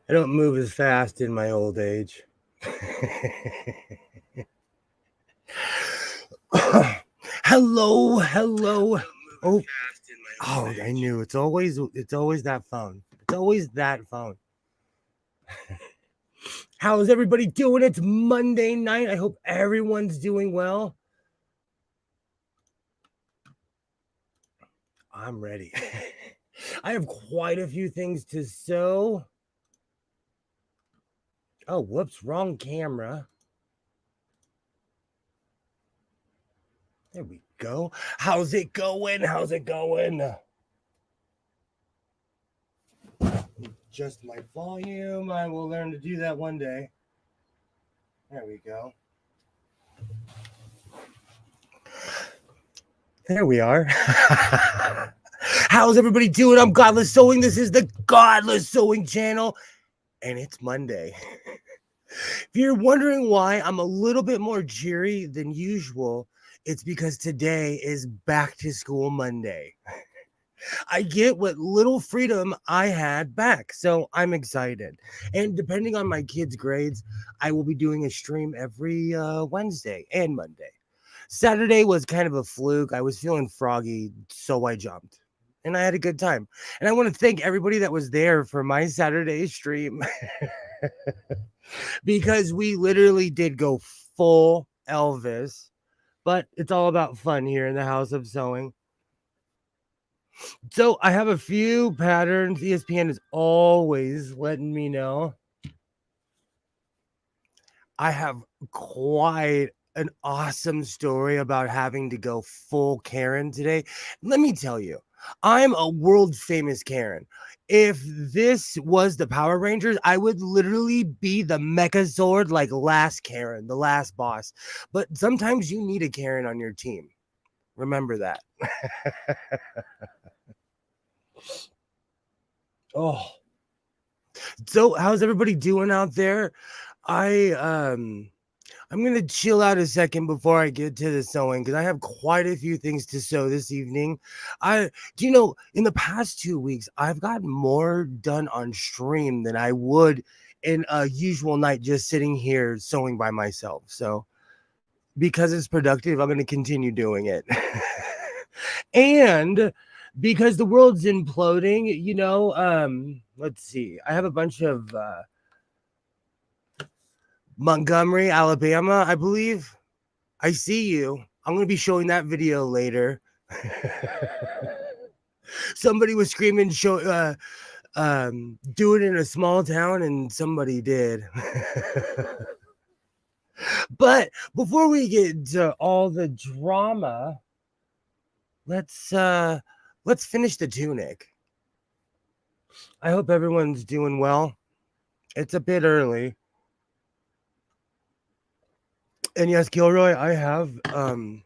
I don't move as fast in my old age. Hello. Oh, I knew it's always that phone. It's always that phone. How's everybody doing? It's Monday night. I hope everyone's doing well. I'm ready. I have quite a few things to sew. Oh, whoops, wrong camera. There we go. How's it going? Just my volume. I will learn to do that one day. There we go. There we are. How's everybody doing? I'm Godless Sewing. This is the Godless Sewing channel, and it's Monday. If you're wondering why I'm a little bit more cheery than usual, it's because today is back to school Monday. I get what little freedom I had back, so I'm excited. And depending on my kids' grades, I will be doing a stream every Wednesday and Monday. Saturday was kind of a fluke. I was feeling froggy, so I jumped. And I had a good time. And I want to thank everybody that was there for my Saturday stream because we literally did go full Elvis. But it's all about fun here in the House of Sewing. So I have a few patterns. ESPN is always letting me know. I have quite an awesome story about having to go full Karen today. Let me tell you, I'm a world famous Karen. If this was the Power Rangers, I would literally be the Megazord like last Karen, the last boss. But sometimes you need a Karen on your team. Remember that. Oh. So how's everybody doing out there? I'm gonna chill out a second before I get to the sewing because I have quite a few things to sew this evening. In the past 2 weeks, I've gotten more done on stream than I would in a usual night just sitting here sewing by myself. So because it's productive, I'm gonna continue doing it. And because the world's imploding, let's see. I have a bunch of Montgomery, Alabama, I believe. I see you. I'm going to be showing that video later. Somebody was screaming, do it in a small town, and somebody did. But before we get to all the drama, let's finish the tunic. I hope everyone's doing well. It's a bit early. And yes, Gilroy, I have an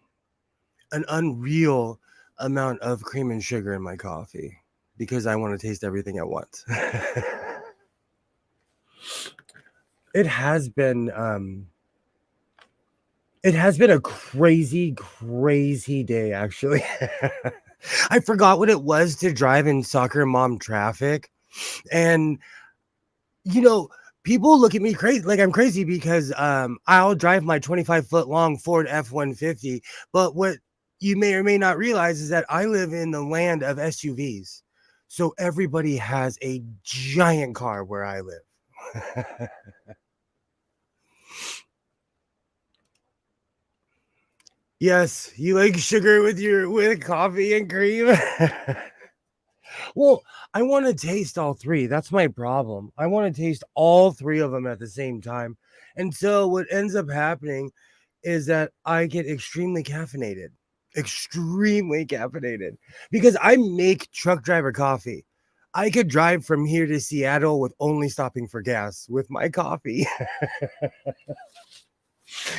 unreal amount of cream and sugar in my coffee because I want to taste everything at once. It has been a crazy day actually. I forgot what it was to drive in soccer mom traffic, and people look at me crazy, like I'm crazy because I'll drive my 25-foot long Ford F-150. But what you may or may not realize is that I live in the land of SUVs. So everybody has a giant car where I live. Yes, you like sugar with coffee and cream? Well, I want to taste all three. That's my problem. I want to taste all three of them at the same time. And so what ends up happening is that I get extremely caffeinated. Extremely caffeinated. Because I make truck driver coffee. I could drive from here to Seattle with only stopping for gas with my coffee.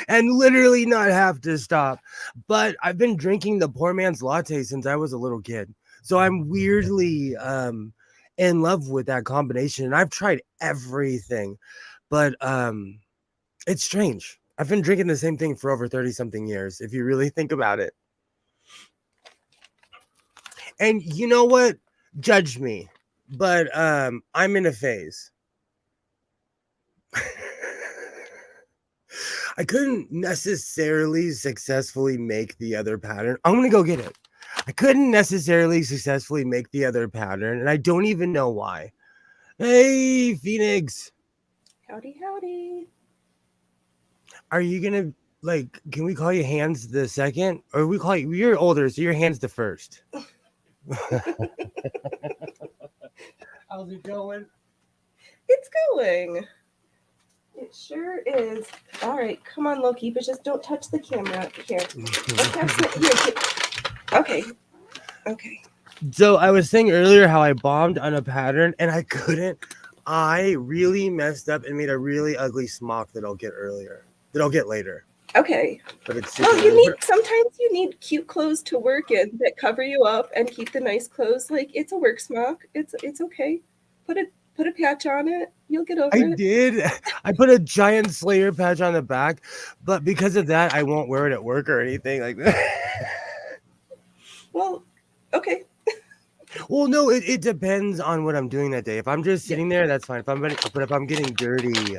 And literally not have to stop. But I've been drinking the poor man's latte since I was a little kid. So I'm weirdly in love with that combination. And I've tried everything, but it's strange. I've been drinking the same thing for over 30 something years, if you really think about it. And you know what? Judge me, but I'm in a phase. I couldn't necessarily successfully make the other pattern. I'm gonna go get it. I couldn't necessarily successfully make the other pattern, and I don't even know why. Hey, Phoenix. Howdy, howdy. Are you gonna like? Can we call you Hands the second, or we call you? You're older, so your Hands the first. How's it going? It's going. It sure is. All right, come on, Loki, but just don't touch the camera. Here. Here. Okay. Okay. So I was saying earlier how I bombed on a pattern and I couldn't. I really messed up and made a really ugly smock that I'll get later. Okay. But it's well, sometimes you need cute clothes to work in that cover you up and keep the nice clothes. Like it's a work smock. It's okay. Put a patch on it. You'll get over it. I did. I put a giant Slayer patch on the back, but because of that, I won't wear it at work or anything like that. Well, okay. Well, no, it depends on what I'm doing that day. If I'm just sitting there, that's fine. But if I'm getting dirty,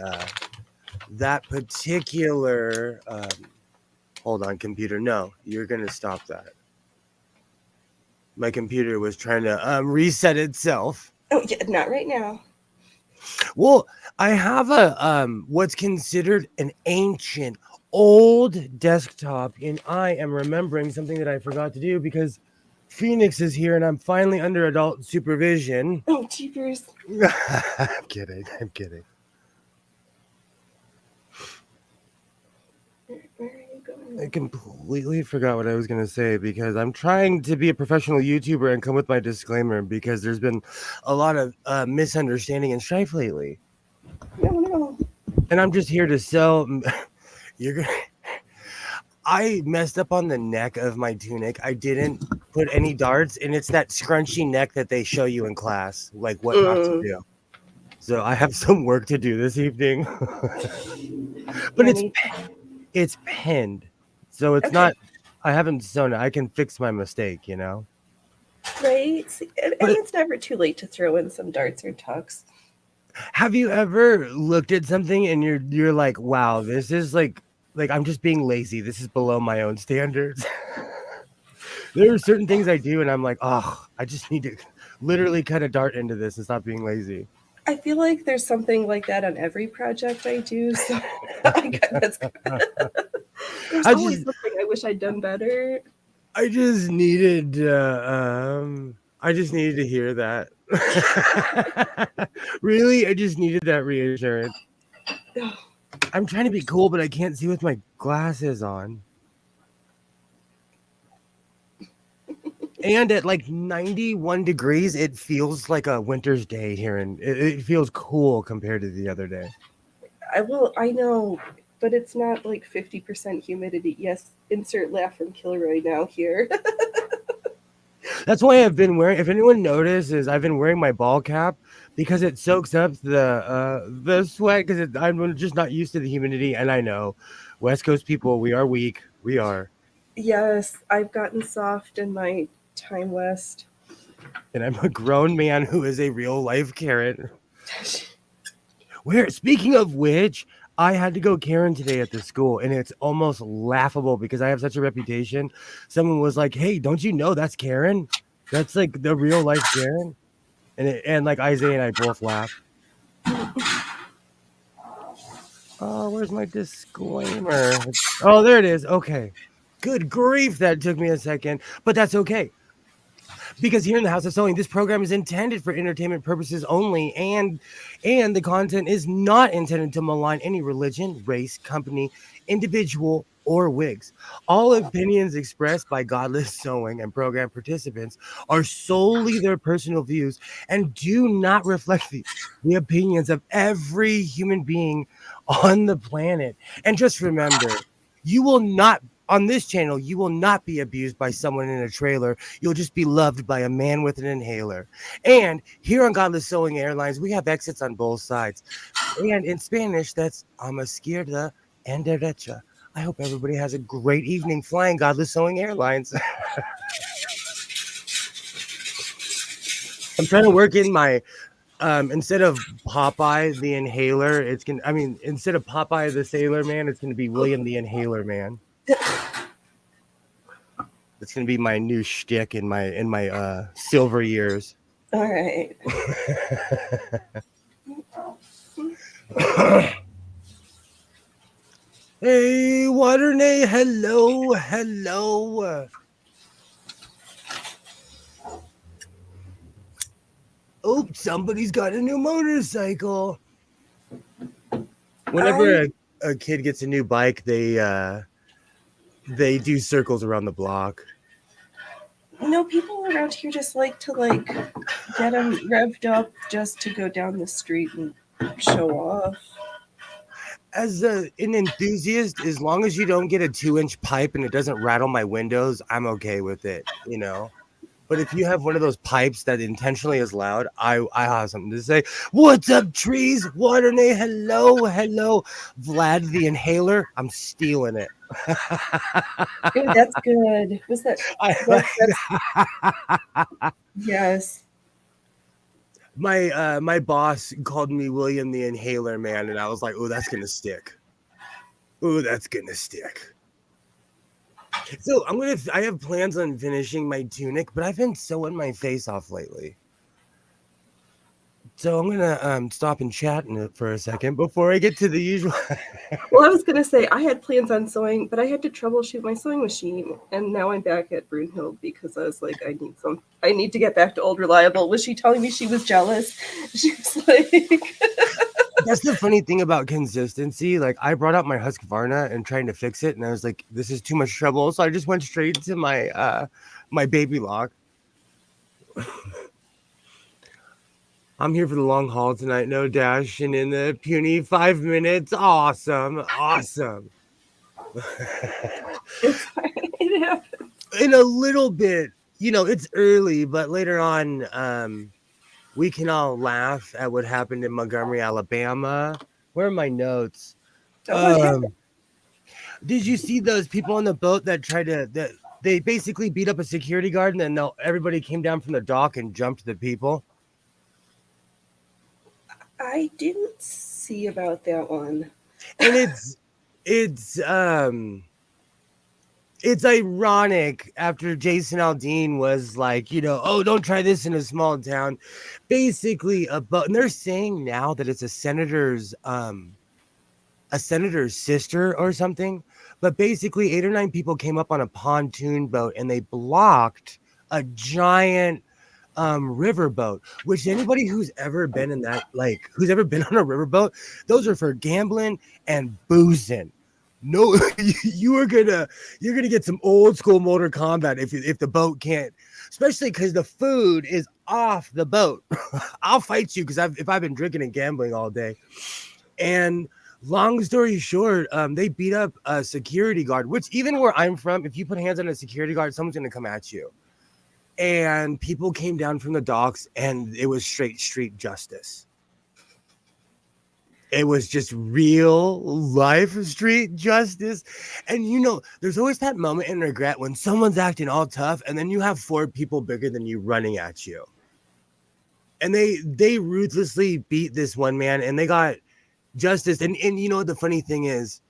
that particular hold on, computer. No, you're gonna stop that. My computer was trying to reset itself. Oh yeah, not right now. Well, I have a what's considered an ancient old desktop, and I am remembering something that I forgot to do because Phoenix is here and I'm finally under adult supervision. Oh, jeepers. I'm kidding. Where are you going? I completely forgot what I was going to say because I'm trying to be a professional YouTuber and come with my disclaimer because there's been a lot of misunderstanding and strife lately. No. And I'm just here to sell. I messed up on the neck of my tunic. I didn't put any darts, and it's that scrunchy neck that they show you in class, like what not to do. So I have some work to do this evening. But it's pinned. So it's not, I haven't sewn it. I can fix my mistake, you know? Right. And it's never too late to throw in some darts or tucks. Have you ever looked at something and you're like, wow, this is like I'm just being lazy. This is below my own standards. There are certain things I do and I'm like, oh, I just need to literally cut a dart into this and stop being lazy. I feel like there's something like that on every project I do. So there's always something I wish I'd done better. I just needed to hear that. Really, I just needed that reassurance. I'm trying to be cool, but I can't see with my glasses on. And at like 91 degrees, it feels like a winter's day here, and it feels cool compared to the other day. I know, but it's not like 50% humidity. Yes, insert laugh from Kilroy now here. That's why I've been wearing. If anyone notices, I've been wearing my ball cap because it soaks up the sweat. Because I'm just not used to the humidity, and I know West Coast people, we are weak. We are. Yes, I've gotten soft in my time west. And I'm a grown man who is a real life Karen. Speaking of which, I had to go Karen today at the school, and it's almost laughable because I have such a reputation. Someone was like, "Hey, don't you know that's Karen? That's like the real life Karen." And like Isaiah and I both laughed. Oh, where's my disclaimer? Oh, there it is. Okay. Good grief, that took me a second, but that's okay. Because here in the House of Sewing, this program is intended for entertainment purposes only, and the content is not intended to malign any religion, race, company, individual, or wigs. All opinions expressed by Godless Sewing and program participants are solely their personal views and do not reflect the opinions of every human being on the planet. And just remember, you will not on this channel, you will not be abused by someone in a trailer. You'll just be loved by a man with an inhaler. And here on Godless Sewing Airlines, we have exits on both sides. And in Spanish, that's a la izquierda and derecha. I hope everybody has a great evening flying Godless Sewing Airlines. I'm trying to work in my Instead of Popeye the Inhaler, instead of Popeye the Sailor Man, it's gonna be William the Inhaler Man. It's gonna be my new shtick in my silver years. All right. Hey, Waternay, hello. Oh, somebody's got a new motorcycle. Whenever a kid gets a new bike, they do circles around the block. People around here just like to get them revved up just to go down the street and show off. As an enthusiast, as long as you don't get a 2-inch pipe and it doesn't rattle my windows, I'm okay with it, you know. But if you have one of those pipes that intentionally is loud, I have something to say. What's up, trees? Waternay, hello. Vlad the Inhaler, I'm stealing it. Ooh, that's good. Was that? Yes. My boss called me William the Inhaler Man, and I was like, oh, that's gonna stick. So I have plans on finishing my tunic, but I've been sewing my face off lately. So I'm gonna stop and chat in it for a second before I get to the usual. Well, I was gonna say I had plans on sewing, but I had to troubleshoot my sewing machine, and now I'm back at Brunhild because I was like, I need to get back to old reliable. Was she telling me she was jealous? She was like, That's the funny thing about consistency. Like, I brought out my Husqvarna and trying to fix it, and I was like, this is too much trouble. So I just went straight to my my baby lock. I'm here for the long haul tonight. No dash, and in the puny 5 minutes. Awesome. it happened. In a little bit, it's early, but later on, we can all laugh at what happened in Montgomery, Alabama. Where are my notes? Did you see those people on the boat that they basically beat up a security guard, and then everybody came down from the dock and jumped the people? I didn't see about that one. And it's ironic after Jason Aldean was like, oh, don't try this in a small town. Basically, and they're saying now that it's a senator's sister or something. But basically, 8 or 9 people came up on a pontoon boat and they blocked a giant riverboat, which anybody who's ever been in that, who's ever been on a riverboat, those are for gambling and boozing. No, you're gonna get some old school Mortal Kombat if the boat can't, especially because the food is off the boat. I'll fight you because if I've been drinking and gambling all day. And long story short, they beat up a security guard, which even where I'm from, if you put hands on a security guard, someone's gonna come at you. And people came down from the docks, and it was straight street justice. It was just real life street justice. And there's always that moment in regret when someone's acting all tough and then you have 4 people bigger than you running at you. And they ruthlessly beat this one man and they got justice. And the funny thing is,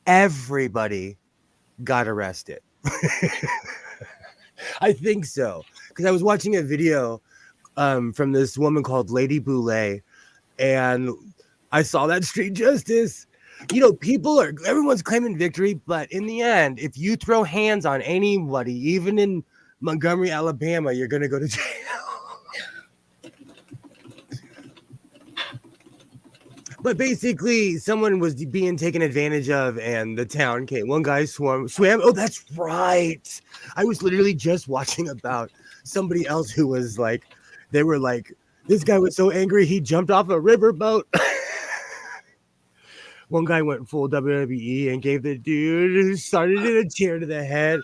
everybody got arrested. I think so. Because I was watching a video from this woman called Lady Boulay, and I saw that street justice. Everyone's claiming victory, but in the end, if you throw hands on anybody, even in Montgomery, Alabama, you're going to go to jail. But basically, someone was being taken advantage of, and the town came. One guy swam. Oh, that's right. I was literally just watching about somebody else who was like, they were like, this guy was so angry, he jumped off a riverboat. One guy went full WWE and gave the dude who started in a chair to the head.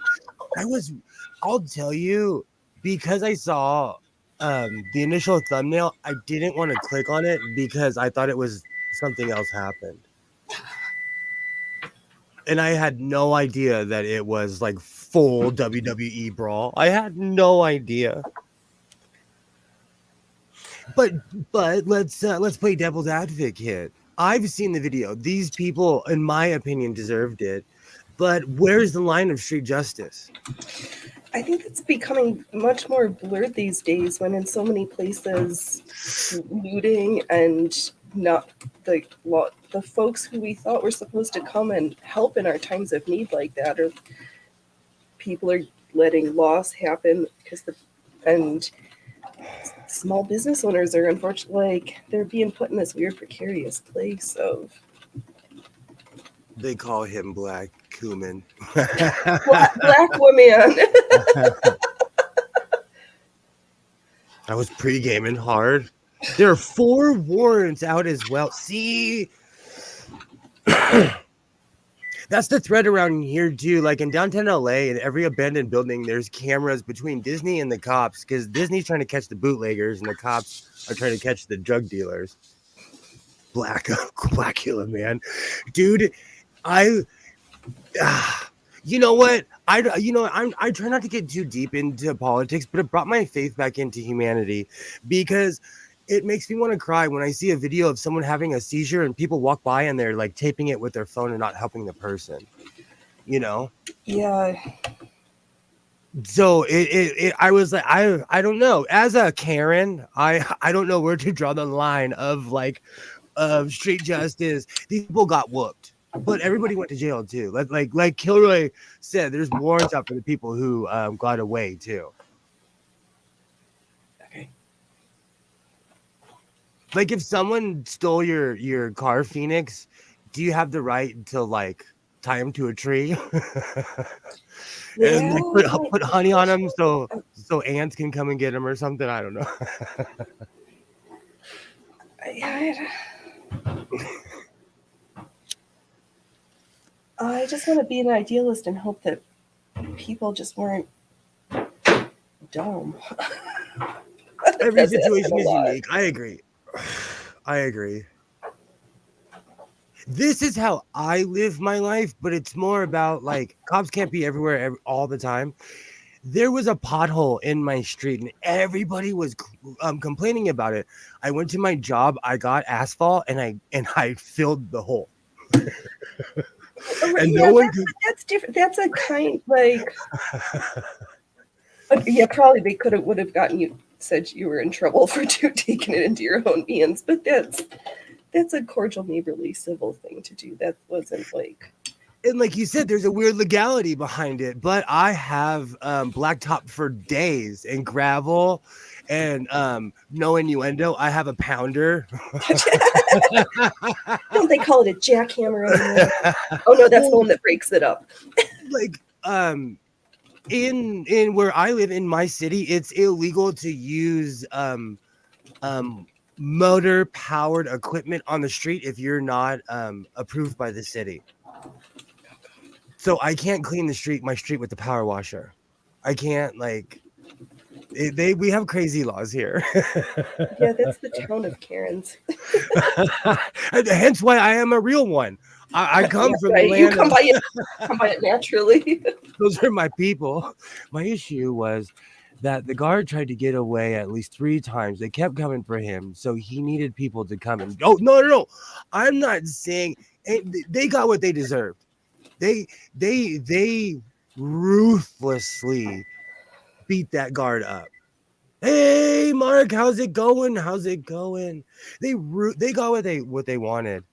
I'll tell you, because I saw the initial thumbnail, I didn't want to click on it because I thought it was something else happened. And I had no idea that it was like full WWE brawl. I had no idea. But let's play devil's advocate. I've seen the video. These people, in my opinion, deserved it. But where's the line of street justice? I think it's becoming much more blurred these days when in so many places looting and not the folks who we thought were supposed to come and help in our times of need like that, or people are letting loss happen and small business owners are unfortunately they're being put in this weird precarious place of. They call him Black Cumin. Black woman. I was pre-gaming hard. There are 4 warrants out as well. See, that's the thread around here too. Like in downtown LA, in every abandoned building, there's cameras between Disney and the cops because Disney's trying to catch the bootleggers and the cops are trying to catch the drug dealers. Blackula, man, dude. You know what? I try not to get too deep into politics, but it brought my faith back into humanity because it makes me want to cry when I see a video of someone having a seizure and people walk by and they're like taping it with their phone and not helping the person. You know? Yeah. So I was like, I don't know. As a Karen, I don't know where to draw the line of street justice. These people got whooped. But everybody went to jail too. Like Kilroy said, there's warrants out for the people who got away too. Okay. Like if someone stole your car, Phoenix, do you have the right to like tie him to a tree and like put honey on him so ants can come and get him or something? I don't know. I just want to be an idealist and hope that people just weren't dumb. Every situation is unique. I agree. This is how I live my life, but it's more about like cops can't be everywhere all the time. There was a pothole in my street and everybody was complaining about it. I went to my job, I got asphalt and I filled the hole. And yeah, that's different. That's a kind yeah, probably they would have gotten you, said you were in trouble for taking it into your own hands, but that's a cordial, neighborly, civil thing to do. That wasn't like. And like you said, there's a weird legality behind it, but I have blacktop for days and gravel and no innuendo. I have a pounder. Don't they call it a jackhammer anymore? Oh no, that's the one that breaks it up. Like in where I live in my city, it's illegal to use motor powered equipment on the street if you're not approved by the city. So I can't clean my street with the power washer. I can't we have crazy laws here. Yeah, that's the town of Karens. Hence why I am a real one. I come from the land. You come by it naturally. Those are my people. My issue was that the guard tried to get away at least 3 times. They kept coming for him, so he needed people to come and. Oh no! I'm not saying they got what they deserved. They ruthlessly beat that guard up. Hey, Mark, how's it going? They got what they wanted.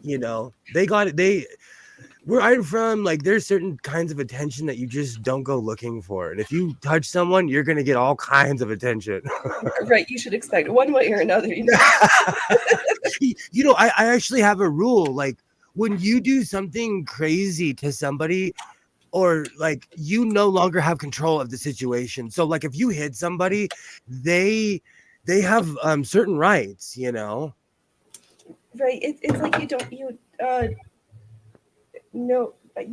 You know, they got it. Where I'm from, like there's certain kinds of attention that you just don't go looking for. And if you touch someone, you're going to get all kinds of attention. Right. You should expect one way or another. You know, I actually have a rule. Like when you do something crazy to somebody, or like you no longer have control of the situation. So like if you hit somebody, they have certain rights, you know? Right. It's like you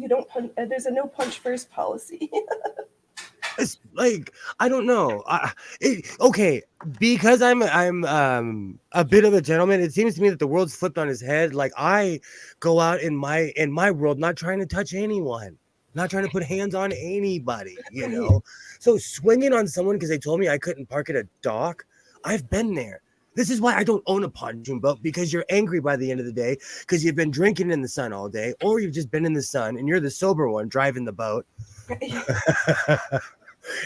don't punch. There's a no punch first policy. It's like I don't know. Okay, because I'm a bit of a gentleman. It seems to me that the world's flipped on his head. Like I go out in my world, not trying to touch anyone, not trying to put hands on anybody. You know, so swinging on someone because they told me I couldn't park at a dock. I've been there. This is why I don't own a pontoon boat, because you're angry by the end of the day because you've been drinking in the sun all day, or you've just been in the sun and you're the sober one driving the boat.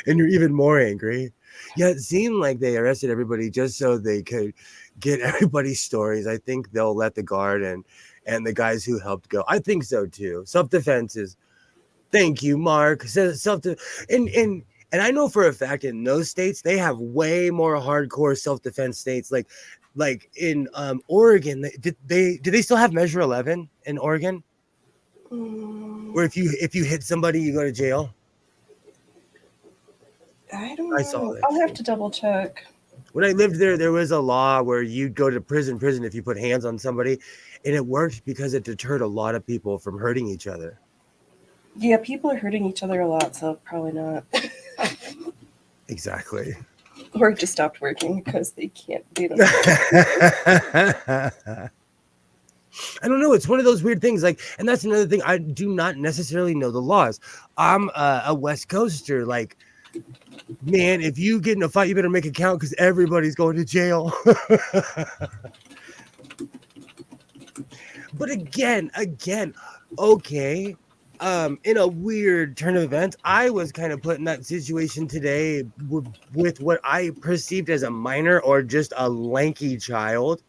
And you're even more angry. Yeah, it seemed like they arrested everybody just so they could get everybody's stories. I think they'll let the guard and the guys who helped go. I think so too. Self-defense is, thank you, Mark. And I know for a fact in those states they have way more hardcore self-defense states. Like in Oregon, did they still have Measure 11 in Oregon? Where if you hit somebody, you go to jail. I don't know. I saw that. I'll have to double check. When I lived there was a law where you'd go to prison if you put hands on somebody, and it worked because it deterred a lot of people from hurting each other. Yeah, people are hurting each other a lot, so probably not. Exactly. Or just stopped working because they can't do them. I don't know. It's one of those weird things. Like, and that's another thing. I do not necessarily know the laws. I'm a West Coaster. Like, man, if you get in a fight, you better make it count because everybody's going to jail. But again, okay. In a weird turn of events, I was kind of put in that situation today with what I perceived as a minor or just a lanky child.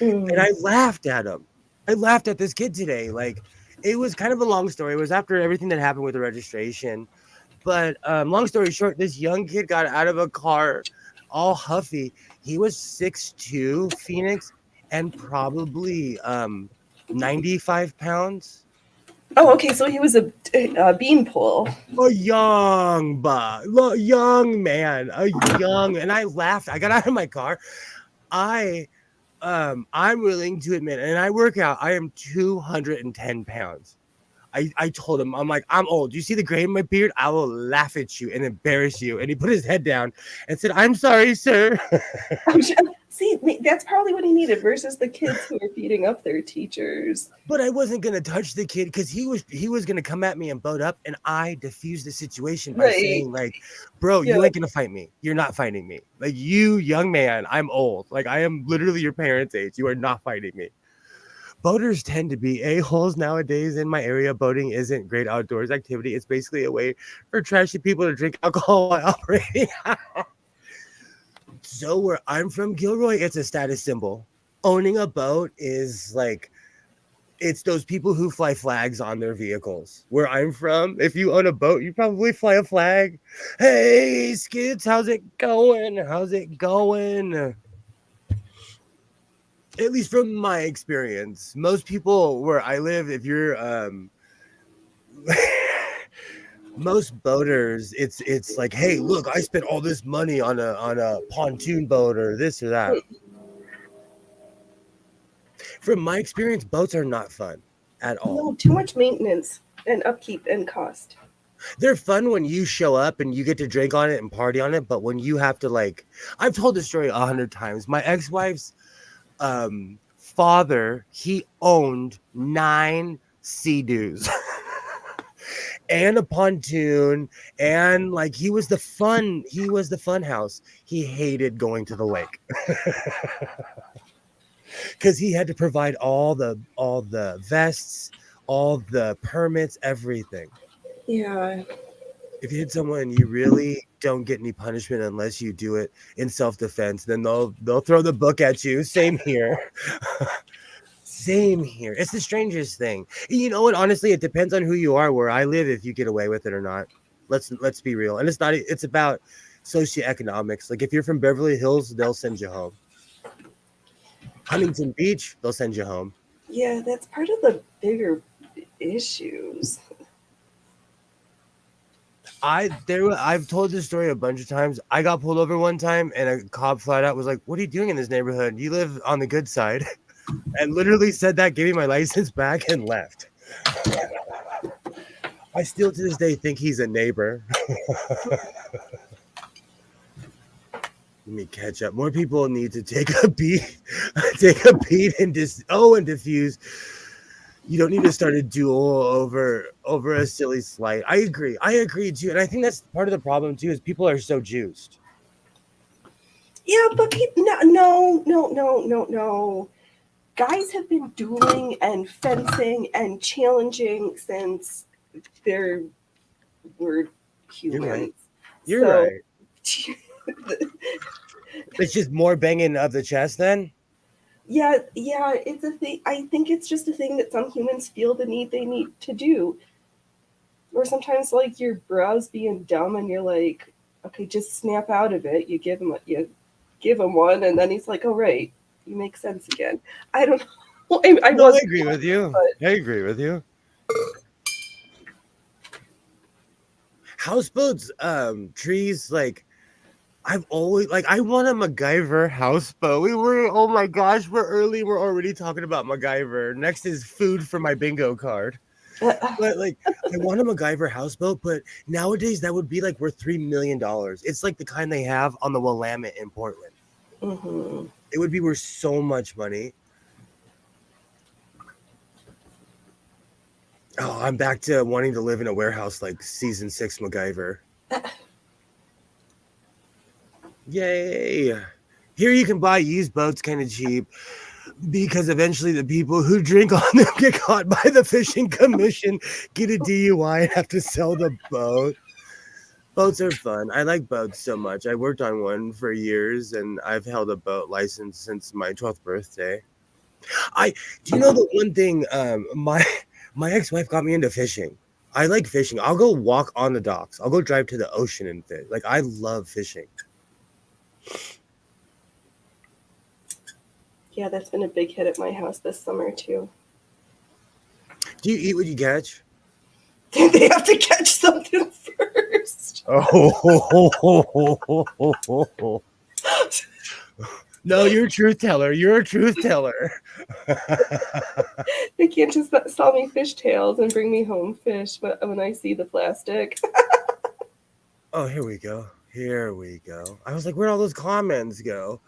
And I laughed at him. I laughed at this kid today. Like, it was kind of a long story. It was after everything that happened with the registration. But long story short, this young kid got out of a car all huffy. He was 6'2", Phoenix, and probably 95 pounds. Oh, okay. So he was a beanpole. A young man, and I laughed. I got out of my car. I'm willing to admit, and I work out, I am 210 pounds. I told him, I'm like, I'm old. You see the gray in my beard? I will laugh at you and embarrass you. And he put his head down and said, I'm sorry, sir. See, that's probably what he needed versus the kids who are beating up their teachers. But I wasn't going to touch the kid because he was going to come at me and boat up. And I diffused the situation by saying, like, bro, you ain't going to fight me. You're not fighting me. Like, you, young man, I'm old. Like, I am literally your parents' age. You are not fighting me. Boaters tend to be a-holes nowadays in my area. Boating isn't great outdoors activity. It's basically a way for trashy people to drink alcohol while operating. So where I'm from, Gilroy, it's a status symbol. Owning a boat is like, it's those people who fly flags on their vehicles. Where I'm from, if you own a boat, you probably fly a flag. Hey, Skids, how's it going? How's it going? At least from my experience, most people where I live, if you're most boaters, it's like, hey, look, I spent all this money on a pontoon boat or this or that. From my experience, boats are not fun at all. No, too much maintenance and upkeep and cost. They're fun when you show up and you get to drink on it and party on it, but when you have to, like, I've told this story 100 times. My ex-wife's father, he owned 9 Sea-Doos and a pontoon, and like he was the fun house. He hated going to the lake because he had to provide all the vests, all the permits, everything. Yeah. If you hit someone, you really don't get any punishment unless you do it in self-defense. Then they'll throw the book at you. Same here. Same here. It's the strangest thing. You know what? Honestly, it depends on who you are. Where I live, if you get away with it or not. Let's be real. And it's about socioeconomics. Like if you're from Beverly Hills, they'll send you home. Huntington Beach, they'll send you home. Yeah, that's part of the bigger issues. I've told this story a bunch of times. I got pulled over one time and a cop flat out was like, "What are you doing in this neighborhood? You live on the good side." And literally said that, gave me my license back and left. I still to this day think he's a neighbor. Let me catch up. More people need to take a beat and diffuse. You don't need to start a duel over a silly slight. I agree too, and I think that's part of the problem too. Is people are so juiced. Yeah, but no. Guys have been dueling and fencing and challenging since there were You're right. humans. You're So right. It's just more banging of the chest then? yeah, it's a thing. I think it's just a thing that some humans feel the need they need to do. Or sometimes like your brow's being dumb and you're like, okay, just snap out of it. You give him one, and then he's like, oh right, you make sense again. I don't know. I No, I wasn't, agree with you. but I agree with you. Houseboats, trees, like I've always like I want a MacGyver houseboat. Oh my gosh, we're early. We're already talking about MacGyver. Next is food for my bingo card. But like I want a MacGyver houseboat, but nowadays that would be like worth $3 million. It's like the kind they have on the Willamette in Portland. mhm. It would be worth so much money. Oh, I'm back to wanting to live in a warehouse like season 6 MacGyver. Yay! Here you can buy used boats kind of cheap because eventually the people who drink on them get caught by the fishing commission, get a DUI, and have to sell the boat. Boats are fun. I like boats so much. I worked on one for years and I've held a boat license since my 12th birthday. I do you know the one thing my ex-wife got me into fishing. I like fishing. I'll go walk on the docks. I'll go drive to the ocean and fish. Like I love fishing. Yeah, that's been a big hit at my house this summer too. Do you eat what you catch? They have to catch something first. Oh, no, you're a truth teller. You're a truth teller. They can't just sell me fish tails and bring me home fish when I see the plastic. Oh, here we go. Here we go. I was like, where'd all those comments go?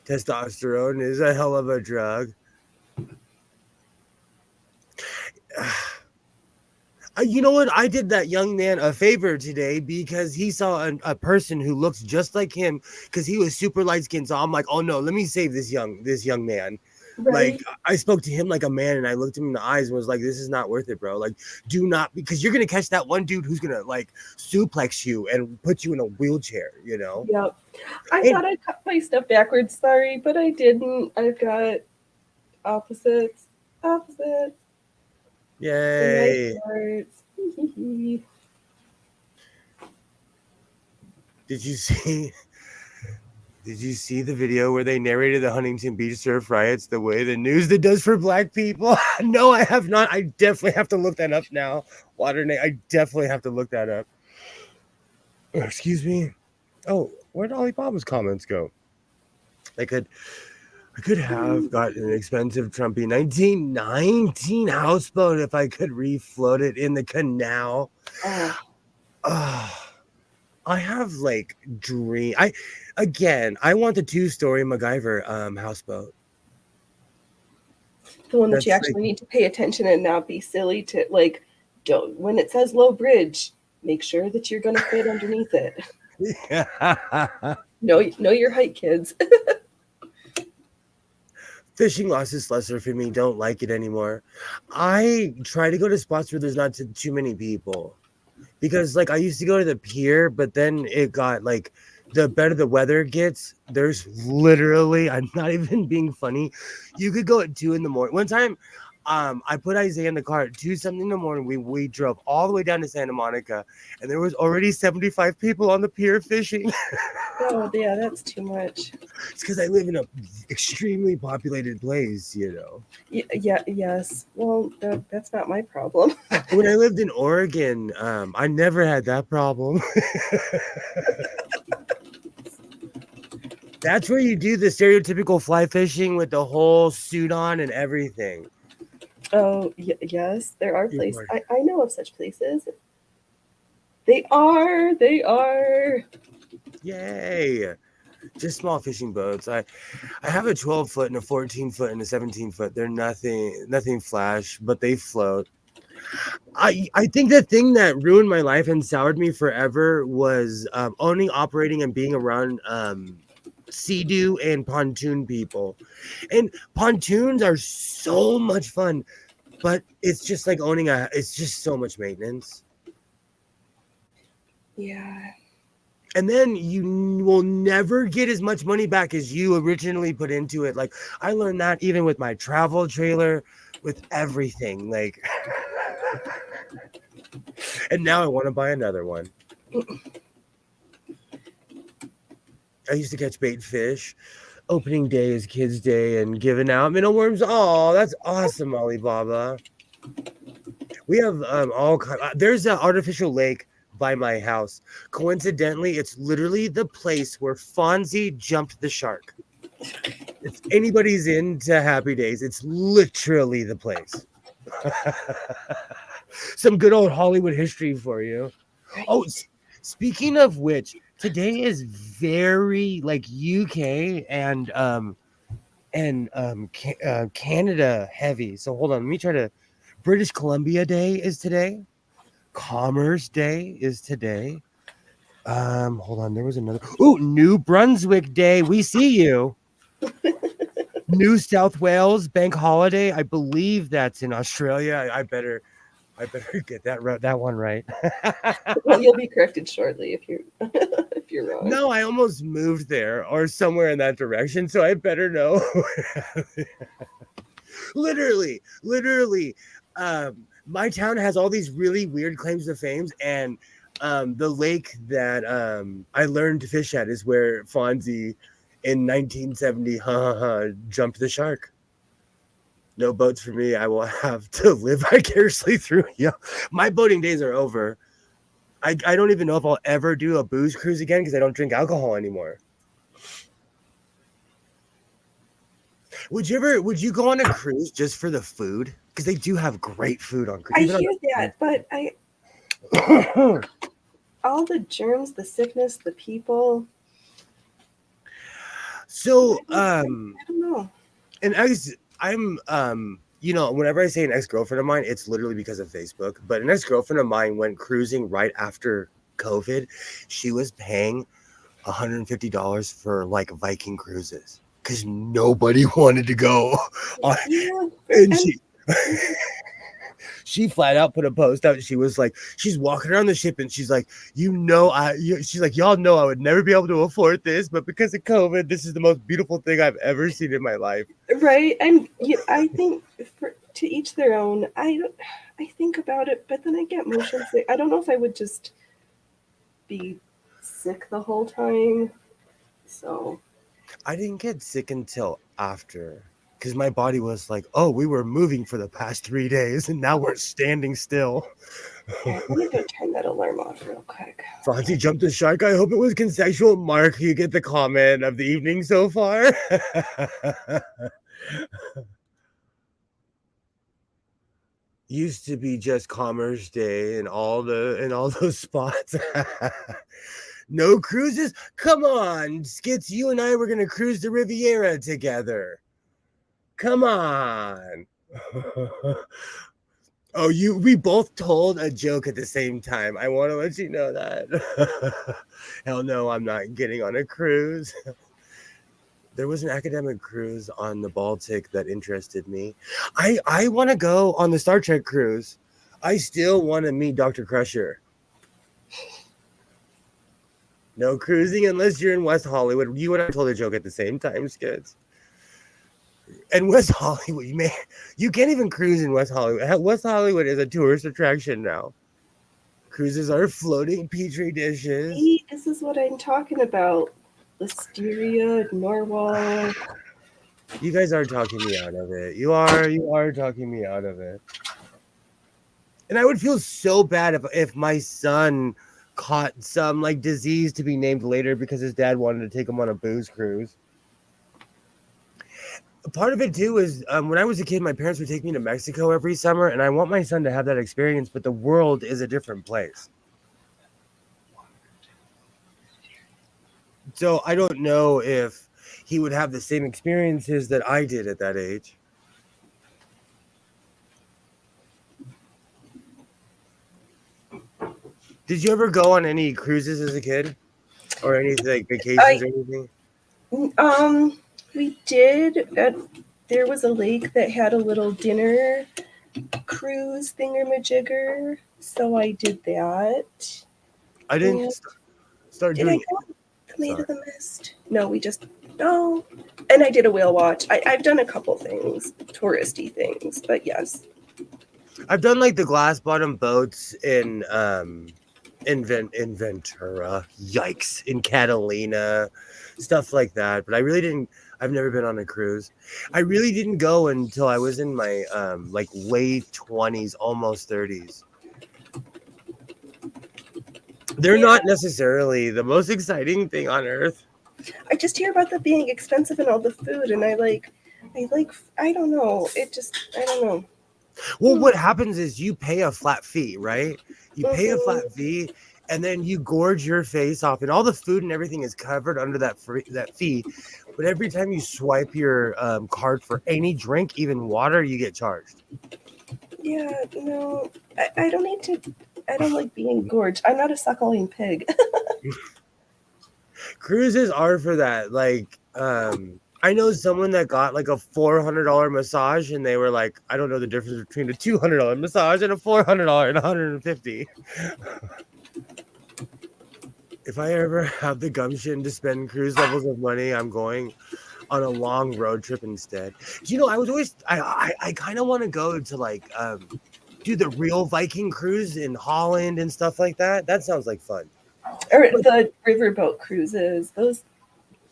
Testosterone is a hell of a drug. You know what? I did that young man a favor today because he saw a person who looks just like him because he was super light skinned. So I'm like, oh no, let me save this young man. Like Right? I spoke to him like a man and I looked him in the eyes and was like, this is not worth it, bro. Like, do not, because you're gonna catch that one dude who's gonna like suplex you and put you in a wheelchair, you know? Yep. I And thought I cut my stuff backwards, sorry, but I didn't. I've got opposites. Opposites. And nice yay. parts. Did you see Did you see the video where they narrated the Huntington Beach surf riots the way the news that does for black people? No, I have not. I definitely have to look that up now. I definitely have to look that up. Excuse me. Oh, where'd Alibaba's comments go? I could have got an expensive Trumpy 1919 houseboat if I could refloat it in the canal. Oh, I have like I want the 2-story MacGyver houseboat. the one that you That's actually need to pay attention and not be silly to like. Don't when it says low bridge, make sure that you're gonna fit underneath it. like Know your height, kids. fishing lost its luster for me. Don't like it anymore. I try to go to spots where there's not too many people because like I used to go to the pier, but then it got like the better the weather gets, there's literally, I'm not even being funny, you could go at 2 in the morning. One time, I put Isaiah in the car at 2 something in the morning. We drove all the way down to Santa Monica, and there was already 75 people on the pier fishing. Oh yeah, that's too much. It's because I live in a extremely populated place, you know. Yes. Well, that's not my problem. When I lived in Oregon, I never had that problem. That's where you do the stereotypical fly fishing with the whole suit on and everything. Oh yes, there are You're places. right. I know of such places. They are. They are. Yay! Just small fishing boats. I have a 12-foot and a 14-foot and a 17-foot. They're nothing flash, but they float. I think the thing that ruined my life and soured me forever was owning, operating, and being around Sea-Doo and pontoon people. And pontoons are so much fun, but it's just like it's just so much maintenance. Yeah. And then you will never get as much money back as you originally put into it. Like, I learned that even with my travel trailer, with everything. Like, and now I want to buy another one. I used to catch bait fish. Opening day is Kids Day and giving out minnow worms. Oh, that's awesome, Alibaba. We have all kind. There's an artificial lake by my house. Coincidentally, it's literally the place where Fonzie jumped the shark. If anybody's into Happy Days, it's literally the place. Some good old Hollywood history for you. Oh, speaking of which, today is very like UK and Canada heavy. So hold on, let me try to. British Columbia Day is today. Commerce Day is today. Hold on, there was another. Oh, New Brunswick Day. We see you. New South Wales Bank Holiday. I believe that's in Australia. I better get that one right. Well, you'll be corrected shortly if you're wrong. No, I almost moved there or somewhere in that direction, so I better know. literally. My town has all these really weird claims to fame, and the lake that I learned to fish at is where Fonzie in 1970 jumped the shark. No boats for me. I will have to live vicariously through you. My boating days are over. I don't even know if I'll ever do a booze cruise again because I don't drink alcohol anymore. Would you go on a cruise just for the food? Because they do have great food on cruise. I hear that, but all the germs, the sickness, the people. So I don't know. Whenever I say an ex-girlfriend of mine, it's literally because of Facebook. But an ex-girlfriend of mine went cruising right after COVID. She was paying $150 for like Viking cruises because nobody wanted to go. And she flat out put a post out. She was like, she's walking around the ship and she's like, she's like, y'all know I would never be able to afford this, but because of COVID, this is the most beautiful thing I've ever seen in my life. Right. I think to each their own. I think about it, but then I get motion sick. I don't know if I would just be sick the whole time. So I didn't get sick until after. Because my body was like, oh, we were moving for the past 3 days, and now we're standing still. Okay, let me go turn that alarm off real quick. Fonzie jumped the shark. I hope it was consensual. Mark, you get the comment of the evening so far. Used to be just Commerce Day and all those spots. No cruises? Come on, Skits, you and I were going to cruise the Riviera together. Come on. We both told a joke at the same time. I want to let you know that. Hell no, I'm not getting on a cruise. There was an academic cruise on the Baltic that interested me. I want to go on the Star Trek cruise. I still want to meet Dr. Crusher. No cruising unless you're in West Hollywood. You and I told a joke at the same time, Skits. And West Hollywood, you can't even cruise in West Hollywood. West Hollywood is a tourist attraction now. Cruises are floating petri dishes. See, this is what I'm talking about. Listeria, narwhal. You guys are talking me out of it. You are talking me out of it. And I would feel so bad if my son caught some like disease to be named later because his dad wanted to take him on a booze cruise. Part of it too is when I was a kid, my parents would take me to Mexico every summer, and I want my son to have that experience, but the world is a different place. So I don't know if he would have the same experiences that I did at that age. Did you ever go on any cruises as a kid? Or any like vacations or anything? We did. There was a lake that had a little dinner cruise thingamajigger, so I did that. I didn't And start did I doing go it. to Maid Sorry. of the Mist? No, we just no. And I did a whale watch. I've done a couple things, touristy things, but yes. I've done like the glass bottom boats in Ventura, yikes, in Catalina, stuff like that. But I really didn't. I've never been on a cruise. I really didn't go until I was in my like late 20s, almost 30s. They're Yeah, not necessarily the most exciting thing on earth. I just hear about them being expensive and all the food, and I don't know. I don't know. Well, what happens is you pay a flat fee, right? You pay a Mhm. flat fee, and then you gorge your face off, and all the food and everything is covered under that fee. But every time you swipe your card for any drink, even water, you get charged. Yeah, no, I don't need to. I don't like being gorged. I'm not a suckling pig. Cruises are for that. Like, I know someone that got like a $400 massage, and they were like, I don't know the difference between a $200 massage and a $400 and 150. If I ever have the gumption to spend cruise levels of money, I'm going on a long road trip instead. Do you know, I was always I kind of want to go to like do the real Viking cruise in Holland and stuff like that. That sounds like fun. Or But the riverboat cruises. Those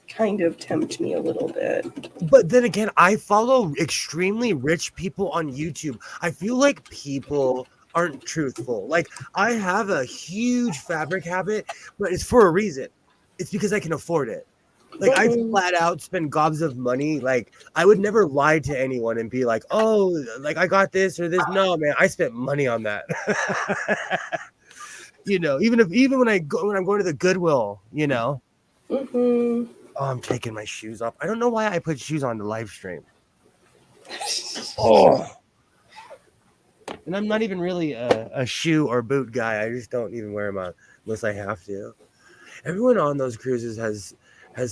kind of tempt me a little bit. but then again, I follow extremely rich people on YouTube. I feel like people aren't truthful. Like I have a huge fabric habit, but it's for a reason. It's because I can afford it. Like I Mm-mm. flat out spend gobs of money. Like I would never lie to anyone and be like, "Oh, like I got this or this." No, man, I spent money on that. Even when I'm going to the Goodwill, Mm-hmm. oh, I'm taking my shoes off. I don't know why I put shoes on the live stream. Oh, and I'm not even really a shoe or boot guy. I just don't even wear them on unless I have to. Everyone on those cruises has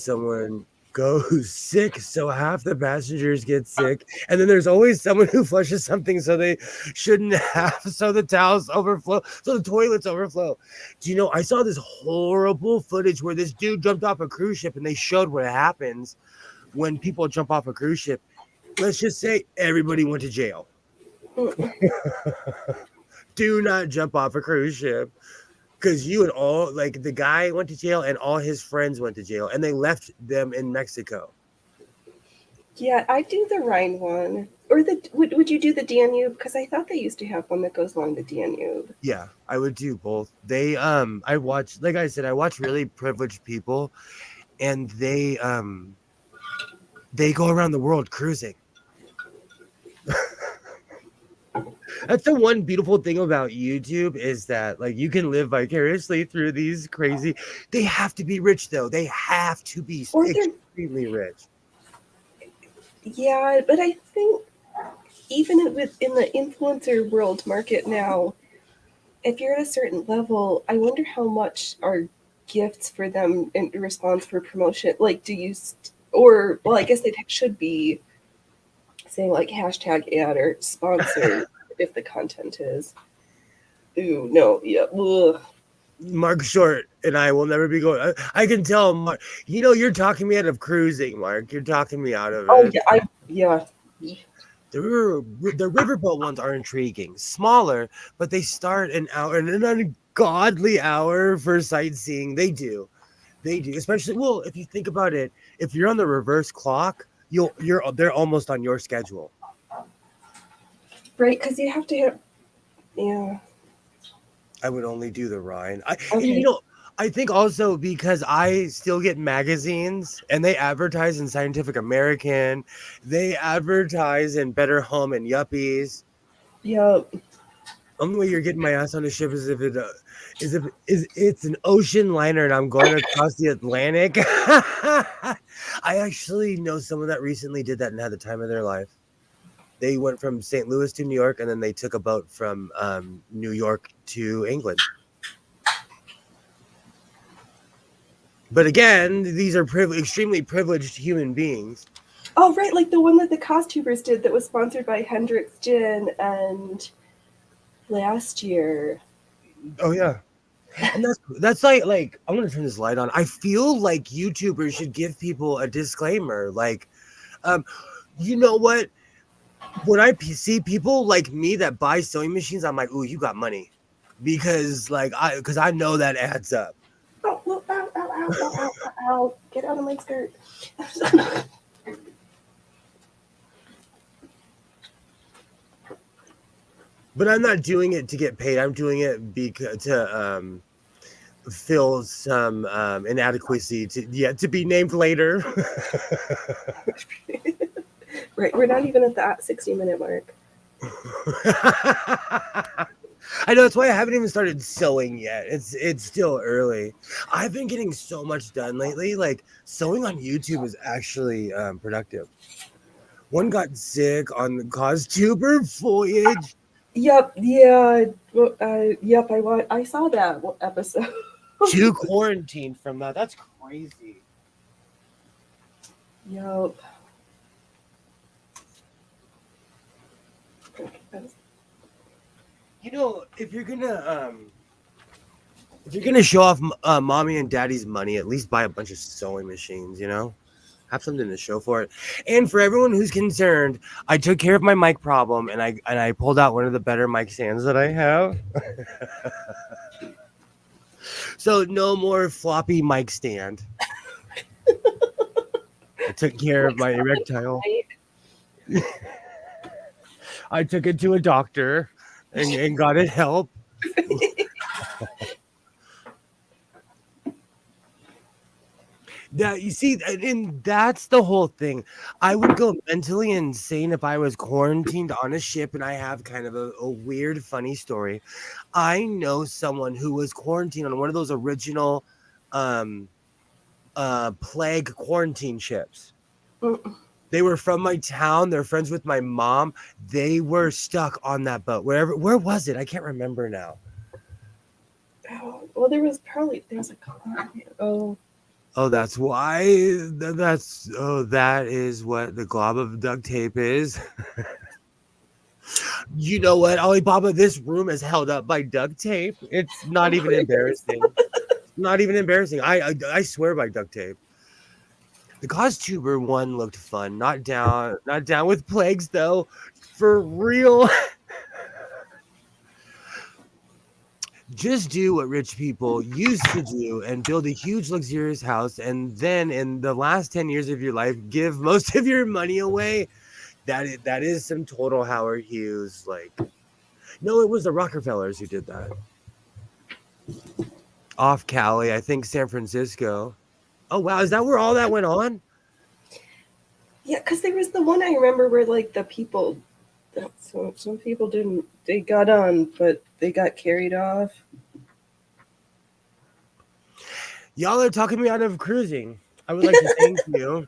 someone go who's sick, so half the passengers get sick, and then there's always someone who flushes something so they shouldn't have, so the towels overflow, so the toilets overflow. Do you know, I saw this horrible footage where this dude jumped off a cruise ship, and they showed what happens when people jump off a cruise ship. Let's just say everybody went to jail. Do not jump off a cruise ship. Because you and all, like, the guy went to jail and all his friends went to jail, and they left them in Mexico. Yeah, I do the Rhine one. Or would you do the Danube? Because I thought they used to have one that goes along the Danube. Yeah, I would do both. I watch, like I said, I watch really privileged people, and they go around the world cruising. That's the one beautiful thing about YouTube is that like you can live vicariously through these crazy. They have to be rich though. They have to be Or they're extremely rich. yeah, but I think even within the influencer world market now, if you're at a certain level, I wonder how much are gifts for them in response for promotion. Like, or well, I guess it should be saying like hashtag ad or sponsor if the content is. Ooh, no, yeah, ugh. Mark Short and I will never be going. I can tell, Mark. You're talking me out of cruising, Mark. You're talking me out of Oh it. yeah, yeah. The riverboat ones are intriguing, smaller, but they start an hour and an ungodly hour for sightseeing. They do. Especially, well, if you think about it, if you're on the reverse clock, they're almost on your schedule. Right, because you have to have yeah. I would only do the Rhine. Okay. I think also because I still get magazines and they advertise in Scientific American, they advertise in Better Home and Yuppies. Yeah. Only way you're getting my ass on a ship is if it's an ocean liner and I'm going across the Atlantic. I actually know someone that recently did that and had the time of their life. They went from St. Louis to New York, and then they took a boat from New York to England. But again, these are extremely privileged human beings. Oh, right, like the one that the costumers did that was sponsored by Hendrick's Gin and last year. Oh yeah. And that's like I'm gonna turn this light on. I feel like YouTubers should give people a disclaimer. Like, um, you know what? When I see people like me that buy sewing machines, I'm like, ooh, you got money. Because I know that adds up. Oh, ow, ow, ow, ow, ow, ow, ow. Get out of my skirt. But I'm not doing it to get paid. I'm doing it because to fill some inadequacy to be named later. Right, we're not even at that 60-minute mark. I know, that's why I haven't even started sewing yet. It's still early. I've been getting so much done lately. Like sewing on YouTube is actually productive. One got sick on the costuber voyage. Yep, yeah, yep, I saw that episode. 2 quarantined from that. That's crazy. Yep. You know, if you're gonna show off mommy and daddy's money, at least buy a bunch of sewing machines. You know, have something to show for it. And for everyone who's concerned, I took care of my mic problem, and I pulled out one of the better mic stands that I have. So no more floppy mic stand. I took care of my erectile. I took it to a doctor and got it help. That you see, and that's the whole thing. I would go mentally insane if I was quarantined on a ship, and I have kind of a weird, funny story. I know someone who was quarantined on one of those original plague quarantine ships. They were from my town. They're friends with my mom. They were stuck on that boat. Where was it? I can't remember now. Oh, well, there was Oh, that's why. That is what the glob of duct tape is. You know what, Alibaba? This room is held up by duct tape. It's not even embarrassing. Not even embarrassing. I swear by duct tape. The costuber one looked fun. Not down with plagues though. For real. Just do what rich people used to do and build a huge luxurious house, and then in the last 10 years of your life give most of your money away. That is some total Howard Hughes. Like, no, it was the Rockefellers who did that. Off Cali, I think San Francisco. Oh wow, is that where all that went on? Yeah, because there was the one I remember where like the people, some people didn't, they got on, but they got carried off. Y'all are talking me out of cruising. I would like to thank you.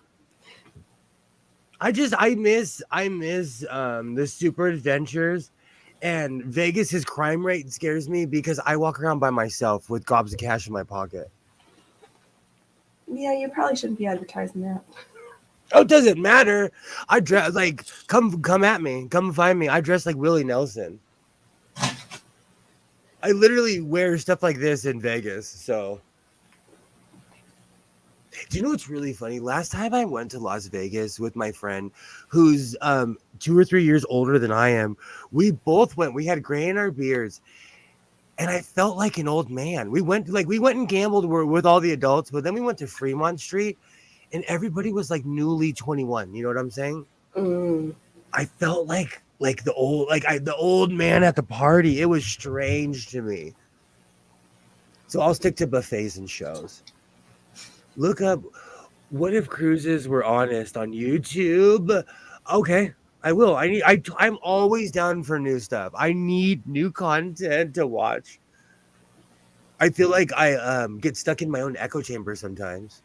I miss the super adventures, and Vegas's crime rate scares me because I walk around by myself with gobs of cash in my pocket. Yeah, you probably shouldn't be advertising that. Oh, it doesn't matter. I dress like come at me, come find me. I dress like Willie Nelson. I literally wear stuff like this in Vegas. So, do you know what's really funny? Last time I went to Las Vegas with my friend, who's 2 or 3 years older than I am, we both went. We had gray in our beards, and I felt like an old man. We went and gambled with all the adults, but then we went to Fremont Street, and everybody was like newly 21. You know what I'm saying? I felt like the old man at the party. It was strange to me. So I'll stick to buffets and shows. Look up what if cruises were honest on YouTube. Okay, I will. I'm always down for new stuff. I need new content to watch. I feel like I get stuck in my own echo chamber sometimes.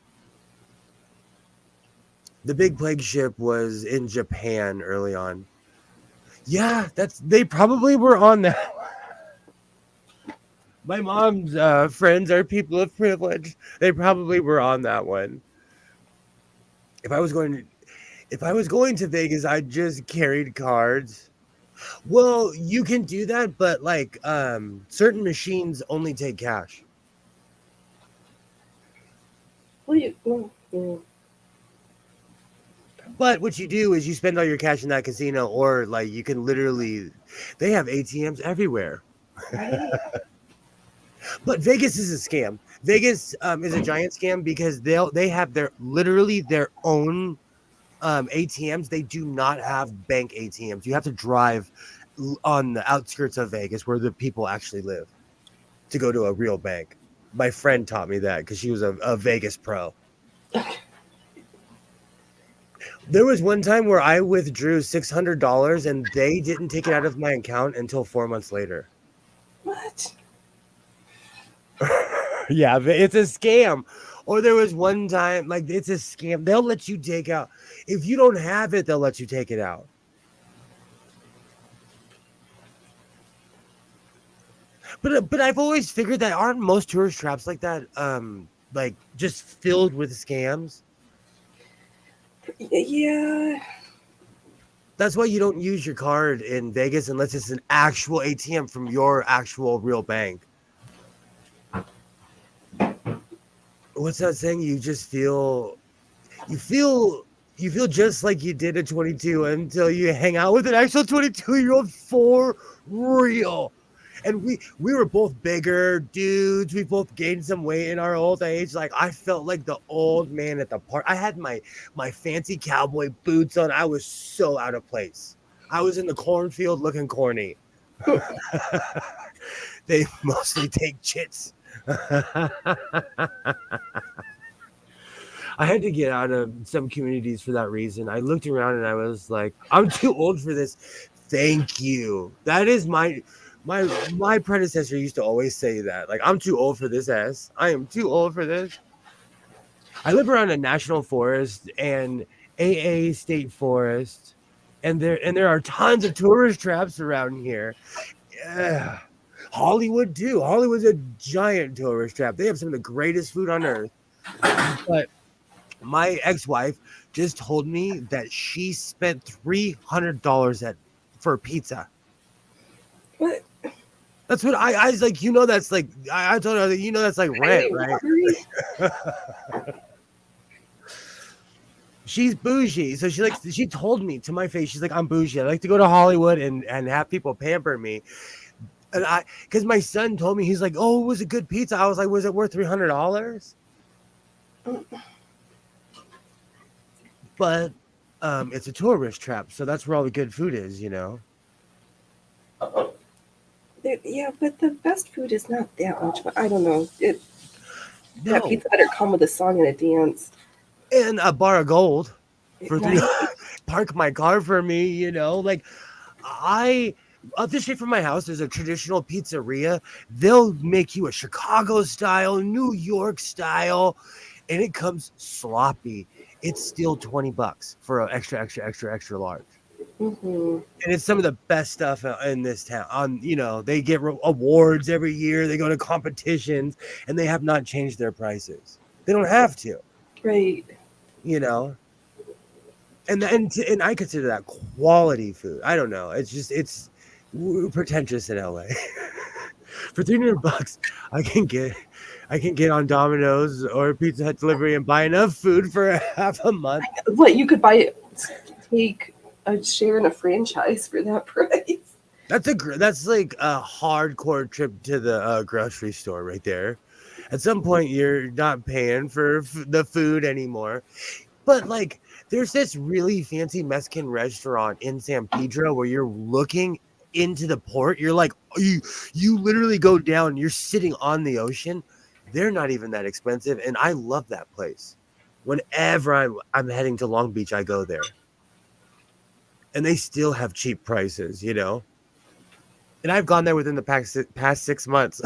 The big plague ship was in Japan early on. Yeah, they probably were on that. My mom's friends are people of privilege. They probably were on that one. If I was going to, if I was going to Vegas, I just carried cards. Well, you can do that, but like certain machines only take cash. Well, you, But what you do is you spend all your cash in that casino, or like you can literally, they have ATMs everywhere. right? But Vegas is a scam. Vegas is a giant scam because they have their literally their own ATMs. They do not have bank ATMs. You have to drive on the outskirts of Vegas where the people actually live to go to a real bank. My friend taught me that because she was a Vegas pro. There was one time where I withdrew $600 and they didn't take it out of my account until 4 months later. What? Yeah, it's a scam. Or there was one time, like, it's a scam. They'll let you take out, if you don't have it, they'll let you take it out. But I've always figured that aren't most tourist traps like that, like just filled with scams. Yeah. That's why you don't use your card in Vegas unless it's an actual ATM from your actual real bank. What's that saying? You feel you feel just like you did at 22 until you hang out with an actual 22-year-old for real. And we were both bigger dudes. We both gained some weight in our old age. Like I felt like the old man at the park. I had my fancy cowboy boots on. I was so out of place. I was in the cornfield looking corny. They mostly take chits. I had to get out of some communities for that reason. I looked around and I was like, I'm too old for this. Thank you. That is my predecessor used to always say that. Like, I'm too old for this ass. I am too old for this. I live around a national forest and AA state forest, and there are tons of tourist traps around here. Yeah. Hollywood too. Hollywood's a giant tourist trap. They have some of the greatest food on earth. But my ex-wife just told me that she spent $300 for pizza. What? That's what I was like, that's like I told her that that's like rent, right? She's bougie. So she told me to my face, she's like, I'm bougie. I like to go to Hollywood and have people pamper me. And because my son told me, he's like, oh, it was a good pizza. I was like, was it worth $300? But it's a tourist trap, so that's where all the good food is, Yeah, but the best food is not that much. But I don't know. That No. pizza better come with a song and a dance. And a bar of gold for Right? park my car for me, like up the street from my house there's a traditional pizzeria. They'll make you a Chicago style, New York style, and it comes sloppy. It's still $20 for an extra large. Mm-hmm. And it's some of the best stuff in this town. They get awards every year. They go to competitions, and they have not changed their prices. They don't have to. Right. And I consider that quality food. I don't know. It's pretentious in LA. For $300, I can get on Domino's or Pizza Hut delivery and buy enough food for half a month. What, you could take a share in a franchise for that price? That's like a hardcore trip to the grocery store right there. At some point, you're not paying for the food anymore. But like, there's this really fancy Mexican restaurant in San Pedro where you're looking into the port. You're like, you literally go down. You're sitting on the ocean. They're not even that expensive, and I love that place. Whenever I'm heading to Long Beach, I go there, and they still have cheap prices, And I've gone there within the past 6 months.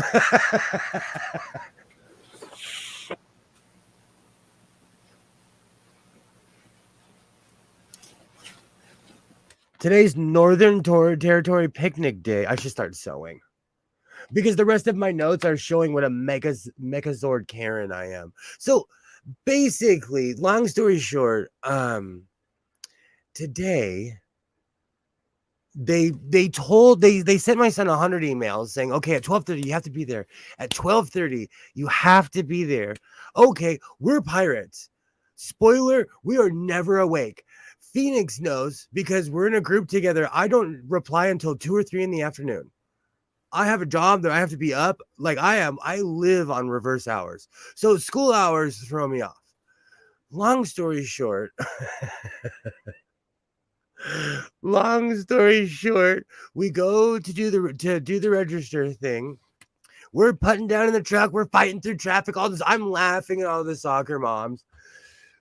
Today's Northern Territory Picnic Day. I should start sewing. because the rest of my notes are showing what a megazord Karen I am. So basically, long story short, today they sent my son 100 emails saying, okay, at 12:30 you have to be there, at 12:30 you have to be there. Okay, we're pirates. Spoiler, we are never awake. Phoenix knows because we're in a group together. I don't reply until 2 or 3 in the afternoon. I have a job that I have to be up like I am. I live on reverse hours, so school hours throw me off. Long story short, long story short, we go to do the register thing. We're putting down in the truck. We're fighting through traffic. All this. I'm laughing at all the soccer moms.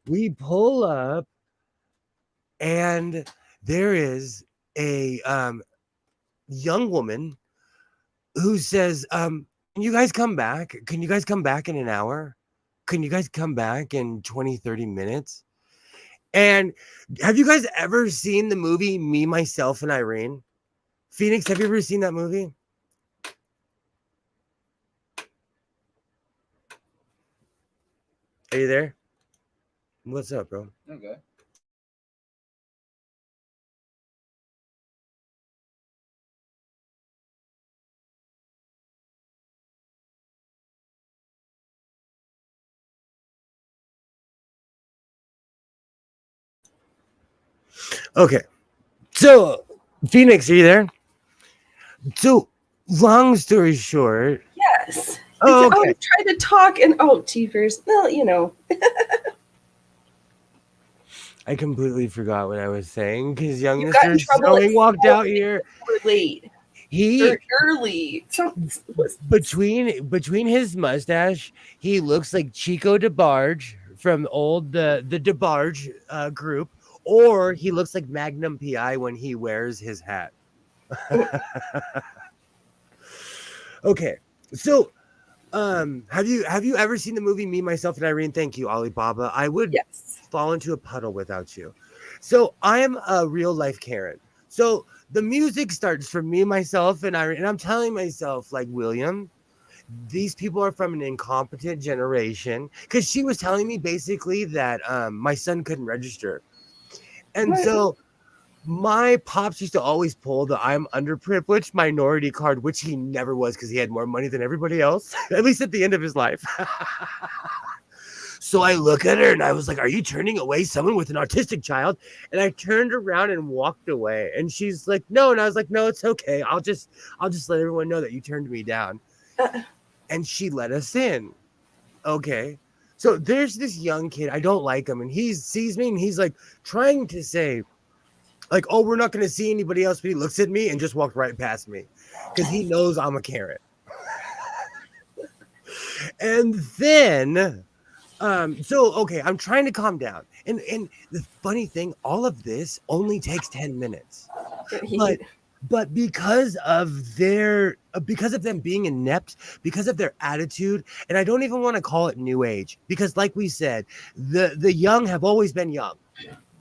We pull up, and there is a young woman who says, "Can you guys come back? Can you guys come back in an hour? Can you guys come back in 20, 30 minutes?" And have you guys ever seen the movie Me, Myself, and Irene? Phoenix, have you ever seen that movie? Are you there? What's up, bro? Okay. Okay. So, Phoenix, are you there? So, long story short. Yes. Oh, okay. I tried to talk and Teevers. Well, you know. I completely forgot what I was saying because young You got in Mr. trouble Snowing at walked school out here. We're late. He Early. between his mustache, he looks like Chico DeBarge from the DeBarge group, or he looks like Magnum PI when he wears his hat. Okay, so have you ever seen the movie Me, Myself, and Irene? Thank you, Alibaba. I would fall into a puddle without you. So I am a real life Karen. So the music starts from Me, Myself, and Irene, and I'm telling myself, like, William, these people are from an incompetent generation, because she was telling me basically that my son couldn't register, and so my pops used to always pull the I'm underprivileged minority card, which he never was because he had more money than everybody else, at least at the end of his life. So I look at her and I was like, "Are you turning away someone with an autistic child?" And I turned around and walked away. And she's like, "No." And I was like, "No, it's okay. I'll just let everyone know that you turned me down." And she let us in. Okay. So there's this young kid. I don't like him. And he sees me and he's like trying to say, like, "Oh, we're not going to see anybody else." But he looks at me and just walked right past me because he knows I'm a Karen. And then, so, okay, I'm trying to calm down. And the funny thing, all of this only takes 10 minutes. But because of them being inept, because of their attitude, and I don't even want to call it new age, because like we said, the young have always been young.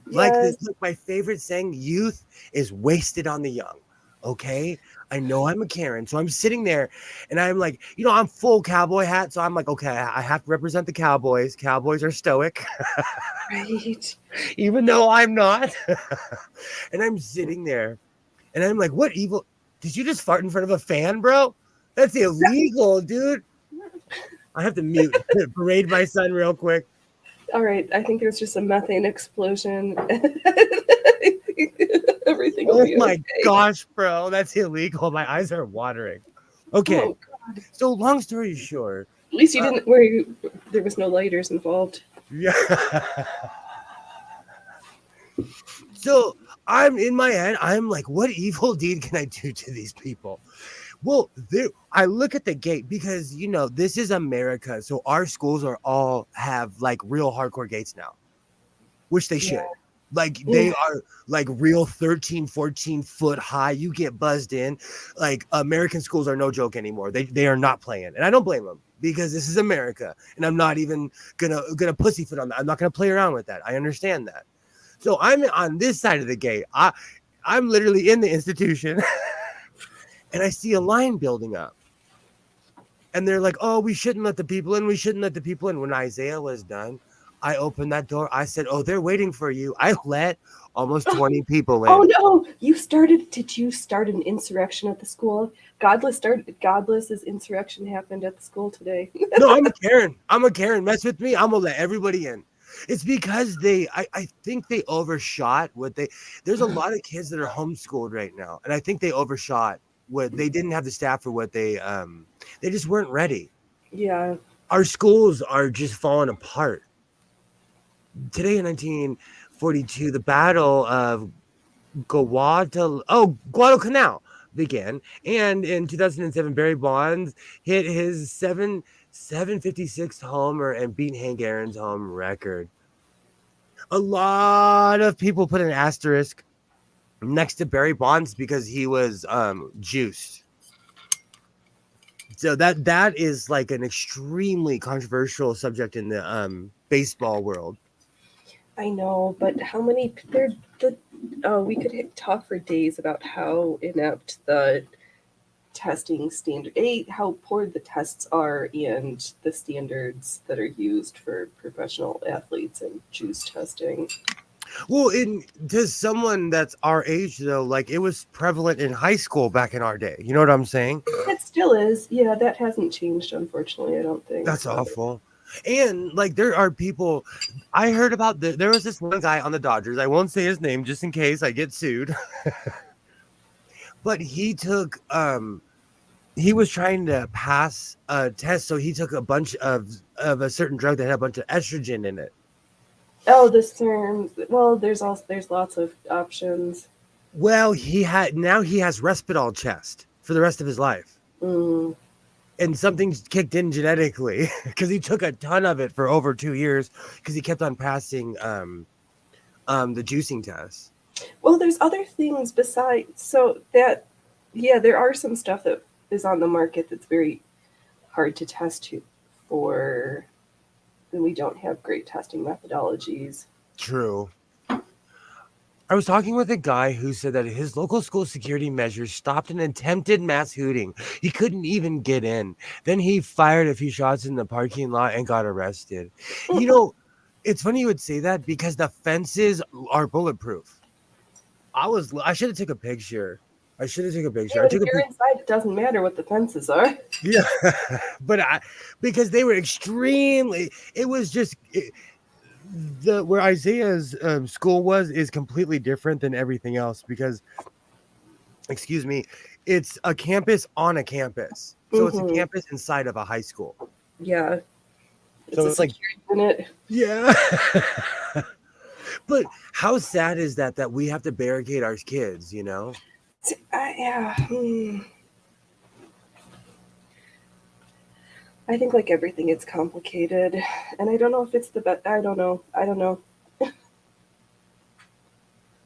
Like my favorite saying, youth is wasted on the young. Okay, I know I'm a Karen, so I'm sitting there and I'm like, I'm full cowboy hat, so I'm like, okay, I have to represent the Cowboys. Cowboys are stoic. Right. Even though I'm not. And I'm sitting there and I'm like, what evil? Did you just fart in front of a fan, bro? That's illegal, dude. I have to mute, parade my son real quick. All right, I think there's just a methane explosion. Everything will be my gosh, bro, that's illegal. My eyes are watering. Okay. Oh, God. So long story short. At least you didn't there was no lighters involved. Yeah. So I'm in my head, I'm like, what evil deed can I do to these people? Well, I look at the gate because, this is America. So our schools all have like real hardcore gates now, which they should. Like they are like real 13, 14 foot high. You get buzzed in. Like American schools are no joke anymore. They are not playing. And I don't blame them because this is America. And I'm not even gonna pussyfoot on that. I'm not gonna play around with that. I understand that. So I'm on this side of the gate. I'm literally in the institution. And I see a line building up. And they're like, oh, we shouldn't let the people in. We shouldn't let the people in. When Isaiah was done, I opened that door. I said, oh, they're waiting for you. I let almost 20 people Oh in. no! Did you start an insurrection at the school? Godless's insurrection happened at the school today. No, I'm a Karen. I'm a Karen. Mess with me. I'm going to let everybody in. It's because I think they overshot there's a lot of kids that are homeschooled right now. And I think they overshot they didn't have the staff for what they just weren't ready. Yeah. Our schools are just falling apart. Today in 1942, the Battle of Guadalcanal began, and in 2007, Barry Bonds hit his 756th homer and beat Hank Aaron's home record. A lot of people put an asterisk next to Barry Bonds because he was juiced. So that is like an extremely controversial subject in the baseball world. I know, but how many we could talk for days about how inept the testing standard, how poor the tests are, and the standards that are used for professional athletes and juice testing. Well, to someone that's our age though, like it was prevalent in high school back in our day. You know what I'm saying? It still is. Yeah, that hasn't changed, unfortunately, I don't think. That's awful. And like there are people I heard about there was this one guy on the Dodgers. I won't say his name just in case I get sued. But he was trying to pass a test, so he took a bunch of a certain drug that had a bunch of estrogen in it. Oh, this term. Well, there's lots of options. Well, he has Respidol chest for the rest of his life. Mm. And something's kicked in genetically because he took a ton of it for over 2 years because he kept on passing the juicing test. Well, there's other things besides so that there are some stuff that is on the market that's very hard to test for, and we don't have great testing methodologies. True. I was talking with a guy who said that his local school security measures stopped an attempted mass hooting. He couldn't even get in. Then he fired a few shots in the parking lot and got arrested. You know, it's funny you would say that because the fences are bulletproof. I should have took a picture. I should have taken a picture. Yeah, but if you're inside, it doesn't matter what the fences are. Yeah, but because they were extremely. It was just. Where Isaiah's school is completely different than everything else because, excuse me, it's a campus on a campus. So it's a campus inside of a high school. Yeah. It's like unit. Yeah. But how sad is that we have to barricade our kids, you know? Yeah. I think like everything, it's complicated, and I don't know if it's the best. I don't know.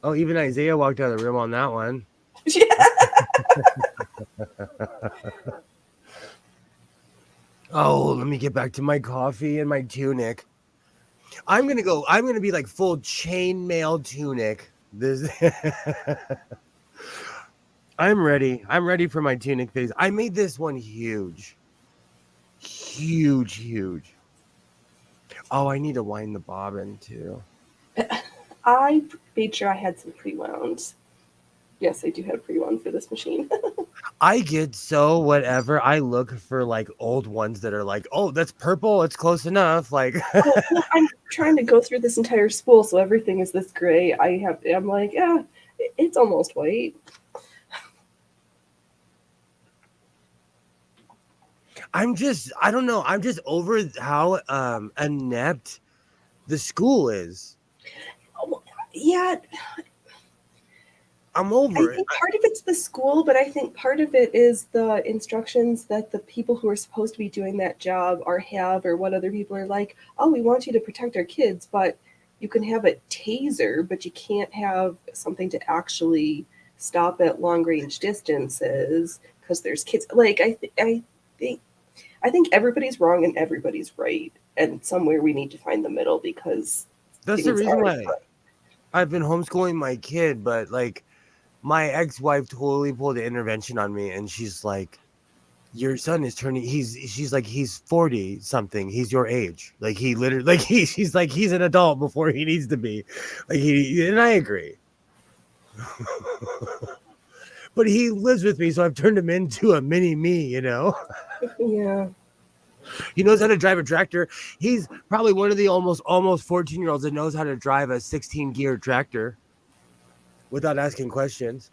Oh, even Isaiah walked out of the room on that one. Yeah. Oh, let me get back to my coffee and my tunic. I'm gonna be like full chainmail tunic. I'm ready for my tunic phase. I made this one huge. Huge. Oh, I need to wind the bobbin too. I made sure I had some pre-wounds. Yes, I do have pre-wound for this machine. I get so whatever. I look for like old ones that are like, oh, that's purple. It's close enough. Like, I'm trying to go through this entire spool, so everything is this gray. I'm like, yeah, it's almost white. I don't know. I'm just over how inept the school is. Yeah. I'm over it. I think part of it's the school, but I think part of it is the instructions that the people who are supposed to be doing that job have, or what other people are like, oh, we want you to protect our kids, but you can have a taser, but you can't have something to actually stop at long range distances because there's kids. Like, I think everybody's wrong and everybody's right, and somewhere we need to find the middle because that's the reason why I've been homeschooling my kid. But like, my ex-wife totally pulled an intervention on me, and she's like, your son is turning, she's like, he's 40 something, he's your age, like he literally, like she's like, he's an adult before he needs to be, like and I agree. But he lives with me, so I've turned him into a mini me, you know. Yeah. He knows how to drive a tractor. He's probably one of the almost 14-year-olds that knows how to drive a 16-gear tractor without asking questions.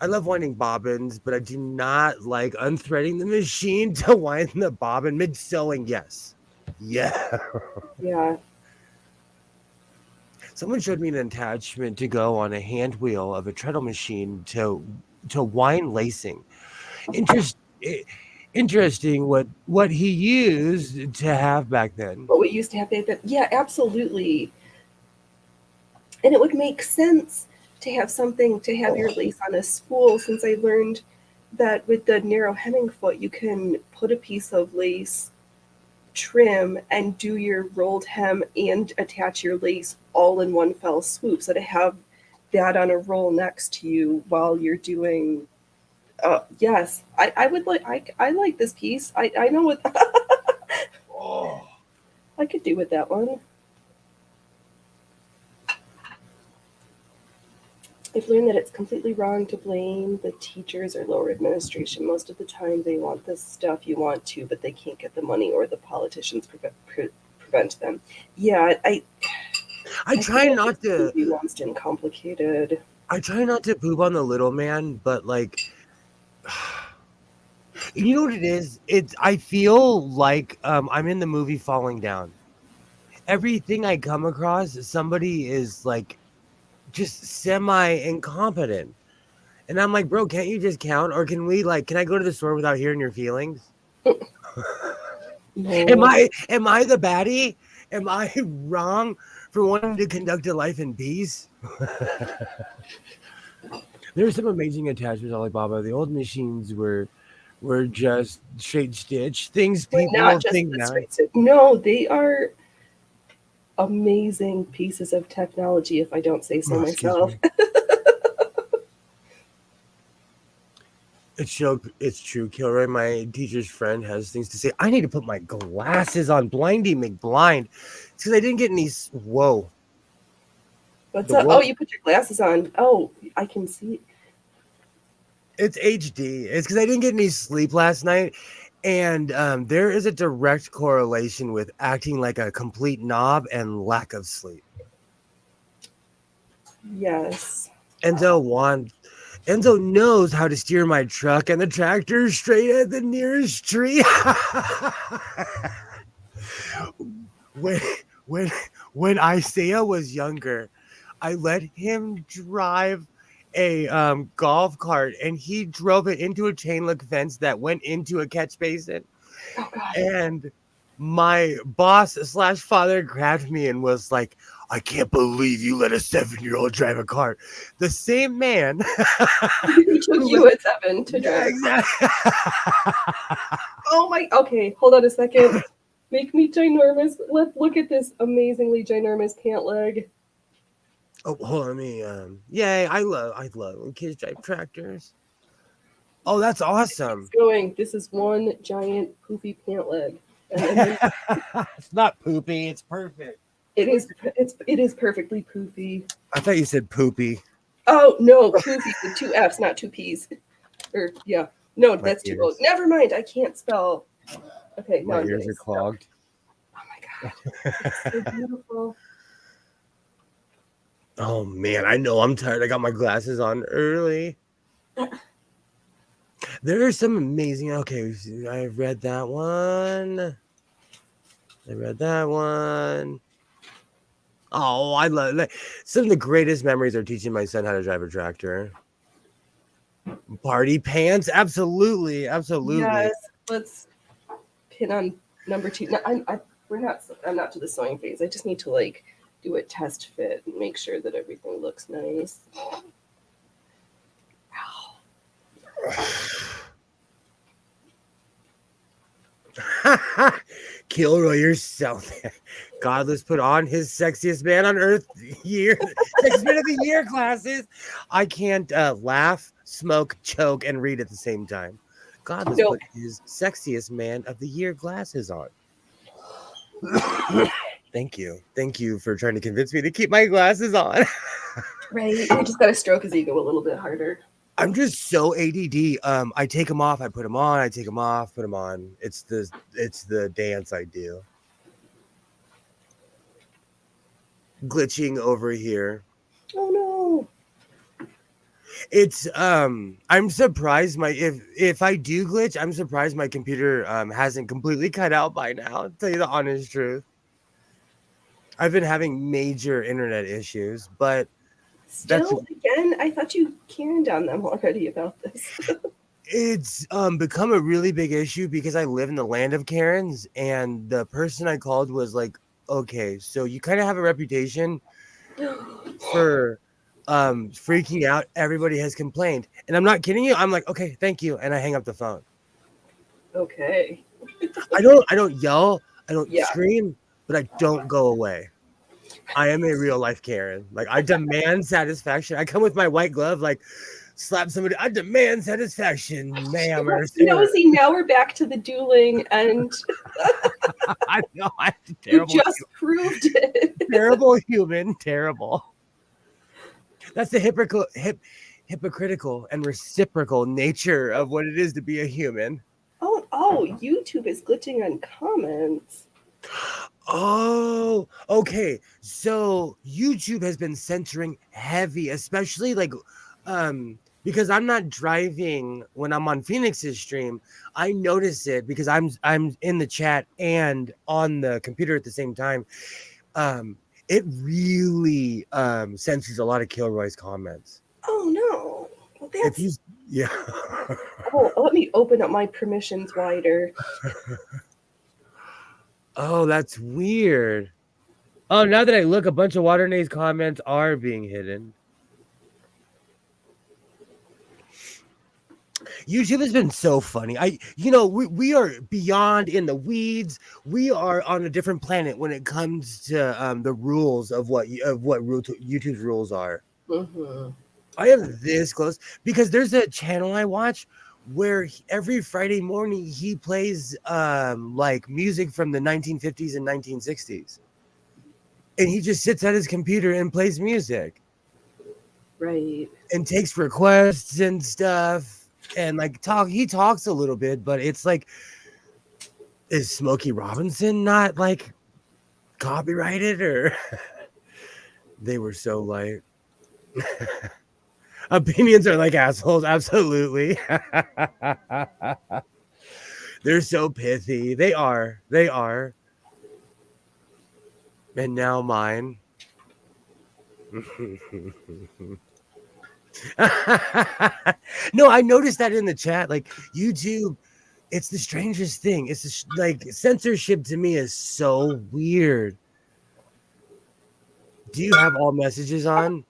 I love winding bobbins, but I do not like unthreading the machine to wind the bobbin mid sewing. Yes. Yeah. Yeah. Someone showed me an attachment to go on a hand wheel of a treadle machine to wind lacing. Interest, interesting what he used to have back then. What we used to have back then. Yeah, absolutely. And it would make sense to have something to have your lace on a spool, since I learned that with the narrow hemming foot, you can put a piece of lace trim and do your rolled hem and attach your lace all in one fell swoop. So to have that on a roll next to you while you're doing, yes, I would like, I like this piece. I know what Oh. I could do with that one. I've learned that it's completely wrong to blame the teachers or lower administration. Most of the time, they want the stuff you want to, but they can't get the money, or the politicians prevent them. Yeah, I try not to be nuanced and complicated. I try not to poop on the little man, but like, you know what it is? I feel like I'm in the movie Falling Down. Everything I come across, somebody is like just semi incompetent. And I'm like, bro, can't you just count? Or can I go to the store without hearing your feelings? No. Am I the baddie? Am I wrong for wanting to conduct a life in peace? There's some amazing attachments, Alibaba. The old machines were just straight stitch things. People Not just think the now. straight stitch. No, they are amazing pieces of technology, if I don't say so myself. It's true, Kilroy. My teacher's friend has things to say. I need to put my glasses on. Blindy McBlind. It's because I didn't get any. Whoa. What's up? Oh, you put your glasses on. Oh, I can see. It's HD. It's because I didn't get any sleep last night. And there is a direct correlation with acting like a complete knob and lack of sleep. Yes. Enzo knows how to steer my truck and the tractor straight at the nearest tree. when Isaiah was younger, I let him drive a golf cart, and he drove it into a chain link fence that went into a catch basin. Oh, God. And my boss / father grabbed me and was like, I can't believe you let a 7-year-old drive a car. The same man. He took you at 7 to drive. Exactly. Oh my, okay, hold on a second. Make me ginormous. Let's look at this amazingly ginormous pant leg. Oh, hold on, yay, I love when kids drive tractors. Oh, that's awesome. It's going. This is one giant poopy pant leg. It's not poopy, it's perfect. It is perfectly poopy. I thought you said poopy. Oh no, poopy with 2 F's, not 2 P's. Or yeah. No, that's too old. Never mind, I can't spell. Okay, my ears are clogged. Oh my God. It's so beautiful. Oh man, I know I'm tired. I got my glasses on early. There are some amazing. Okay, I read that one. Oh, I love some of the greatest memories are teaching my son how to drive a tractor. Party pants, absolutely. Yes, let's pin on number 2. No, I'm not to the sewing phase. I just need to do a test fit and make sure that everything looks nice. Kilroy, you're so Godless put on his sexiest man on earth sexiest man of the year classes. I can't laugh, smoke, choke, and read at the same time. God, let's Nope. put his sexiest man of the year glasses on. Thank you. Thank you for trying to convince me to keep my glasses on. Right. I just got to stroke his ego a little bit harder. I'm just so ADD. I take them off, I put them on, I take them off, put them on. It's the dance I do. Glitching over here. Oh no. It's I'm surprised if I do glitch, I'm surprised my computer hasn't completely cut out by now, to tell you the honest truth. I've been having major internet issues, but Still, again, I thought you canned on them already about this. it's become a really big issue because I live in the land of Karens, and the person I called was like, okay, so you kind of have a reputation for freaking out. Everybody has complained, and I'm not kidding you. I'm like, okay, thank you, and I hang up the phone. Okay. I don't yell, I don't Yeah. scream, but I don't go away. I am a real life Karen. Like, I demand satisfaction. I come with my white glove, like, slap somebody. I demand satisfaction, ma'am or sir. See, now we're back to the dueling, and I know I'm you terrible. just proved it. Terrible human. Terrible. That's the hypocritical and reciprocal nature of what it is to be a human. Oh, YouTube is glitching on comments. Oh, okay. So YouTube has been censoring heavy, especially like because I'm not driving when I'm on Phoenix's stream. I notice it because I'm in the chat and on the computer at the same time. It really censors a lot of Kilroy's comments. Oh no. Well, If you yeah. Oh, let me open up my permissions wider. Oh, that's weird. Oh, now that I look, a bunch of Waternays comments are being hidden. YouTube has been so funny. We are beyond in the weeds. We are on a different planet when it comes to the rules of what YouTube's rules are. Mm-hmm. I am this close because there's a channel I watch where every Friday morning he plays like music from the 1950s and 1960s. And he just sits at his computer and plays music. Right. And takes requests and stuff. And like he talks a little bit, but it's like, is Smokey Robinson not like copyrighted or they were so light? Opinions are like assholes, absolutely. They're so pithy. They are. And now mine. No, I noticed that in the chat. Like YouTube, it's the strangest thing. It's just, like censorship to me is so weird. Do you have all messages on?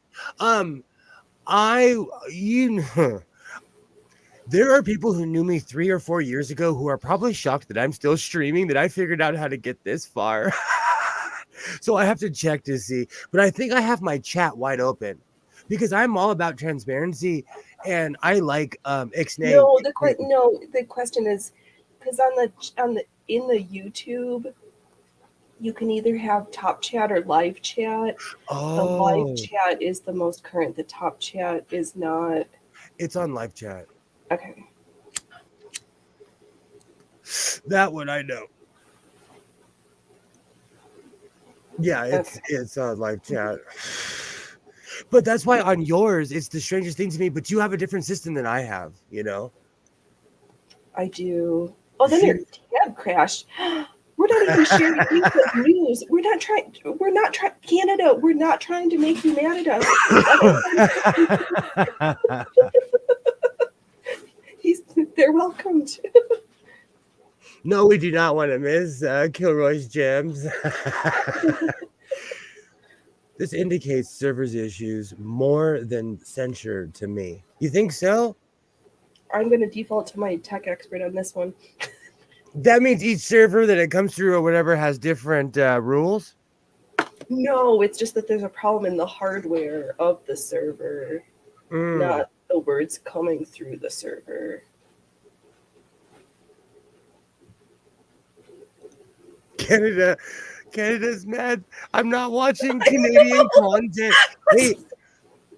There are people who knew me 3 or 4 years ago who are probably shocked that I'm still streaming, that I figured out how to get this far. So I have to check to see, but I think I have my chat wide open because I'm all about transparency and I like Ixnay. No, the question is because in the YouTube you can either have top chat or live chat. The live chat is the most current. The top chat is not. It's on live chat. Okay. That one I know. Yeah, it's on live chat. But that's why on yours, it's the strangest thing to me. But you have a different system than I have, you know? I do. Oh, then your tab crashed. We're not even sharing news. We're not trying. Canada, we're not trying to make you mad at us. They're welcome to. No, we do not want to miss Kilroy's gems. This indicates servers issues more than censure to me. You think so? I'm going to default to my tech expert on this one. That means each server that it comes through or whatever has different rules? No, it's just that there's a problem in the hardware of the server, not the words coming through the server. Canada's mad. I'm not watching Canadian content. Hey,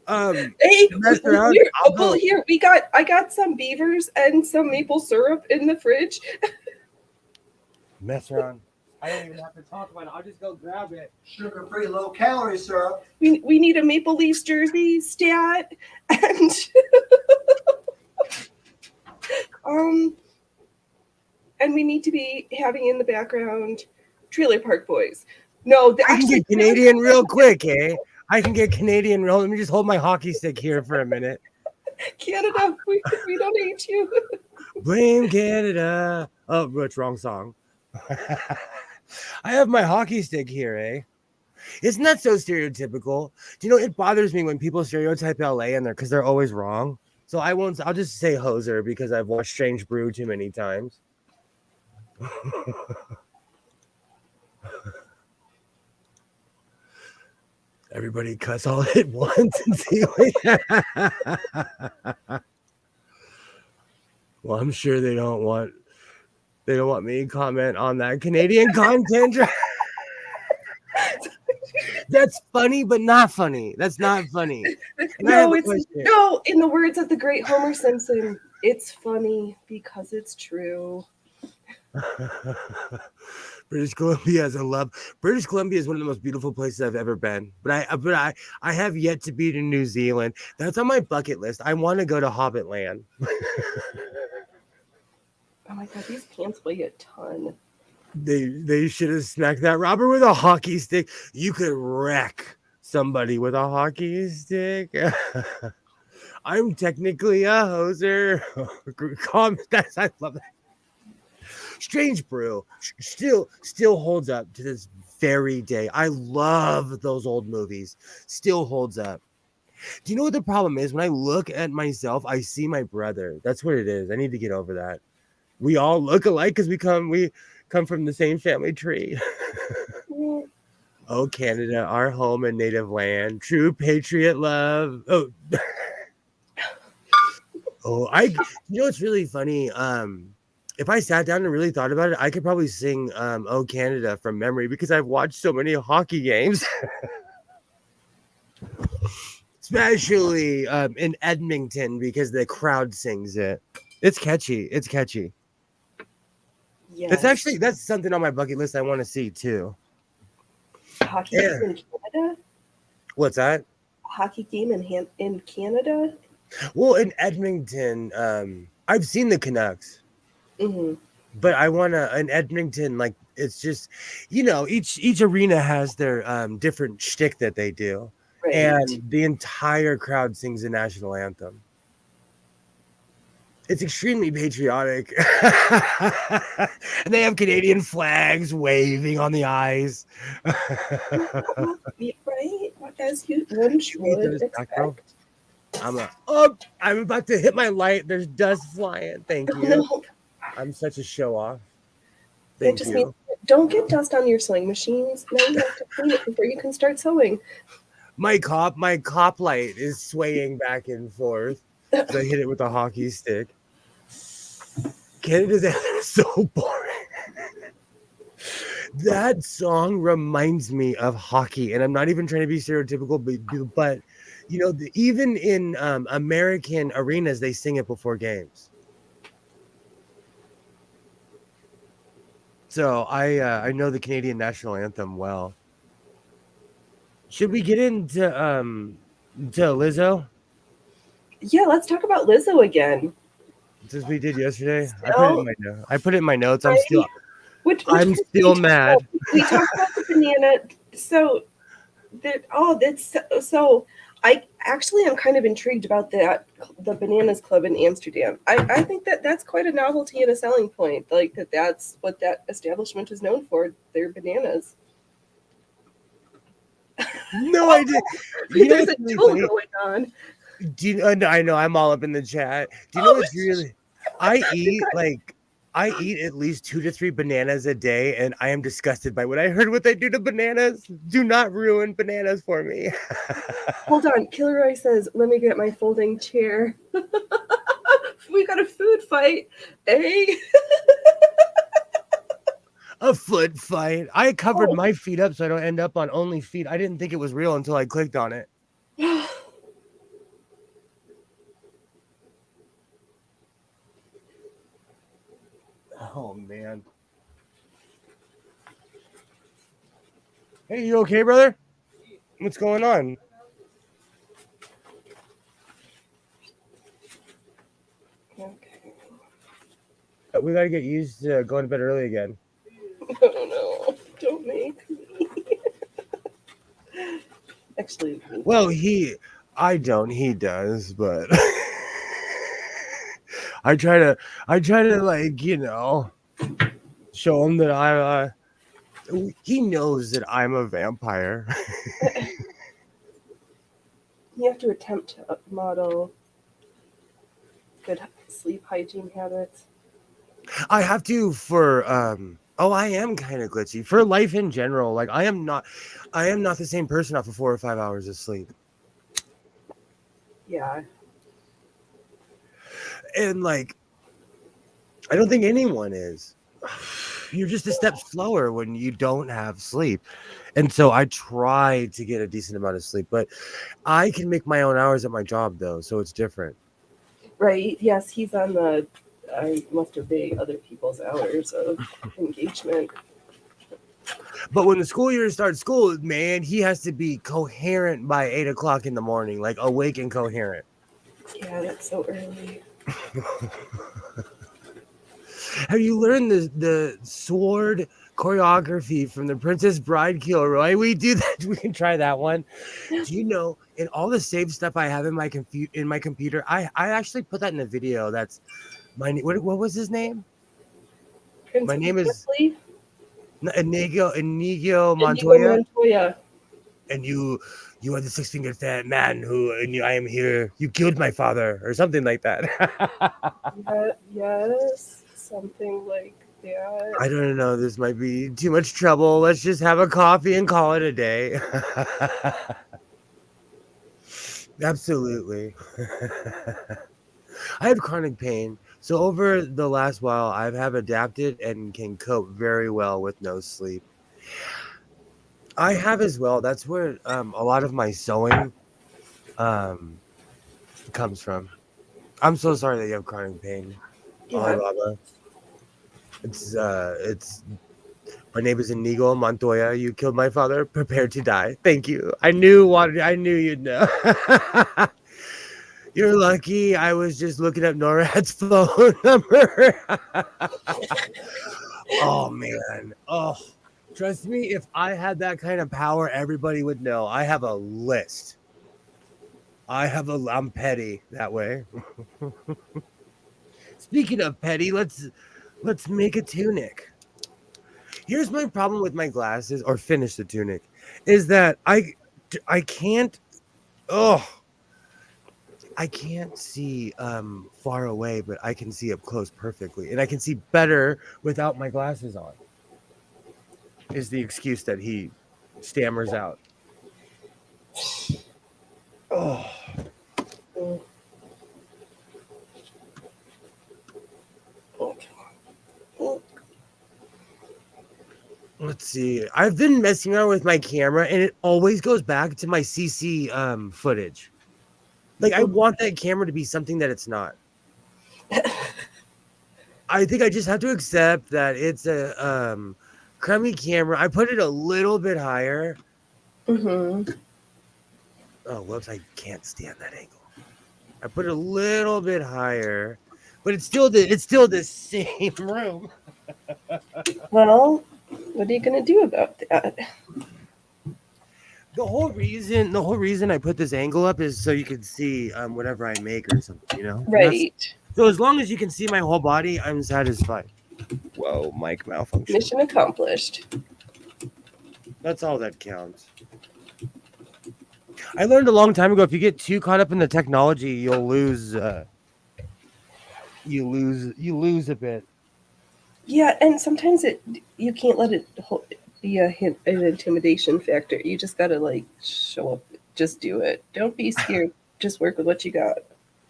Hey, mess around. I'll go. here I got some beavers and some maple syrup in the fridge. Mess around. I don't even have to talk about it. I'll just go grab it. Sugar-free, low-calorie syrup. We need a Maple Leafs jersey stat and and we need to be having in the background Trailer Park Boys. No, I can get Canadian real quick, eh? I can get Canadian real. Let me just hold my hockey stick here for a minute. Canada, we don't hate you. Blame Canada. Oh, which wrong song? I have my hockey stick here, eh? Isn't that so stereotypical? Do you know it bothers me when people stereotype LA and because they're always wrong. So I'll just say hoser because I've watched Strange Brew too many times. Everybody cuss all at once and see well, I'm sure they don't want me to comment on that Canadian content. That's funny, but not funny. That's not funny. No, in the words of the great Homer Simpson, it's funny because it's true. British Columbia has a love. British Columbia is one of the most beautiful places I've ever been. But I have yet to be to New Zealand. That's on my bucket list. I want to go to Hobbit Land. Oh my god, these pants weigh a ton. They should have smacked that robber with a hockey stick. You could wreck somebody with a hockey stick. I'm technically a hoser. I love that. Strange Brew still holds up to this very day. I love those old movies. Still holds up. Do you know what the problem is? When I look at myself, I see my brother. That's what it is. I need to get over that. We all look alike because we come from the same family tree. Oh, Canada, our home and native land, true patriot love. Oh, you know what's really funny? If I sat down and really thought about it, I could probably sing "Oh Canada" from memory because I've watched so many hockey games, especially in Edmonton because the crowd sings it. It's catchy. Yes. That's something on my bucket list I want to see too. Hockey game in Canada? What's that? Hockey game in Canada? Well, in Edmonton, I've seen the Canucks. Mm-hmm. But I want to in Edmonton, like it's just, each arena has their different shtick that they do, right. And the entire crowd sings the national anthem. It's extremely patriotic, and they have Canadian flags waving on the ice. Right, as one should expect. I'm about to hit my light. There's dust flying. Thank you. I'm such a show off. Thank you. Don't get dust on your sewing machines. Now you have to clean it before you can start sewing. My cop light is swaying back and forth. I hit it with a hockey stick. Canada's anthem is so boring. That song reminds me of hockey, and I'm not even trying to be stereotypical, but even in American arenas, they sing it before games. So I know the Canadian national anthem well. Should we get into Lizzo? Yeah, let's talk about Lizzo again. Since we did yesterday, I put it in my notes. I'm still mad. We talked about the banana. So I actually am kind of intrigued about the Bananas Club in Amsterdam. I think that's quite a novelty and a selling point. Like that's what that establishment is known for. Their bananas. No idea. There's a duel going on. Do you know? I know. I'm all up in the chat. Do you know what's really? I eat at least 2 to 3 bananas a day, and I am disgusted by what I heard. What they do to bananas. Do not ruin bananas for me. Hold on. Kilroy says, "Let me get my folding chair." We got a food fight, eh? A foot fight. I covered Oh. my feet up so I don't end up on only feet. I didn't think it was real until I clicked on it. Oh man. Hey, you okay, brother? What's going on? Okay. We gotta get used to going to bed early again. Oh no, don't make me. Actually, Well, I don't. He does, but I try to like show him that he knows that I'm a vampire. you have to attempt to model good sleep hygiene habits. I have to for I am kind of glitchy for life in general. Like I am not the same person after 4 or 5 hours of sleep. Yeah. And like I don't think anyone is. You're just a step slower when you don't have sleep. And so I try to get a decent amount of sleep, but I can make my own hours at my job though, so it's different. Right. Yes, he's on the. I must obey other people's hours of engagement. But when the school year starts school, man, he has to be coherent by 8 o'clock in the morning, like awake and coherent. Yeah, that's so early. Have you learned the sword choreography from the Princess Bride Kilroy? We do that. We can try that one. Do you know in all the saved stuff I have in my computer, I actually put that in a video. That's what was his name? My name is Inigo Montoya. And you are the six-fingered fat man I am here. You killed my father, or something like that. Yes, something like that. I don't know. This might be too much trouble. Let's just have a coffee and call it a day. Absolutely. I have chronic pain. So over the last while, I have adapted and can cope very well with no sleep. I have as well. That's where a lot of my sewing comes from. I'm so sorry that you have chronic pain, Yeah. Alibaba. It's my name is Inigo Montoya. You killed my father. Prepare to die. Thank you. I knew you'd know. You're lucky. I was just looking up NORAD's phone number. Oh man. Oh, trust me. If I had that kind of power, everybody would know. I have a list. I'm petty that way. Speaking of petty, let's make a tunic. Here's my problem with my glasses, or finish the tunic, is that I can't. Oh, I can't see far away, but I can see up close perfectly, and I can see better without my glasses on. Is the excuse that he stammers out. Oh. Mm. Okay. Let's see. I've been messing around with my camera, and it always goes back to my CC footage. Like I want that camera to be something that it's not. I think I just have to accept that it's a crummy camera. I put it a little bit higher. Mm-hmm. Oh, whoops! I can't stand that angle. I put it a little bit higher, but it's still the same room. Well, what are you gonna do about that? The whole reason I put this angle up is so you can see whatever I make or something, you know. Right. So as long as you can see my whole body, I'm satisfied. Whoa, mic malfunction. Mission accomplished. That's all that counts. I learned a long time ago, if you get too caught up in the technology, you'll lose. You lose a bit. Yeah, and sometimes you can't let it be an intimidation factor. You just gotta like show up, just do it. Don't be scared. Just work with what you got.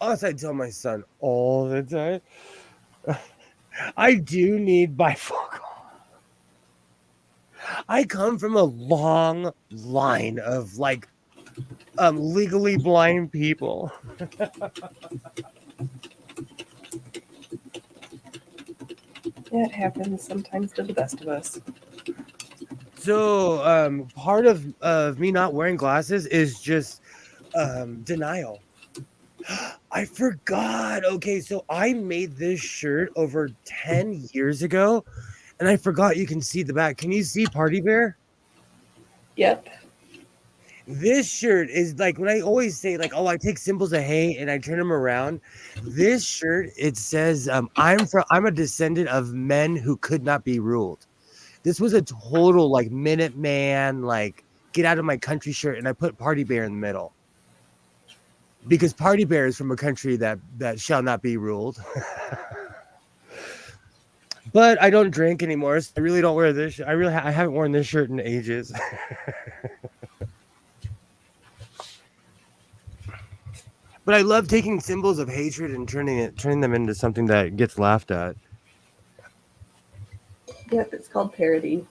As I tell my son all the time, I do need bifocal. I come from a long line of like legally blind people. That happens sometimes to the best of us. So part of me not wearing glasses is just denial. I forgot. Okay, so I made this shirt over 10 years ago, and I forgot you can see the back. Can you see Party Bear? Yep. This shirt is like when I always say like, oh, I take symbols of hate and I turn them around. This shirt, it says, I'm a descendant of men who could not be ruled. This was a total like Minuteman, like get out of my country shirt, and I put Party Bear in the middle. Because Party Bear is from a country that shall not be ruled. But I don't drink anymore, so I really don't wear this. I haven't worn this shirt in ages. But I love taking symbols of hatred and turning them into something that gets laughed at. Yep, it's called parody.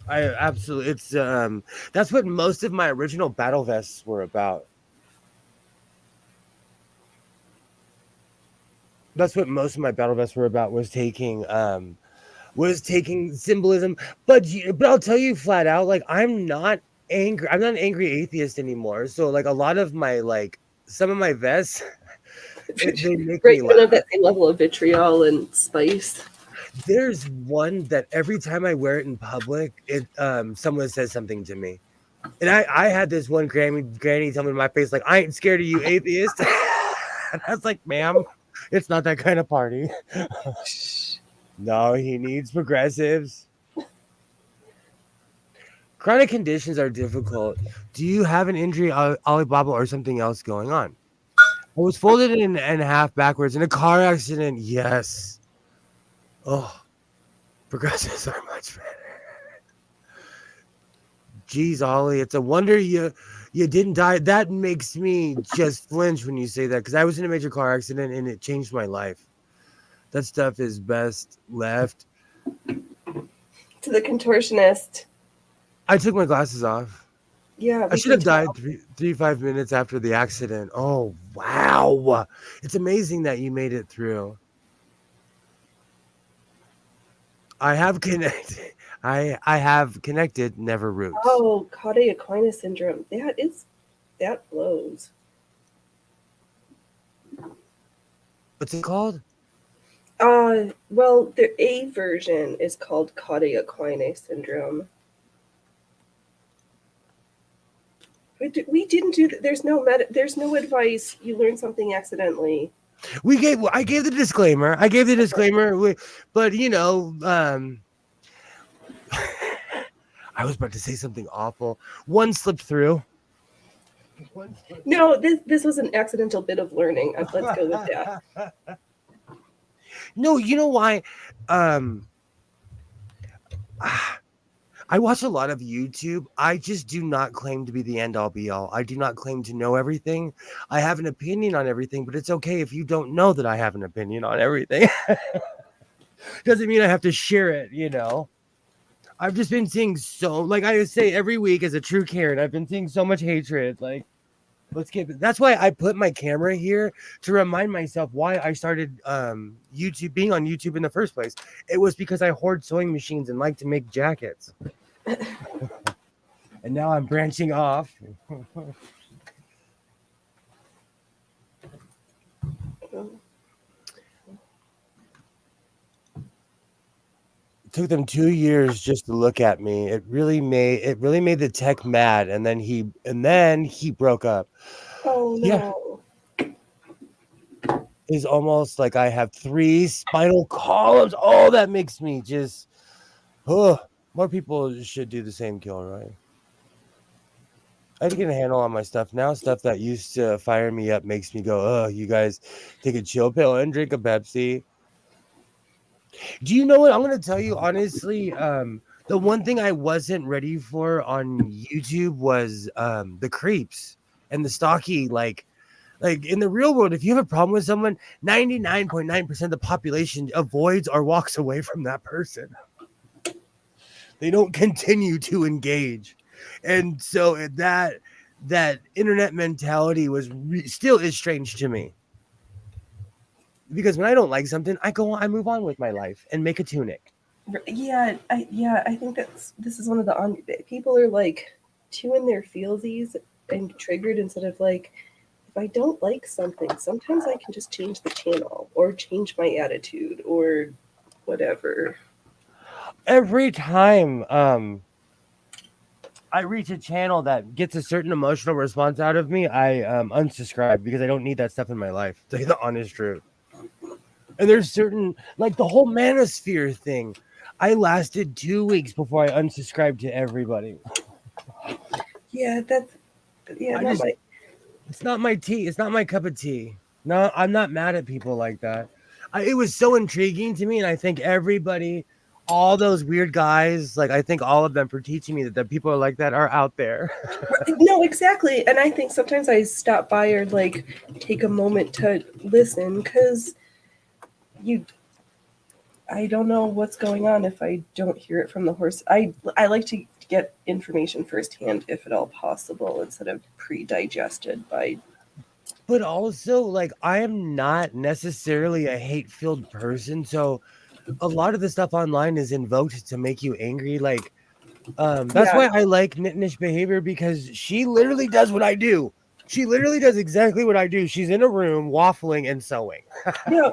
I absolutely, it's that's what most of my original battle vests were about. That's what most of my battle vests were about, was taking symbolism. But I'll tell you flat out, like I'm not angry. I'm not an angry atheist anymore. So like a lot of my like some of my vests, they make Right, me you don't have laugh. that same level of vitriol and spice. There's one that every time I wear it in public, it someone says something to me. And I had this one granny tell me in my face, like, I ain't scared of you, atheist. And I was like, ma'am, it's not that kind of party. No, he needs progressives. Chronic conditions are difficult. Do you have an injury, Alibaba, or something else going on? I was folded in half backwards in a car accident. Yes. Oh, progressives are much better. Geez, Ollie, it's a wonder you didn't die. That makes me just flinch when you say that, because I was in a major car accident and it changed my life. That stuff is best left To the contortionist. I took my glasses off. Yeah, I should have died 5 minutes after the accident. Oh, wow. It's amazing that you made it through. I have connected. I have connected, never roots. Oh, Cauda equina syndrome. That blows. What's it called? Well, the A version is called Cauda equina syndrome. We didn't do that. There's no advice. You learn something accidentally. I gave the disclaimer. But you know, I was about to say something awful. One slipped through. No, this was an accidental bit of learning. Let's go with that. No, you know why? I watch a lot of YouTube. I just do not claim to be the end all be all. I do not claim to know everything. I have an opinion on everything, but it's okay if you don't know that I have an opinion on everything. Doesn't mean I have to share it, you know. I've just been seeing like I say every week as a true Karen, I've been seeing so much hatred. Like, that's why I put my camera here, to remind myself why I started being on YouTube in the first place. It was because I hoard sewing machines and like to make jackets. And now I'm branching off. It took them 2 years just to look at me. It really made the tech mad, and then he broke up. Oh no. Yeah. It's almost like I have 3 spinal columns. Oh, that makes me just more people should do the same, Kilroy. I had to get a handle on my stuff now. Stuff that used to fire me up makes me go, oh, you guys take a chill pill and drink a Pepsi. Do you know what? I'm going to tell you, honestly, the one thing I wasn't ready for on YouTube was the creeps and the stalky. Like in the real world, if you have a problem with someone, 99.9% of the population avoids or walks away from that person. They don't continue to engage. And so that internet mentality still is strange to me. Because when I don't like something, I move on with my life and make a tunic. I think this is one of the people are like too in their feelsies and triggered instead of like, if I don't like something, sometimes I can just change the channel or change my attitude or whatever. Every time I reach a channel that gets a certain emotional response out of me, I unsubscribe because I don't need that stuff in my life. To tell you the honest truth. And there's certain, like the whole manosphere thing. I lasted 2 weeks before I unsubscribed to everybody. Yeah, that's not my. It's not my tea. It's not my cup of tea. No, I'm not mad at people like that. It was so intriguing to me, and I thank everybody, all those weird guys, like I thank all of them for teaching me that people are like that are out there. No, exactly. And I think sometimes I stop by or like take a moment to listen because I don't know what's going on if I don't hear it from the horse. I like to get information firsthand if at all possible instead of pre-digested by. But also, like, I am not necessarily a hate-filled person, so a lot of the stuff online is invoked to make you angry. Like, that's Yeah. why I like Nitnish behavior, because she literally does what I do. She literally does exactly what I do. She's in a room waffling and sewing. Yeah.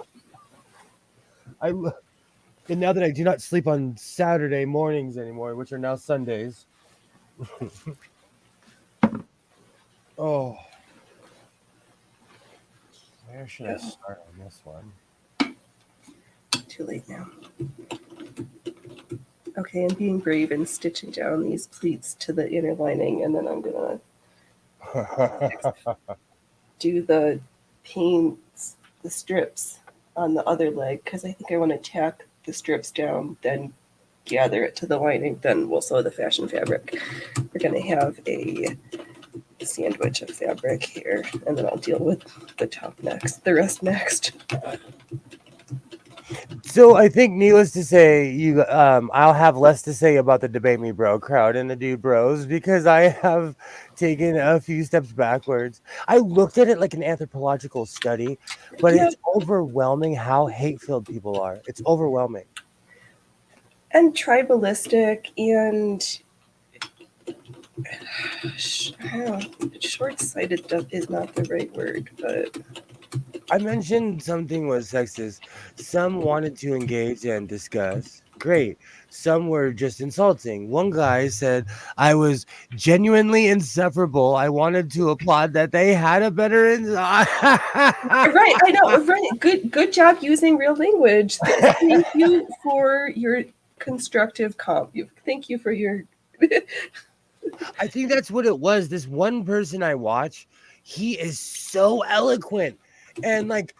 And now that I do not sleep on Saturday mornings anymore, which are now Sundays. Oh, where should I start on this one? Too late now. Okay, I'm being brave and stitching down these pleats to the inner lining, and then I'm gonna do the paints, the strips on the other leg because I think I want to tack the strips down, then gather it to the lining, then we'll sew the fashion fabric. We're gonna have a sandwich of fabric here, and then I'll deal with the top next, the rest next. So I think, needless to say, I'll have less to say about the debate me bro crowd and the dude bros because I have taken a few steps backwards. I looked at it like an anthropological study, but Yeah. it's overwhelming how hate-filled people are. It's overwhelming. And tribalistic and short-sighted is not the right word, but I mentioned something was sexist. Some wanted to engage and discuss. Great. Some were just insulting. One guy said I was genuinely insufferable. I wanted to applaud that they had a better right, I know, right. Good job using real language. Thank you for your constructive comp. Thank you for your I think that's what it was. This one person I watch, he is so eloquent. And like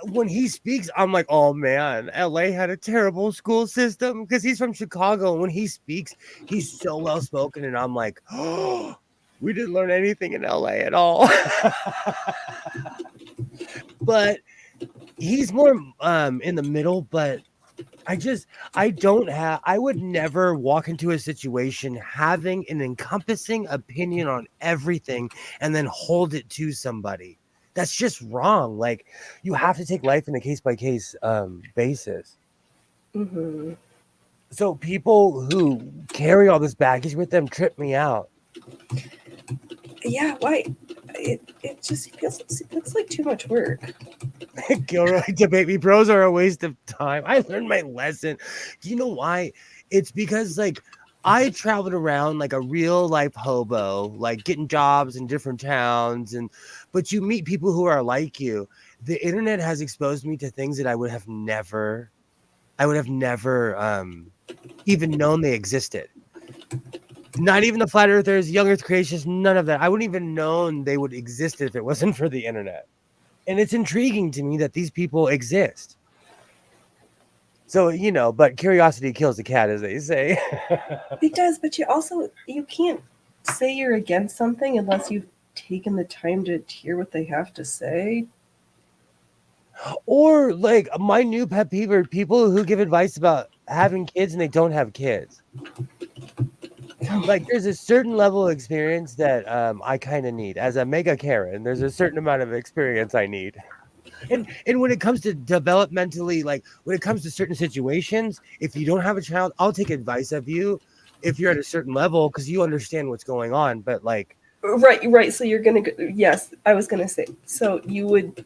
when he speaks, I'm like, oh man, LA had a terrible school system because he's from Chicago. And when he speaks, he's so well spoken. And I'm like, oh, we didn't learn anything in LA at all. But he's more in the middle. But I would never walk into a situation having an encompassing opinion on everything and then hold it to somebody. That's just wrong. Like, you have to take life in a case by case basis. Mm-hmm. So people who carry all this baggage with them trip me out. Yeah, why? It just feels it's like too much work. Gilroy debate me bros are a waste of time. I learned my lesson. Do you know why? It's because like I traveled around like a real life hobo, like getting jobs in different towns, but you meet people who are like you. The internet has exposed me to things that I would have never even known they existed. Not even the flat earthers, young earth creationists, none of that. I wouldn't even known they would exist if it wasn't for the internet. And it's intriguing to me that these people exist. So, but curiosity kills the cat, as they say. It does, but you can't say you're against something unless you've taken the time to hear what they have to say. Or like my new pet peeve are people who give advice about having kids and they don't have kids. Like there's a certain level of experience that I kind of need as a mega Karen. There's a certain amount of experience I need. And when it comes to developmentally, like when it comes to certain situations, if you don't have a child, I'll take advice of you if you're at a certain level because you understand what's going on. But like, Right. So you're gonna go, yes, I was gonna say. So you would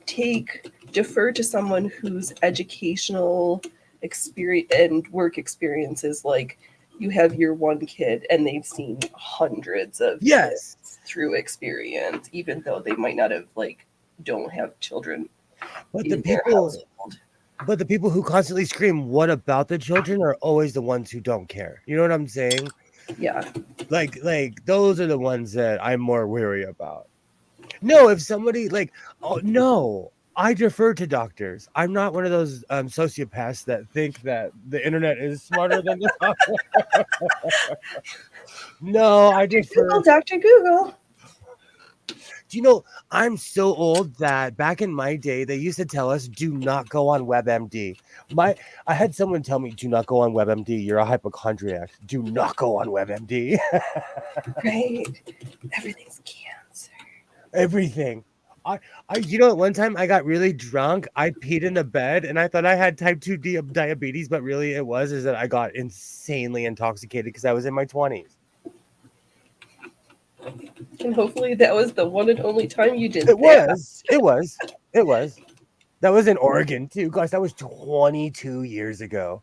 defer to someone whose educational experience and work experience is like you have your one kid and they've seen hundreds of yes, kids through experience, even though they might not have don't have children but the in their people, household. but the people who constantly scream, "What about the children?" are always the ones who don't care. You know what I'm saying? Yeah. Like those are the ones that I'm more weary about. No, if somebody like, oh no, I defer to doctors. I'm not one of those sociopaths that think that the internet is smarter than the doctor. No, I defer. Dr. Google. Do you know, I'm so old that back in my day, they used to tell us, do not go on WebMD. I had someone tell me, do not go on WebMD. You're a hypochondriac. Do not go on WebMD. Right. Everything's cancer. Everything. You know, at one time I got really drunk. I peed in the bed, and I thought I had type 2 diabetes, but really is that I got insanely intoxicated because I was in my 20s. And hopefully that was the one and only time you did It that. was. It was. It was. That was in Oregon too, guys. That was 22 years ago.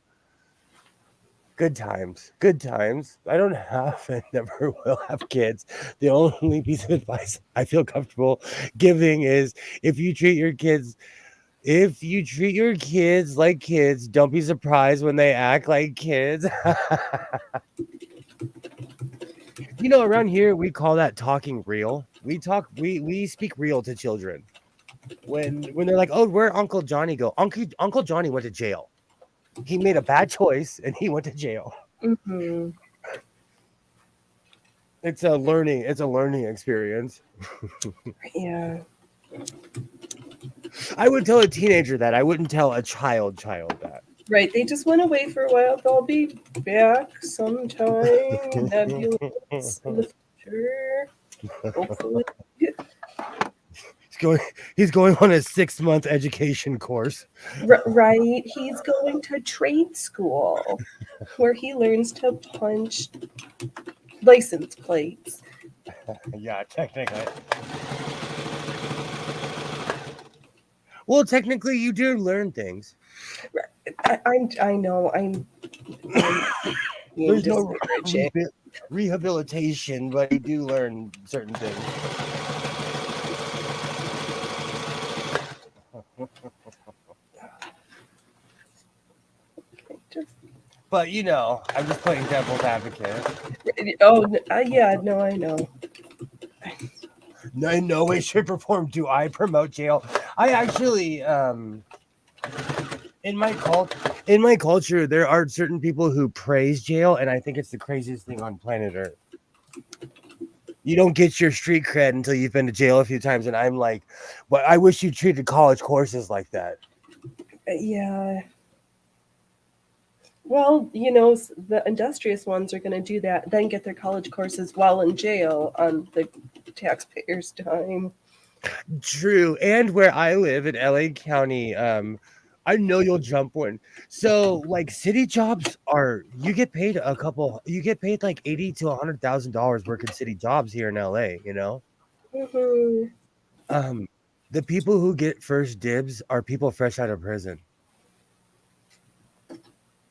Good times. Good times. I don't have and never will have kids. The only piece of advice I feel comfortable giving is if you treat your kids like kids, don't be surprised when they act like kids. You know, around here we call that talking real. We speak real to children. When they're like, "Oh, where'd Uncle Johnny go?" Uncle Johnny went to jail. He made a bad choice and he went to jail. Mm-hmm. It's a learning experience. Yeah. I would tell a teenager that. I wouldn't tell a child that. Right. They just went away for a while. They'll be back sometime. Nebulous in the future. Hopefully. He's going on a 6-month education course. Right. He's going to trade school where he learns to punch license plates. Yeah, technically. Well, technically, you do learn things. I know. I'm There's no rehabilitation, but you do learn certain things. But you know, I'm just playing devil's advocate. Oh, yeah, no, I know. No, in no way, shape, or form do I promote jail. I actually, in my culture, there are certain people who praise jail, and I think it's the craziest thing on planet Earth. You don't get your street cred until you've been to jail a few times, and I'm like, but I wish you treated college courses like that. Yeah. Well, you know, the industrious ones are going to do that, then get their college courses while in jail on the taxpayers' dime. True. And where I live in LA County, I know you'll jump one. So like city jobs you get paid like $80,000 to $100,000 working city jobs here in LA, you know? Mm-hmm. The people who get first dibs are people fresh out of prison.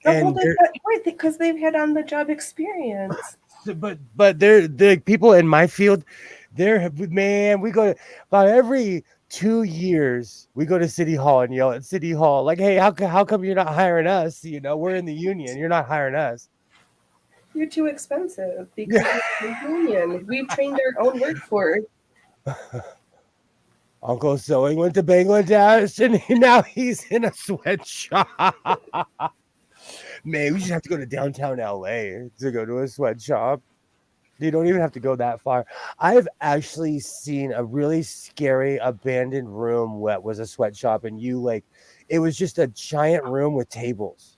Well, right, because they've had on the job experience. But they're the people in my field. We go to about every 2 years. We go to City Hall and yell at City Hall like, "Hey, how come you're not hiring us? You know, we're in the union. You're not hiring us. You're too expensive because we're the union. We've trained our own workforce." Uncle Sewing went to Bangladesh and now he's in a sweatshop. Man, we just have to go to downtown LA to go to a sweatshop. You don't even have to go that far. I've actually seen a really scary abandoned room that was a sweatshop, and it was just a giant room with tables.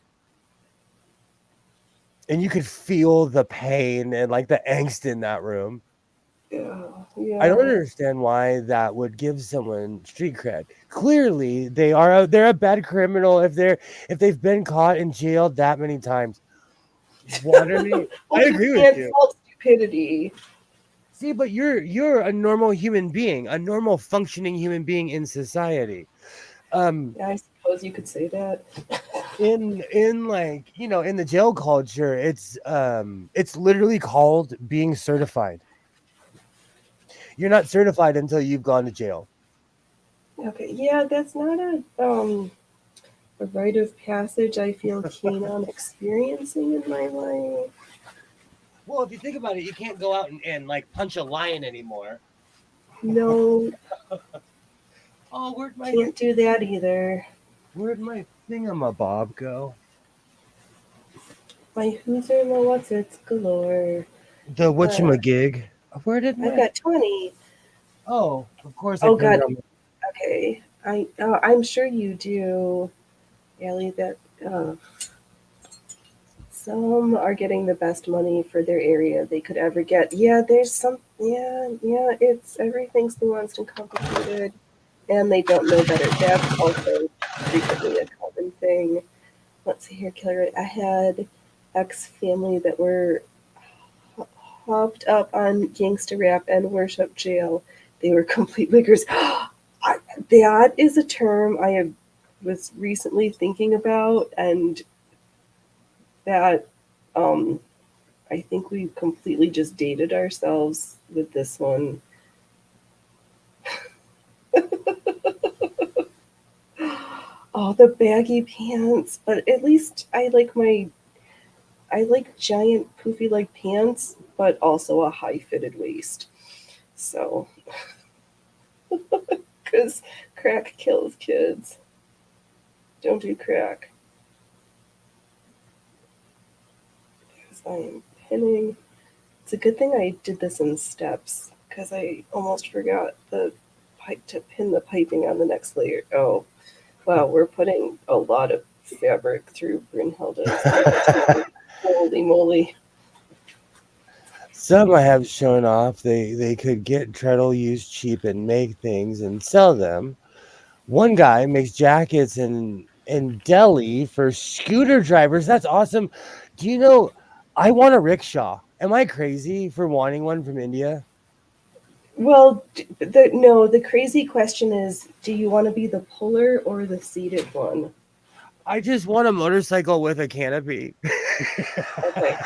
And you could feel the pain and like the angst in that room. Yeah, I don't yeah. understand why that would give someone street cred. Clearly, they're a bad criminal if they've been caught and jailed that many times. What I mean, I Well, you agree with can't you. fault stupidity. See, but you're a normal human being, a normal functioning human being in society. Um, Yeah, I suppose you could say that. in like in the jail culture, it's literally called being certified. You're not certified until you've gone to jail. Okay, yeah, that's not a rite of passage I feel keen on experiencing in my life. Well, if you think about it, you can't go out and like punch a lion anymore. No, Oh, can't do that either. where'd my thingamabob go? My who's or my what's it's galore. The Uh, whatchamagig? Where did I've my got 20. Oh, of course I Oh put it God. on. Okay. I'm sure you do, Allie. That some are getting the best money for their area they could ever get. Yeah, there's some. Yeah, yeah. It's everything's nuanced and complicated, and they don't know better. That's also frequently a common thing. Let's see here, Killer. I had ex family that were hopped up on gangster rap and worship jail. They were complete wiggers. That is a term was recently thinking about, and that um, I think we completely just dated ourselves with this one. Oh, the baggy pants, but at least I like giant poofy like pants, but also a high fitted waist. So, because crack kills kids. Don't do crack. Because I am pinning. It's a good thing I did this in steps because I almost forgot the pipe to pin the piping on the next layer. Oh, wow, we're putting a lot of fabric through Brynhilda's. Holy moly. Some I have shown off they could get treadle used cheap and make things and sell them. One guy makes jackets in Delhi for scooter drivers. That's awesome. Do you know I want a rickshaw. Am I crazy for wanting one from India? Well, no, the crazy question is, do you want to be the puller or the seated one? I just want a motorcycle with a canopy. Okay.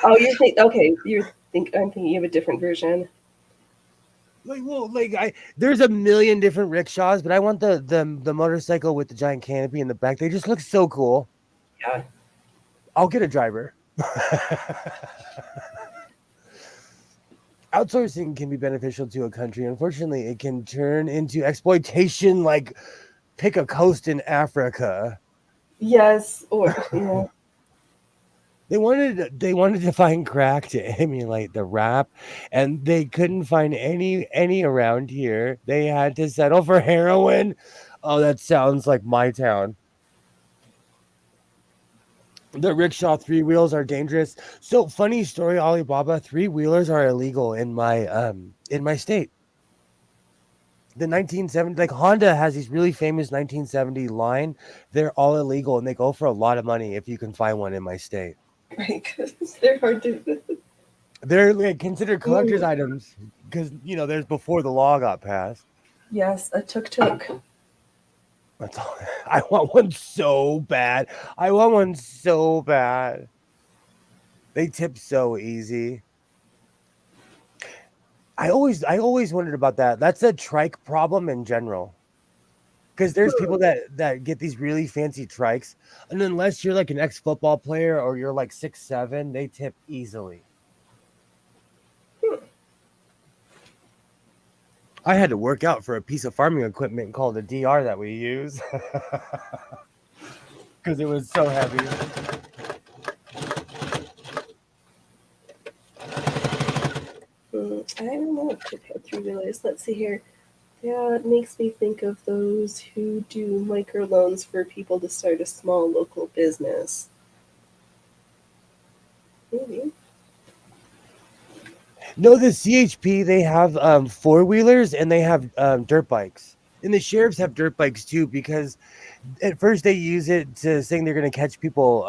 Oh, I'm thinking you have a different version. There's a million different rickshaws, but I want the motorcycle with the giant canopy in the back. They just look so cool. Yeah. I'll get a driver. Outsourcing can be beneficial to a country. Unfortunately, it can turn into exploitation, like pick a coast in Africa. Yes, or yeah. They wanted to find crack to emulate the rap, and they couldn't find any around here. They had to settle for heroin. Oh, that sounds like my town. The rickshaw three wheels are dangerous. So funny story, Alibaba, three wheelers are illegal in my state. The 1970, like Honda has these really famous 1970 line. They're all illegal and they go for a lot of money if you can find one in my state. Right, because they're hard to. They're like considered collector's Ooh, items because there's before the law got passed. yes, a tuk-tuk. That's all. I want one so bad. I want one so bad. They tip so easy. I always wondered about that. That's a trike problem in general. Because there's people that get these really fancy trikes, and unless you're like an ex-football player or you're like 6'7", they tip easily. I had to work out for a piece of farming equipment called a DR that we use because it was so heavy. dealership had three-wheelers. Let's see here. That makes me think of those who do microloans for people to start a small local business. Maybe. No, the CHP, they have four-wheelers and they have dirt bikes. And the sheriffs have dirt bikes too, because at first they use it to saying they're going to catch people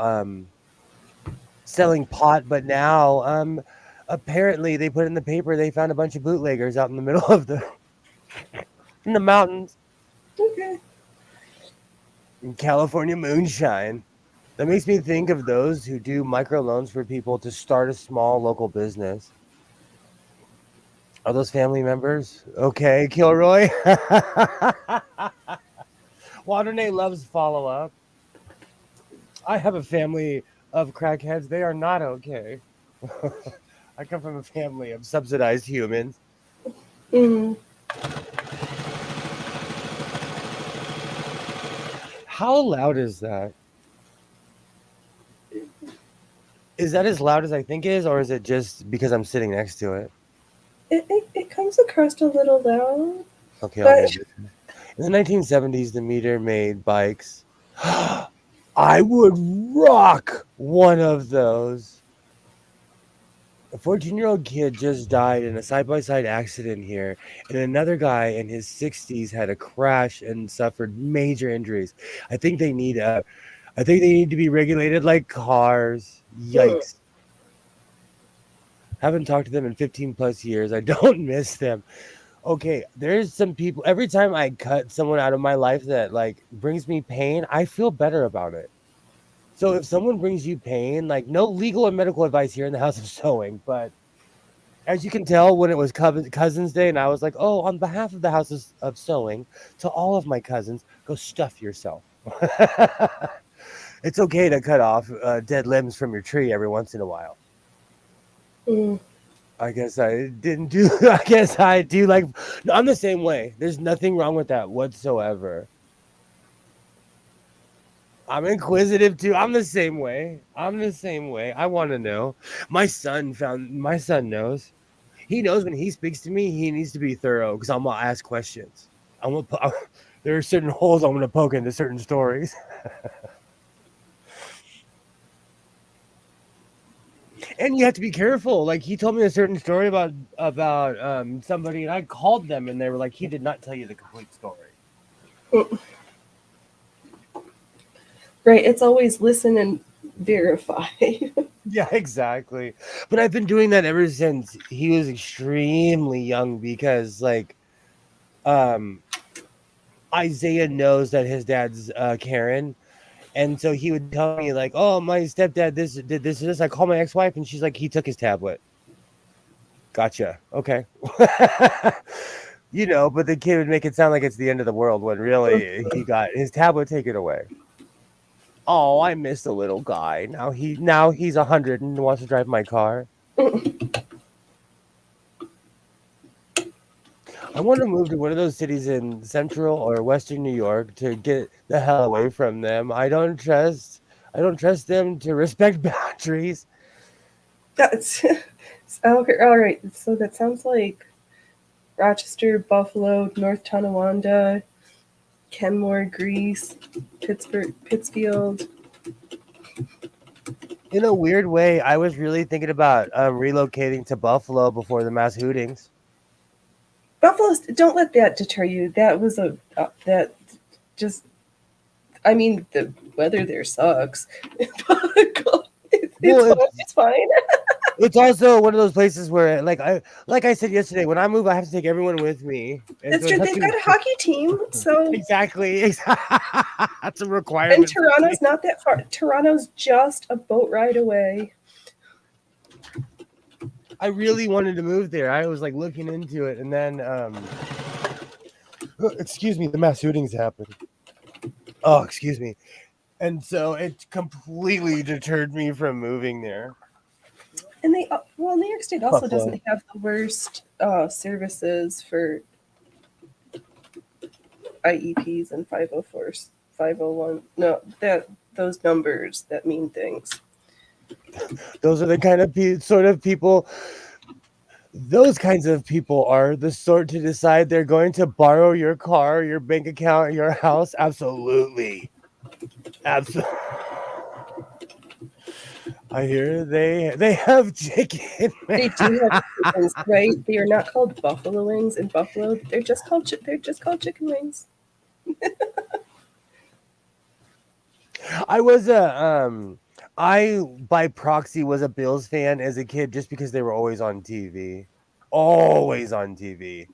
selling pot, but now apparently they put in the paper they found a bunch of bootleggers out in the middle of in the mountains Okay. in California moonshine. That makes me think of those who do microloans for people to start a small local business. Are those family members? Okay, Kilroy. Waternay loves follow up. I have a family of crackheads. They are not okay. I come from a family of subsidized humans. Mm. How loud is that? Is that as loud as I think it is, or is it just because I'm sitting next to it? It comes across a little loud. Okay, But I'll move it. In the 1970s, the meter made bikes. I would rock one of those. A 14-year-old kid just died in a side-by-side accident here, and another guy in his 60s had a crash and suffered major injuries. I think they need to be regulated like cars. Yikes. Haven't talked to them in 15 plus years. I don't miss them. Okay, there's some people every time I cut someone out of my life that like brings me pain, I feel better about it. So if someone brings you pain, like no legal and medical advice here in the House of Sewing, but as you can tell, when it was Cousins Day, and I was like, oh, on behalf of the House of Sewing, to all of my cousins, go stuff yourself. It's okay to cut off dead limbs from your tree every once in a while. mm. I guess I didn't do. I guess I do like. No, I'm the same way. There's nothing wrong with that whatsoever. I'm inquisitive too. I'm the same way. I want to know. My son knows. He knows when he speaks to me, he needs to be thorough because I'm gonna ask questions. I'm gonna. There are certain holes I'm gonna poke into certain stories. And you have to be careful. Like he told me a certain story about somebody, and I called them, and they were like, "He did not tell you the complete story." Right. It's always listen and verify. Yeah, exactly. But I've been doing that ever since he was extremely young because, like, Isaiah knows that his dad's Karen, and so he would tell me like, "Oh, my stepdad did this and this." I call my ex-wife, and she's like, "He took his tablet." Gotcha. Okay. But the kid would make it sound like it's the end of the world when really he got his tablet taken away. Oh, I miss the little guy. Now he's 100 and wants to drive my car. I want to move to one of those cities in central or western New York to get the hell away from them. I don't trust them to respect boundaries. That's okay. All right. So that sounds like Rochester, Buffalo, North Tonawanda, Kenmore, Greece, Pittsfield. In a weird way, I was really thinking about relocating to Buffalo before the mass hootings. Buffalo's. Don't let that deter you. That was that just. I mean, the weather there sucks. It's fine. It's also one of those places where, like I said yesterday, when I move, I have to take everyone with me. That's true. They've got a hockey team, so exactly. That's a requirement. And Toronto's not that far. Toronto's just a boat ride away. I really wanted to move there. I was like looking into it, and then, excuse me, the mass shootings happened. Oh, excuse me, and so it completely deterred me from moving there. And New York State also doesn't have the worst services for IEPs and 504s, 501. No, those numbers that mean things. Those are the kind of sort of people Those kinds of people are the sort to decide they're going to borrow your car, your bank account, your house. Absolutely. Absolutely. I hear they have chicken. They do have chicken wings, right? They are not called buffalo wings in Buffalo. They're just called chicken wings. I was I by proxy was a Bills fan as a kid just because they were always on TV. Always on TV.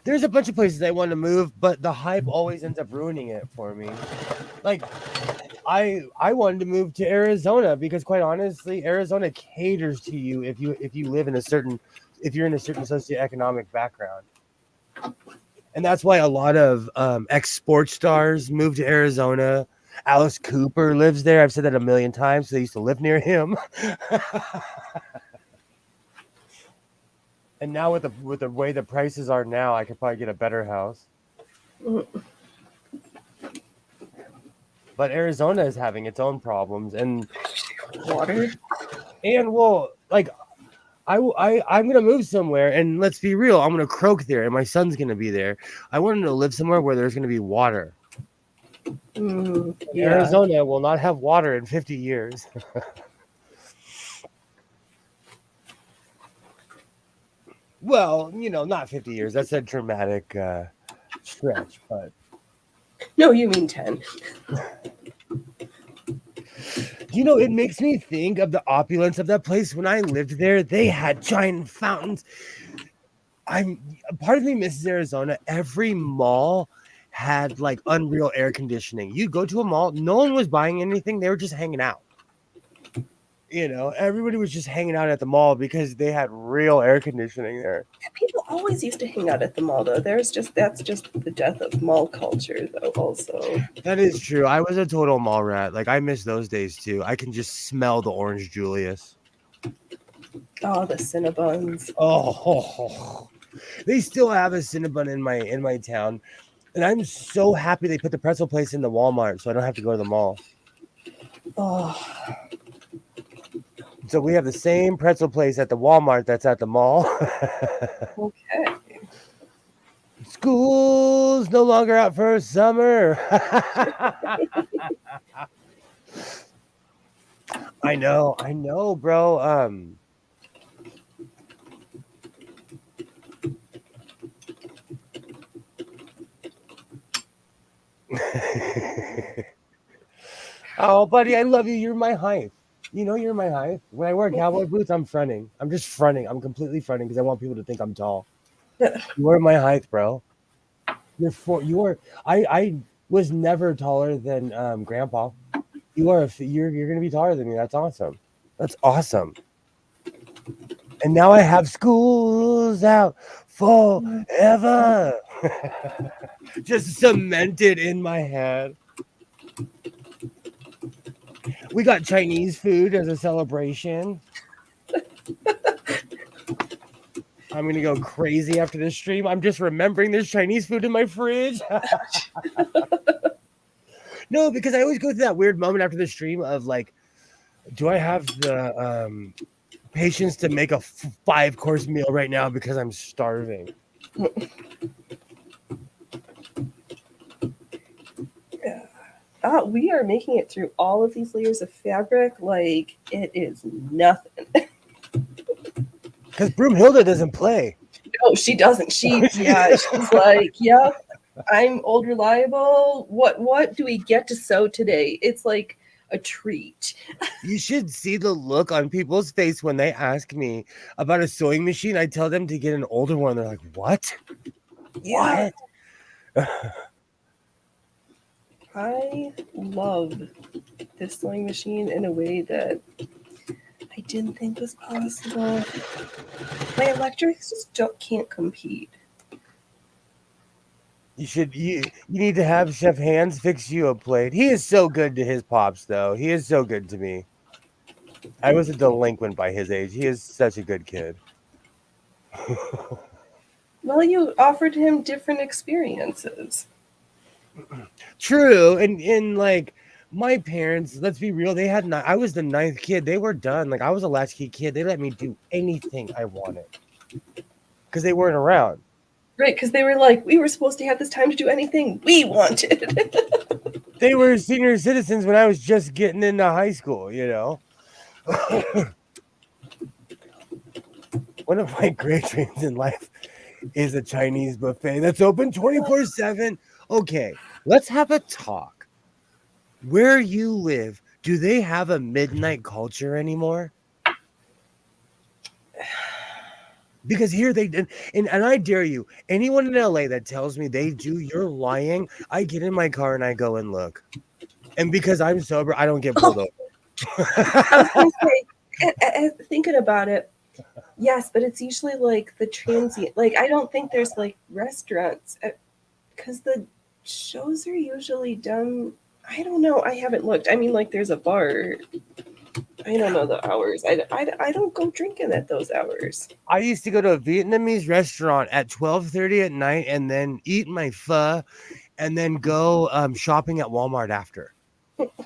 There's a bunch of places I want to move, but the hype always ends up ruining it for me. Like I wanted to move to Arizona because quite honestly, Arizona caters to you if you live in a certain if you're in a certain socioeconomic background. And that's why a lot of ex-sports stars move to Arizona. Alice Cooper lives there. I've said that a million times. So they used to live near him. And now with the way the prices are now, I could probably get a better house. But Arizona is having its own problems, and Water. and well, like I'm gonna move somewhere, and let's be real, I'm gonna croak there, and my son's gonna be there. I want him to live somewhere where there's gonna be water. Yeah. Arizona will not have water in 50 years. Well, not 50 years. That's a dramatic stretch, but No, you mean 10. it makes me think of the opulence of that place. When I lived there, they had giant fountains. Part of me misses Arizona. Every mall had like unreal air conditioning. You go to a mall, no one was buying anything, they were just hanging out. Everybody was just hanging out at the mall because they had real air conditioning there. People always used to hang out at the mall, though. That's just the death of mall culture, though. Also, That is true. I was a total mall rat. Like I miss those days too. I can just smell the orange Julius. oh, the Cinnabons. Oh, they still have a Cinnabon in my town, and I'm so happy they put the pretzel place in the Walmart, so I don't have to go to the mall. Oh, So we have the same pretzel place at the Walmart that's at the mall. okay. School's no longer out for summer. I know, bro. Oh, buddy, I love you. You're my height. You're my height. When I wear cowboy boots, I'm fronting. I'm just fronting. I'm completely fronting because I want people to think I'm tall. You are my height, bro. I was never taller than Grandpa. You're gonna be taller than me. That's awesome. That's awesome. And now I have schools out forever. Just cemented in my head. We got Chinese food as a celebration. I'm going to go crazy after this stream. I'm just remembering there's Chinese food in my fridge. No, because I always go through that weird moment after the stream of like, do I have the patience to make a 5-course meal right now because I'm starving? We are making it through all of these layers of fabric like it is nothing. Because Broomhilda doesn't play. No, she doesn't. She's like, yeah, I'm old reliable. What do we get to sew today? It's like a treat. You should see the look on people's face when they ask me about a sewing machine. I tell them to get an older one. They're like, what? Yeah. What? I love this sewing machine in a way that I didn't think was possible. My electrics just can't compete. You need to have Chef Hands fix you a plate. He is so good to his pops, though. He is so good to me. I was a delinquent by his age. He is such a good kid. Well, you offered him different experiences. True, and like My parents, let's be real, they had I was the ninth kid. They were done. Like, I was a latchkey kid. They let me do anything I wanted because they weren't around. Right, because they were like, we were supposed to have this time to do anything we wanted. They were senior citizens when I was just getting into high school, you know? One of my great dreams in life is a Chinese buffet that's open 24/7. Okay, let's have a talk. Where you live, do they have a midnight culture anymore? Because here they did, and I dare you, anyone in LA that tells me they do, you're lying. I get in my car and I go and look. And because I'm sober, I don't get pulled over. I was going to say, thinking about it, yes, but it's usually like the transient. Like, I don't think there's like restaurants because the shows are usually done. I don't know. I haven't looked. I mean, like, there's a bar. I don't know the hours. I don't go drinking at those hours. I used to go to a Vietnamese restaurant at 12:30 at night and then eat my pho and then go shopping at Walmart after.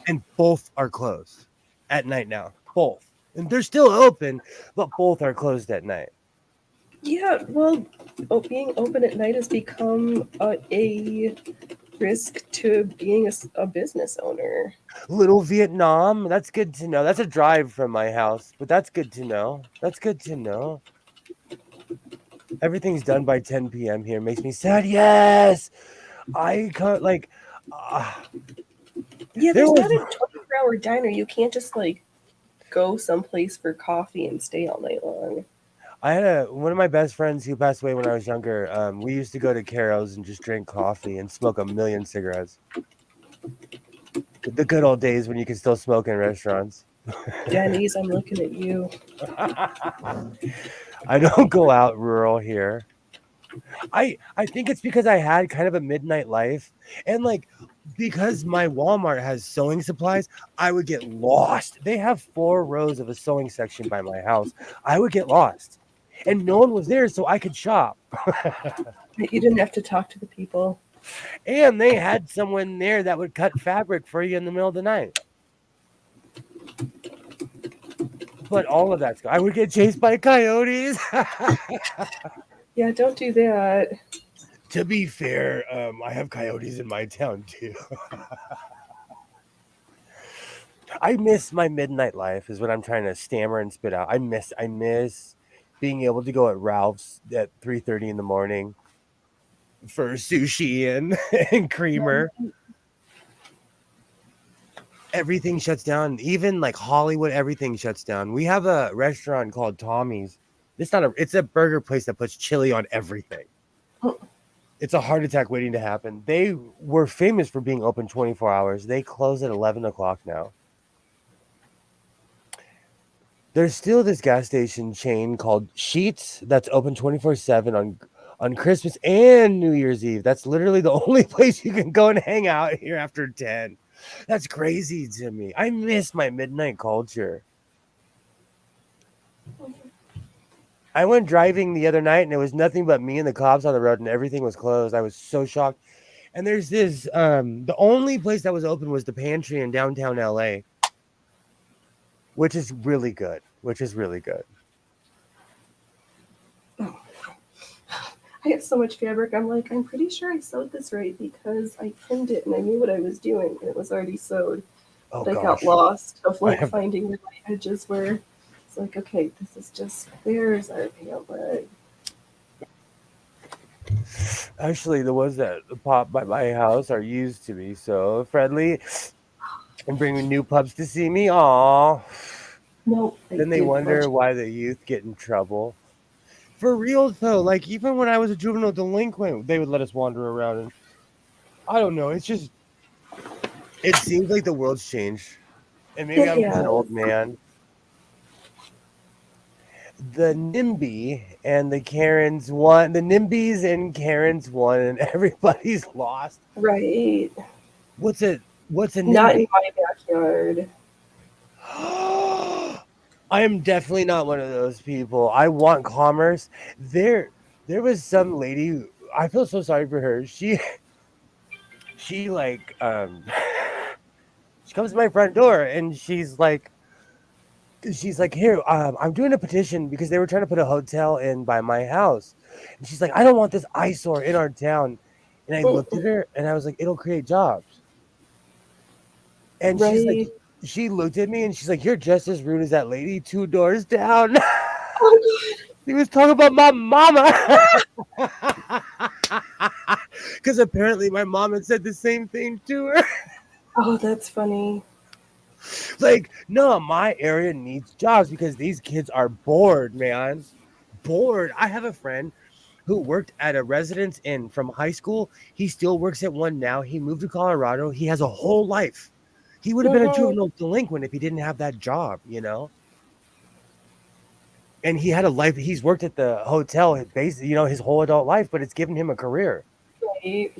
And both are closed at night now. Both. And they're still open, but both are closed at night. Yeah, well, being open at night has become a risk to being a business owner. Little Vietnam, that's good to know. That's a drive from my house, but that's good to know. That's good to know. Everything's done by 10 p.m. here. Makes me sad. Yes. I can't, like, Yeah, there there's was not a 24-hour diner. You can't just like go someplace for coffee and stay all night long. I had one of my best friends who passed away when I was younger. We used to go to Caro's and just drink coffee and smoke a million cigarettes. The good old days when you could still smoke in restaurants. Denny's, I'm looking at you. I don't go out rural here. I think it's because I had kind of a midnight life, and like because my Walmart has sewing supplies, I would get lost. They have 4 rows of a sewing section by my house. I would get lost, and no one was there, so I could shop. You didn't have to talk to the people. And they had someone there that would cut fabric for you in the middle of the night. But all of that's I would get chased by coyotes. Yeah, don't do that. To be fair, I have coyotes in my town too. I miss my midnight life is what I'm trying to stammer and spit out. I miss being able to go at Ralph's at 3:30 in the morning for sushi and creamer. Everything shuts down. Even like Hollywood, everything shuts down. We have a restaurant called Tommy's. It's a burger place that puts chili on everything. It's a heart attack waiting to happen. They were famous for being open 24 hours. They close at 11 o'clock now. There's still this gas station chain called Sheetz that's open 24/7 on Christmas and New Year's Eve. That's literally the only place you can go and hang out here after 10. That's crazy to me. I miss my midnight culture. I went driving the other night and it was nothing but me and the cops on the road and everything was closed. I was so shocked. And there's this, the only place that was open was the pantry in downtown LA, which is really good. I have so much fabric. I'm like, I'm pretty sure I sewed this right because I pinned it and I knew what I was doing and it was already sewed. Oh, but I gosh. got lost of like finding where my edges were. It's like, okay, this is just, where's our pant leg? Actually, the ones that pop by my house are used to be so friendly and bringing new pups to see me. Aw. No. Then they wonder why the youth get in trouble. For real, though, like even when I was a juvenile delinquent, they would let us wander around. And I don't know. It's just, it seems like the world's changed. And maybe I'm just an old man. The NIMBY and the Karens won. The NIMBYs and Karens won, and everybody's lost. Right. What's a NIMBY? Not in my backyard. I am definitely not one of those people. I want commerce. There was some lady. I feel so sorry for her. She like She comes to my front door and she's like, here, I'm doing a petition because they were trying to put a hotel in by my house. And she's like, I don't want this eyesore in our town. And I looked at her and I was like, it'll create jobs. And she's like, Right. she looked at me and she's like, you're just as rude as that lady 2 doors down. Oh He was talking about my mama. Because apparently my mom had said the same thing to her. Oh, that's funny. Like, no, my area needs jobs because these kids are bored, man. Bored. I have a friend who worked at a residence inn from high school. He still works at one now. He moved to Colorado. He has a whole life. He would have been a juvenile delinquent if he didn't have that job, you know? And he had a life. He's worked at the hotel, basically, you know, his whole adult life, but it's given him a career. Right.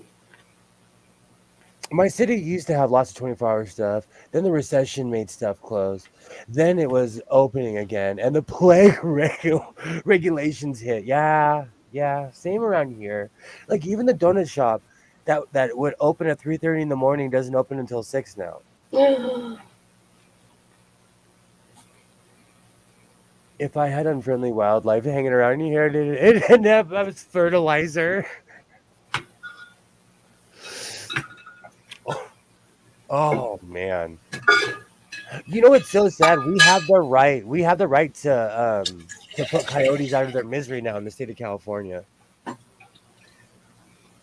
My city used to have lots of 24-hour stuff. Then the recession made stuff close. Then it was opening again, and the plague regulations hit. Yeah, same around here. Like even the donut shop that would open at 3:30 in the morning doesn't open until 6 now. If I had unfriendly wildlife hanging around here, it'd end up as fertilizer. Oh man. You know what's so sad? We have the right. We have the right to put coyotes out of their misery now in the state of California.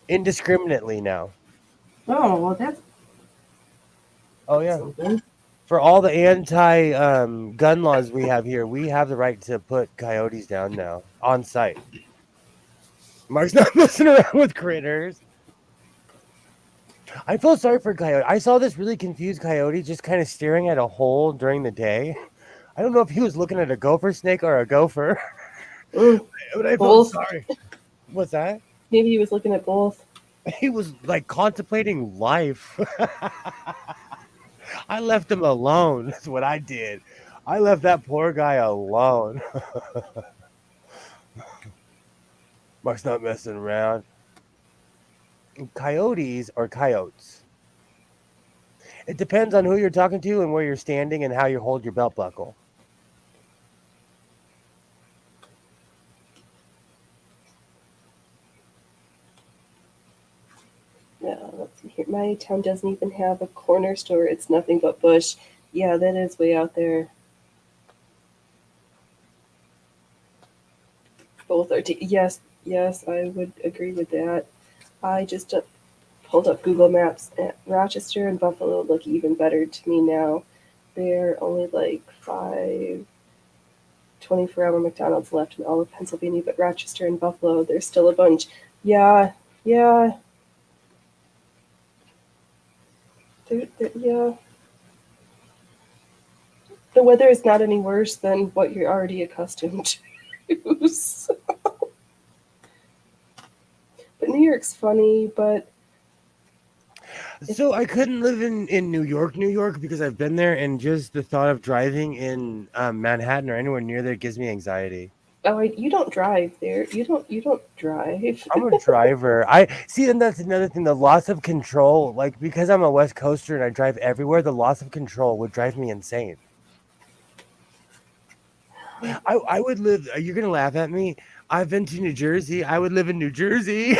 Indiscriminately now. Oh, well, that's Oh yeah. something. For all the anti gun laws we have here, we have the right to put coyotes down now on site. Mark's not messing around with critters. I feel sorry for coyote. I saw this really confused coyote just kind of staring at a hole during the day. I don't know if he was looking at a gopher snake or a gopher, but I felt Both. sorry. What's that? Maybe he was looking at both. He was like contemplating life. I left him alone. That's what I did. I left that poor guy alone. Mark's not messing around. Coyotes or coyotes? It depends on who you're talking to and where you're standing and how you hold your belt buckle. Yeah, let's see here. My town doesn't even have a corner store. It's nothing but bush. Yeah, that is way out there. Both are. Yes, yes, I would agree with that. I just pulled up Google Maps. Rochester and Buffalo look even better to me now. They're only like 24-hour McDonald's left in all of Pennsylvania, but Rochester and Buffalo, there's still a bunch. Yeah, yeah. Yeah. The weather is not any worse than what you're already accustomed to. So. But New York's funny, but So I couldn't live in New York, because I've been there, and just the thought of driving in Manhattan or anywhere near there gives me anxiety. oh, you don't drive there. You don't drive. I'm a driver. I see, and that's another thing. The loss of control, like because I'm a West Coaster and I drive everywhere, the loss of control would drive me insane. I would live. You're gonna laugh at me. I've been to New Jersey. I would live in New Jersey.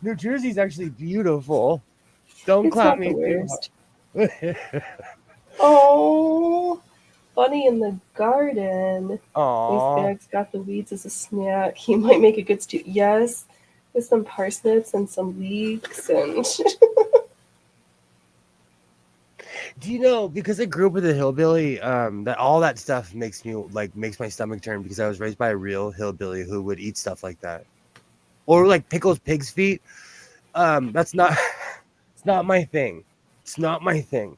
New Jersey's actually beautiful. Don't It's clap not the me too worst. hard. Oh, Bunny in the garden. His Aw. bag's got the weeds as a snack. He might make a good stew. Yes, with some parsnips and some leeks and. Do you know, because I grew up with a hillbilly, that all that stuff makes my stomach turn because I was raised by a real hillbilly who would eat stuff like that. Or like pickles pig's feet. That's not it's not my thing. It's not my thing.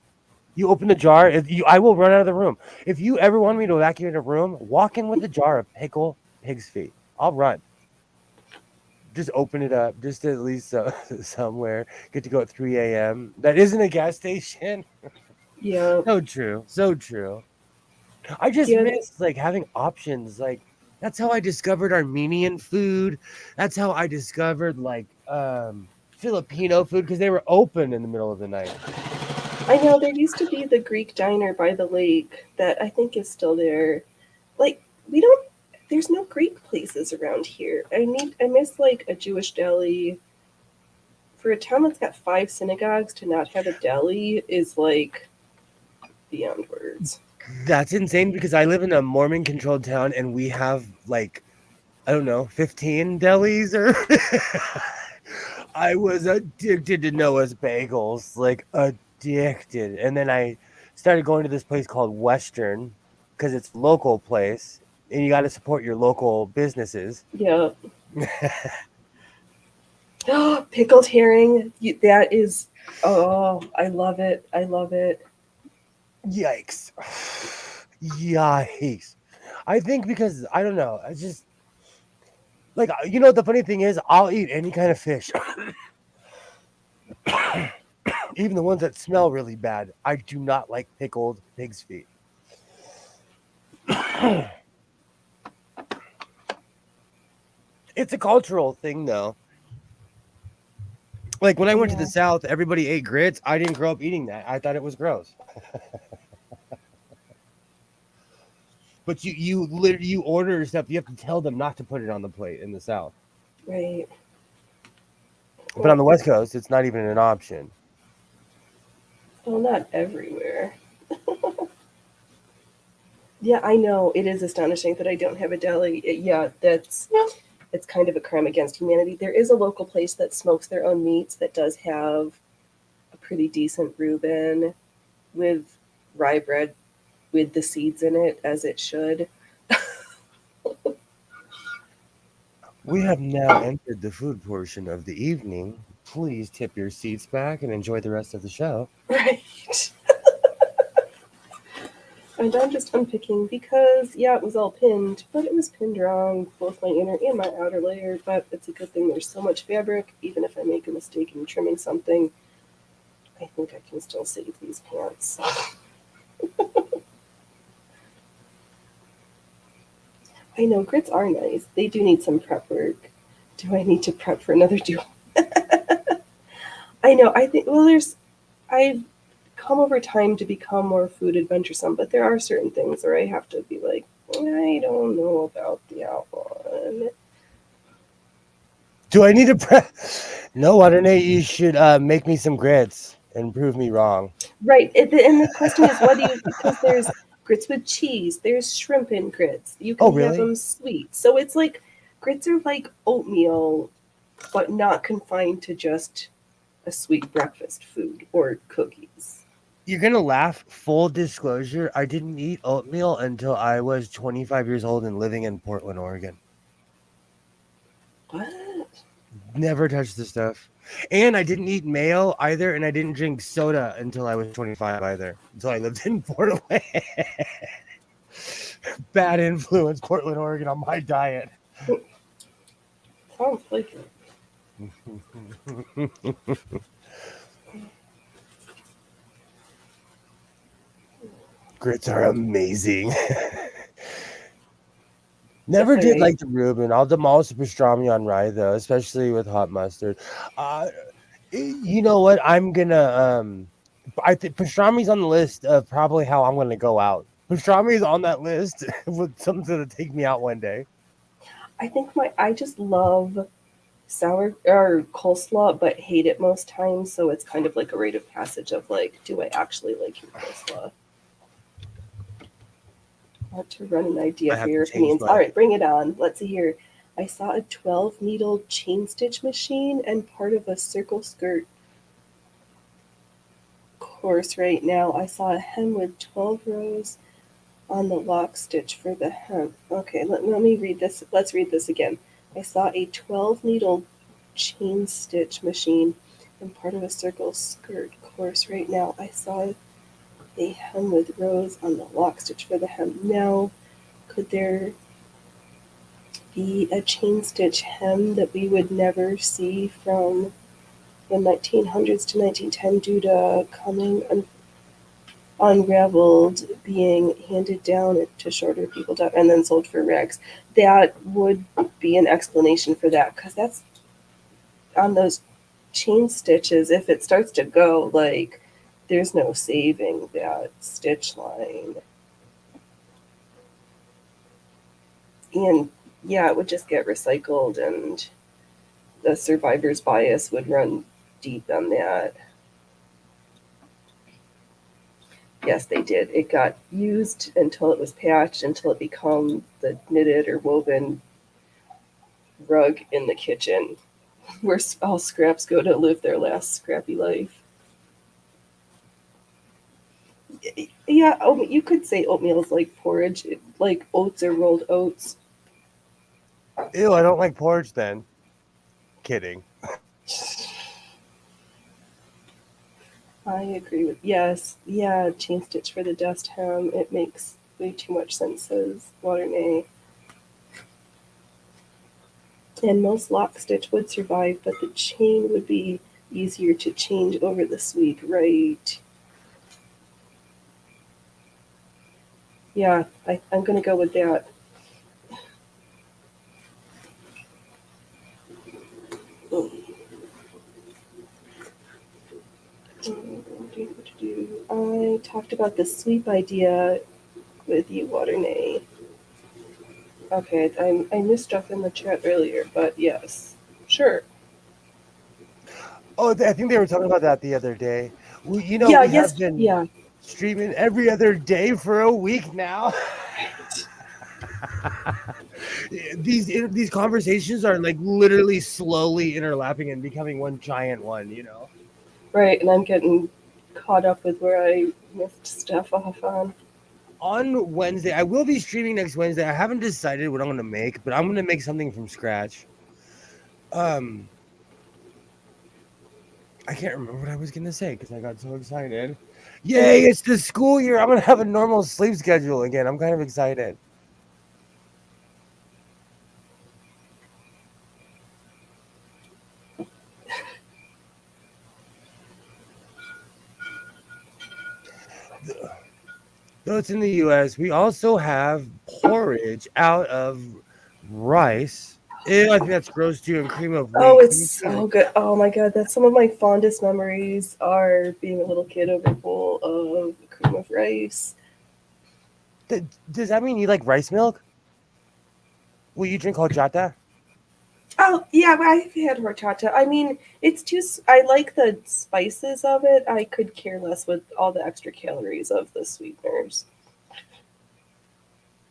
You open the jar, I will run out of the room. If you ever want me to evacuate a room, walk in with a jar of pickle pig's feet. I'll run. Just open it up, just at least somewhere. Get to go at 3 a.m. That isn't a gas station. Yeah. So true. So true. I just Yeah. miss like having options. Like that's how I discovered Armenian food. That's how I discovered like Filipino food because they were open in the middle of the night. I know there used to be the Greek diner by the lake that I think is still there. Like there's no Greek places around here. I miss like a Jewish deli. For a town that's got 5 synagogues to not have a deli is like beyond words. That's insane because I live in a Mormon controlled town and we have like, I don't know, 15 delis or I was addicted to Noah's Bagels, like addicted. And then I started going to this place called Western because it's a local place and you got to support your local businesses. Yeah. Pickled herring. That is, oh, I love it. I love it. Yikes. Yikes. I think because, I don't know, I just, like, the funny thing is, I'll eat any kind of fish. Even the ones that smell really bad. I do not like pickled pig's feet. It's a cultural thing, though. Like, when I went to the South, everybody ate grits. I didn't grow up eating that. I thought it was gross. But you literally, you order stuff, you have to tell them not to put it on the plate in the South. Right. But on the West Coast, it's not even an option. Well, not everywhere. Yeah, I know. It is astonishing that I don't have a deli. It's kind of a crime against humanity. There is a local place that smokes their own meats that does have a pretty decent Reuben with rye bread with the seeds in it, as it should. We have now entered the food portion of the evening. Please tip your seats back and enjoy the rest of the show. Right. And I'm just unpicking because, it was all pinned, but it was pinned wrong, both my inner and my outer layer, but it's a good thing there's so much fabric. Even if I make a mistake in trimming something, I think I can still save these pants. I know, grits are nice. They do need some prep work. Do I need to prep for another duel? I know, I've come over time to become more food adventuresome, but there are certain things where I have to be like, I don't know about that one. Do I need to prep? No, I don't know. You should make me some grits and prove me wrong. Right, and the question is, because there's grits with cheese, there's shrimp in grits. You can have them sweet. So it's like, grits are like oatmeal, but not confined to just a sweet breakfast food or cookies. You're going to laugh. Full disclosure, I didn't eat oatmeal until I was 25 years old and living in Portland, Oregon. What? Never touched the stuff. And I didn't eat mayo either, and I didn't drink soda until I was 25 either. Until I lived in Portland. Bad influence, Portland, Oregon, on my diet. Sounds like it. Grits are amazing. Never did like the Reuben. I'll demolish the pastrami on rye though, especially with hot mustard. You know what? I'm gonna I think pastrami's on the list of probably how I'm gonna go out. Pastrami's on that list with something to take me out one day. I think I just love sour or coleslaw, but hate it most times. So it's kind of like a rite of passage of like, do I actually like your coleslaw? I want to run an idea for your opinions. All right, bring it on. Let's see here. I saw a 12-needle chain stitch machine and part of a circle skirt course right now. I saw a hem with 12 rows on the lock stitch for the hem. Okay, let me read this. Let's read this again. I saw a 12-needle chain stitch machine and part of a circle skirt course right now. I saw a hem with rows on the lock stitch for the hem. Now, could there be a chain stitch hem that we would never see from the 1900s to 1910 due to coming unraveled, being handed down to shorter people and then sold for rags? That would be an explanation for that, because that's on those chain stitches, if it starts to go, like, there's no saving that stitch line. And yeah, it would just get recycled, and the survivor's bias would run deep on that. Yes, they did. It got used until it was patched, until it became the knitted or woven rug in the kitchen where all scraps go to live their last scrappy life. Yeah, you could say oatmeal is like porridge, like oats or rolled oats. Ew, I don't like porridge then. Kidding. I agree with, yes, yeah, chain stitch for the dust hem. It makes way too much sense, says Waternay. And most lock stitch would survive, but the chain would be easier to change over the sweep, right? Yeah, I'm gonna go with that. I talked about the sweep idea with you, Waternay. Okay, I missed stuff in the chat earlier, but yes, sure. Oh, I think they were talking about that the other day. We Yeah, have yes, been yeah. streaming every other day for a week now. These conversations are like literally slowly interlapping and becoming one giant one. Right, and I'm getting caught up with where I missed stuff off on. On Wednesday, I will be streaming next Wednesday. I haven't decided what I'm gonna make, but I'm gonna make something from scratch. I can't remember what I was gonna say because I got so excited. Yay, it's the school year. I'm gonna have a normal sleep schedule again. I'm kind of excited. Though it's in the US, we also have porridge out of rice. Ew, I think that's gross too, and cream of wheat. Oh, it's so good. Oh my god, that's some of my fondest memories are being a little kid over a bowl of cream of rice. Does that mean you like rice milk? Will you drink horchata? Oh, yeah, I've had horchata. I mean, it's too, I like the spices of it. I could care less with all the extra calories of the sweeteners.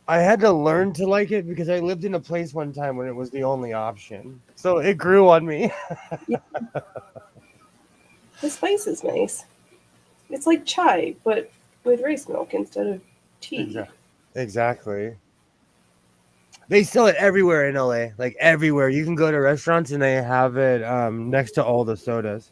I had to learn to like it because I lived in a place one time when it was the only option. So it grew on me. Yeah. The spice is nice. It's like chai, but with rice milk instead of tea. Exactly. They sell it everywhere in LA, like everywhere. You can go to restaurants and they have it next to all the sodas.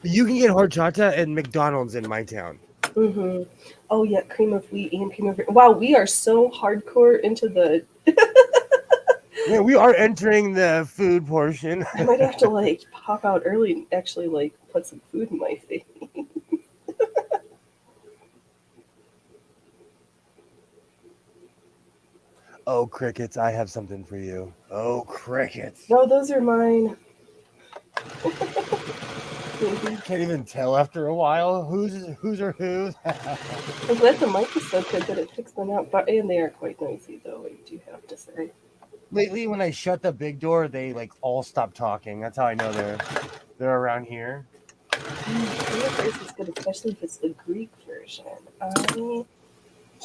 You can get horchata at McDonald's in my town. Mm-hmm. Oh yeah, cream of wheat and cream of. Wow, we are so hardcore into the. Yeah, we are entering the food portion. I might have to like pop out early and actually like put some food in my face. Oh, crickets, I have something for you. Oh, crickets. No, those are mine. Can't even tell after a while who's or who's. I'm glad the mic is so good that it picks them out, but and they are quite noisy though, I do have to say. Lately, when I shut the big door, they like all stop talking. That's how I know they're around here. This is good, especially if it's the Greek version.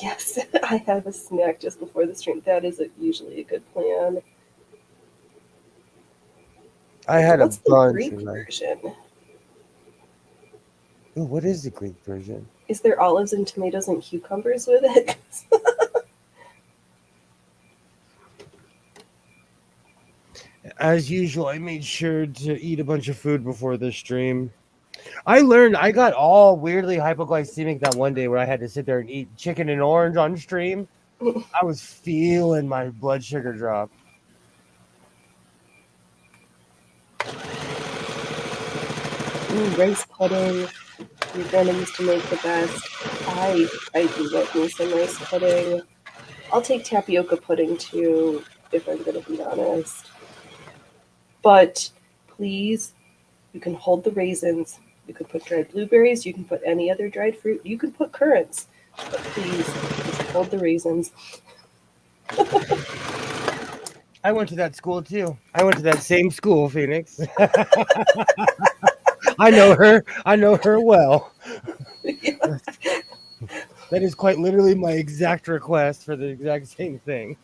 Yes, I have a snack just before the stream. That is usually a good plan. I had What's a bunch Greek of version? Ooh, what is the Greek version? Is there olives and tomatoes and cucumbers with it? As usual, I made sure to eat a bunch of food before the stream. I got all weirdly hypoglycemic that one day where I had to sit there and eat chicken and orange on stream. I was feeling my blood sugar drop. Ooh, rice pudding. Your grandma used to make the best. I do love me some rice pudding. I'll take tapioca pudding too, if I'm gonna be honest. But please, you can hold the raisins. You can put dried blueberries. You can put any other dried fruit. You can put currants. But please, just hold the raisins. I went to that school too. I went to that same school, Phoenix. I know her. I know her well. Yeah. That is quite literally my exact request for the exact same thing.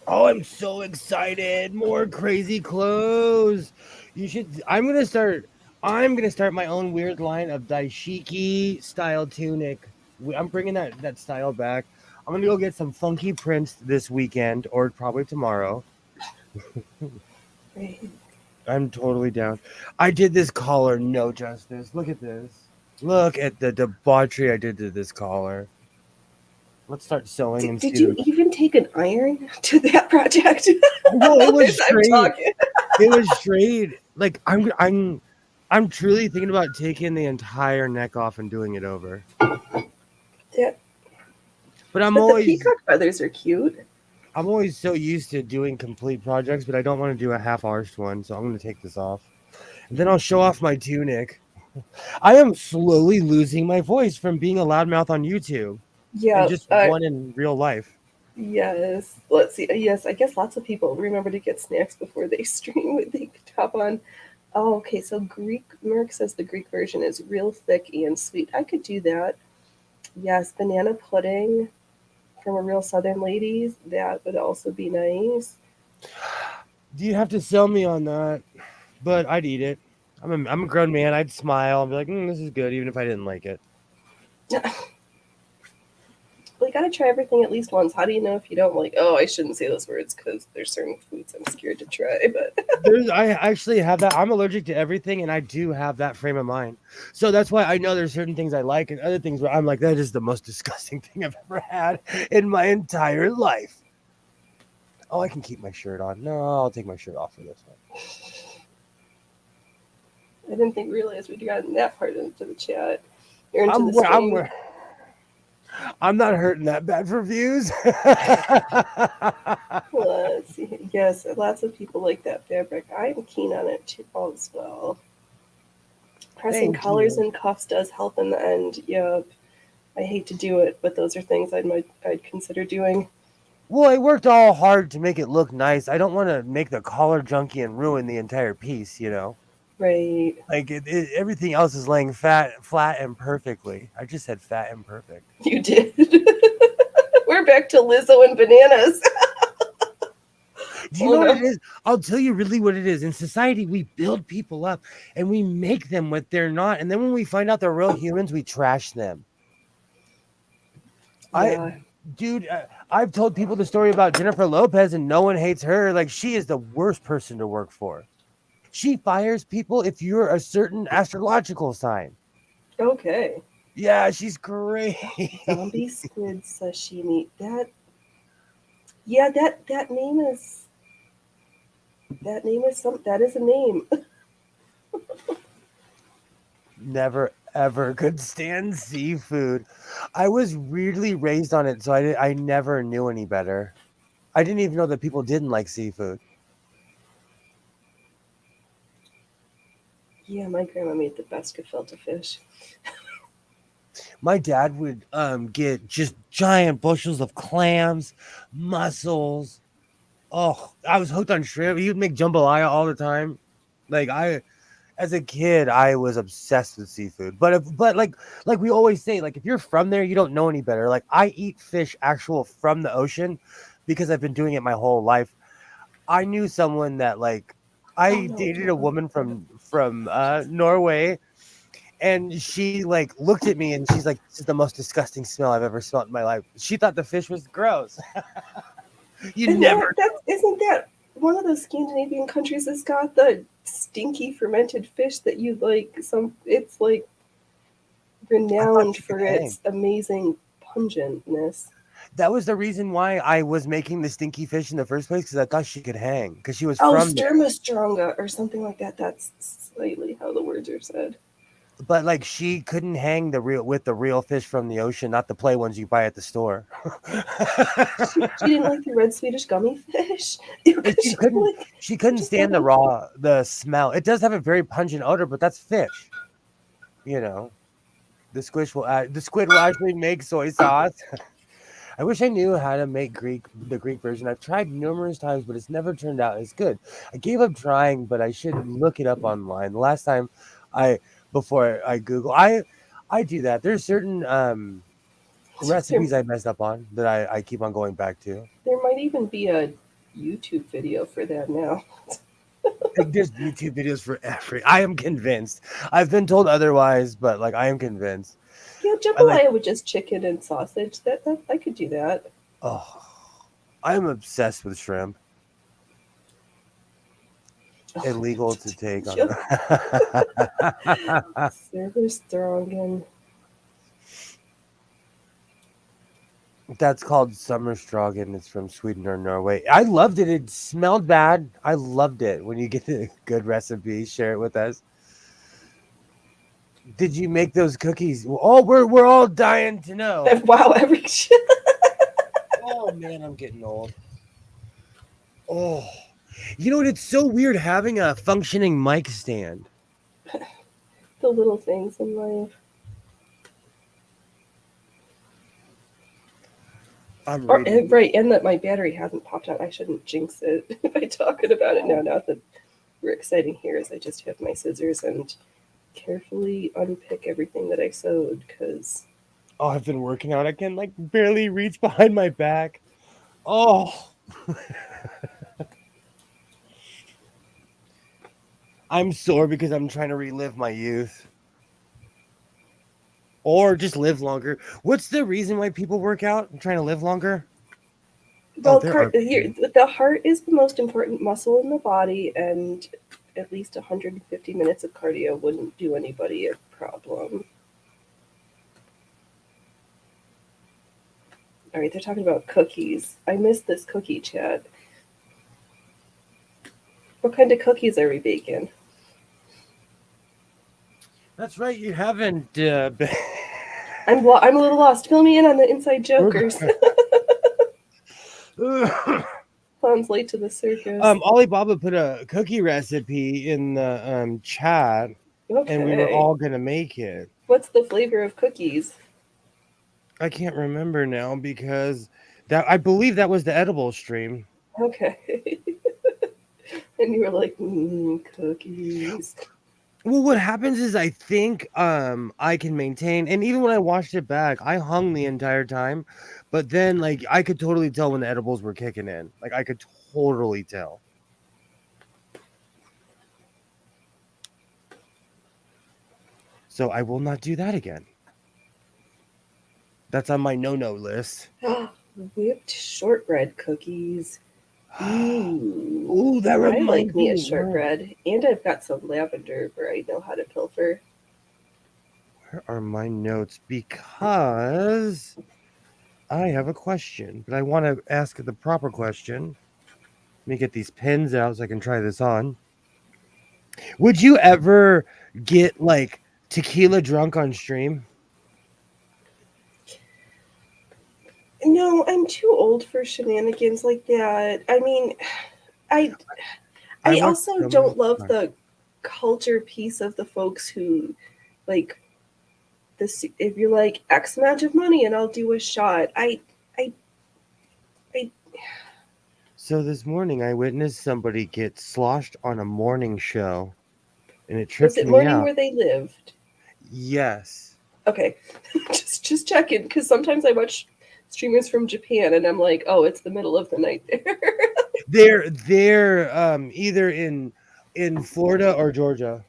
Oh, I'm so excited. More crazy clothes. You should I'm gonna start my own weird line of daishiki style tunic. I'm bringing that style back. I'm gonna go get some funky prints this weekend or probably tomorrow. Right. I'm totally down. I did this collar no justice. Look at this. Look at the debauchery I did to this collar. Let's start sewing and Did see. you even take an iron to that project? Well, it was As I'm straight. talking. It was straight. Like I'm truly thinking about taking the entire neck off and doing it over. Yeah. But I'm But the always peacock feathers are cute. I'm always so used to doing complete projects, but I don't want to do a half-arsed one, so I'm going to take this off. And then I'll show off my tunic. I am slowly losing my voice from being a loudmouth on YouTube and Yeah. just one in real life. Yes. Let's see. Yes, I guess lots of people remember to get snacks before they stream. They hop on. Oh, okay. So Merck says the Greek version is real thick and sweet. I could do that. Yes, banana pudding from a real Southern lady. That would also be nice. Do you have to sell me on that? But I'd eat it. I'm a grown man. I'd smile and be like, this is good, even if I didn't like it. Well, you gotta try everything at least once. How do you know if you don't like? Oh, I shouldn't say those words because there's certain foods I'm scared to try. But I actually have that. I'm allergic to everything, and I do have that frame of mind. So that's why I know there's certain things I like and other things where I'm like, that is the most disgusting thing I've ever had in my entire life. Oh, I can keep my shirt on. No, I'll take my shirt off for this one. I didn't realize we'd gotten that part into the chat. Or into the stream. I'm not hurting that bad for views. Let's see. Yes, lots of people like that fabric. I'm keen on it too as well. Pressing collars and cuffs does help in the end. Yep. I hate to do it, but those are things I'd consider doing. Well, I worked all hard to make it look nice. I don't want to make the collar junky and ruin the entire piece, you know? Right. Like everything else is laying flat and perfectly. I just said fat and perfect. You did. We're back to Lizzo and bananas. Do you know what it is? I'll tell you really what it is. In society, we build people up and we make them what they're not. And then when we find out they're real humans, we trash them. Yeah. I've told people the story about Jennifer Lopez and no one hates her. Like, she is the worst person to work for. She fires people if you're a certain astrological sign. Okay. Yeah, she's great. Zombie squid sashimi. That name is that is a name. Never ever could stand seafood. I was weirdly raised on it, so I never knew any better. I didn't even know that people didn't like seafood. Yeah, my grandma made the best gefilte fish. My dad would get just giant bushels of clams, mussels. Oh, I was hooked on shrimp. He would make jambalaya all the time. Like, as a kid, I was obsessed with seafood. But like we always say, like, if you're from there, you don't know any better. Like, I eat fish actual from the ocean because I've been doing it my whole life. I knew someone that, like, I dated a woman from Norway, and she, like, looked at me and she's like, "This is the most disgusting smell I've ever smelled in my life." She thought the fish was gross. Isn't that one of the Scandinavian countries that's got the stinky fermented fish that you like? It's like renowned for its amazing pungentness. That was the reason why I was making the stinky fish in the first place, because I thought she could hang, because she was from Sturmastronga or something like that. That's slightly how the words are said. But like she couldn't hang the real fish from the ocean, not the play ones you buy at the store. She didn't like the red Swedish gummy fish. Ew, 'cause she couldn't like, she couldn't just stand don't the smell. It does have a very pungent odor, but that's fish. You know, the squid will actually make soy sauce. I wish I knew how to make the Greek version. I've tried numerous times, but it's never turned out as good. I gave up trying, but I should look it up online. The last time I before I Google, I do that. There's certain there, recipes I messed up on that I keep on going back to. there might even be a YouTube video for that now. Like there's YouTube videos for every. I am convinced. I've been told otherwise, but like I am convinced. Yeah, I like. jambalaya with just chicken and sausage. That I could do that. Oh, I'm obsessed with shrimp. Illegal to take on. Server strong. That's called Sommerstragen. It's from Sweden or Norway. I loved it. It smelled bad. I loved it. When you get a good recipe, share it with us. Did you make those cookies? Oh, we're all dying to know. Wow, every Oh man, I'm getting old. Oh, you know what? It's so weird having a functioning mic stand. the little things in life. I'm reading. Right, and that my battery hasn't popped out. I shouldn't jinx it by talking about it now. Not that we're exciting here, is I just have my scissors and carefully unpick everything that I sewed because. Oh, I've been working out. I can like barely reach behind my back. Oh. I'm sore because I'm trying to relive my youth. Or just live longer. What's the reason why people work out? I'm trying to live longer? Well, There are. the heart is the most important muscle in the body, and at least 150 minutes of cardio wouldn't do anybody a problem. All right, they're talking about cookies. I missed this cookie chat. What kind of cookies are we baking? That's right. You haven't. Been... I'm a little lost. Fill me in on the inside jokers. Sounds late to the circus. Alibaba put a cookie recipe in the chat, Okay. and we were all gonna make it. What's the flavor of cookies? I can't remember now because I believe that was the edible stream. Okay. And you were like, cookies. Well, what happens is I think I can maintain, and even when I watched it back, I hung the entire time, but then like I could totally tell when the edibles were kicking in. Like I could totally tell. So I will not do that again. That's on my no-no list. Whipped shortbread cookies. Ooh, that I reminds like me a me. shortbread, and I've got some lavender where I know how to pilfer. Where are my notes? Because I have a question, but I want to ask the proper question. Let me get these pins out so I can try this on. Would you ever get like tequila drunk on stream? No, I'm too old for shenanigans like that. I mean, I I watched also so don't many- love the culture piece of the folks who like this. If you're like X amount of money and I'll do a shot, I So this morning I witnessed somebody get sloshed on a morning show, and it was tripped it me morning out. where they lived. Yes. Okay, just checking because sometimes I watch streamers from Japan and I'm like, oh, it's the middle of the night there. They're either in Florida or Georgia.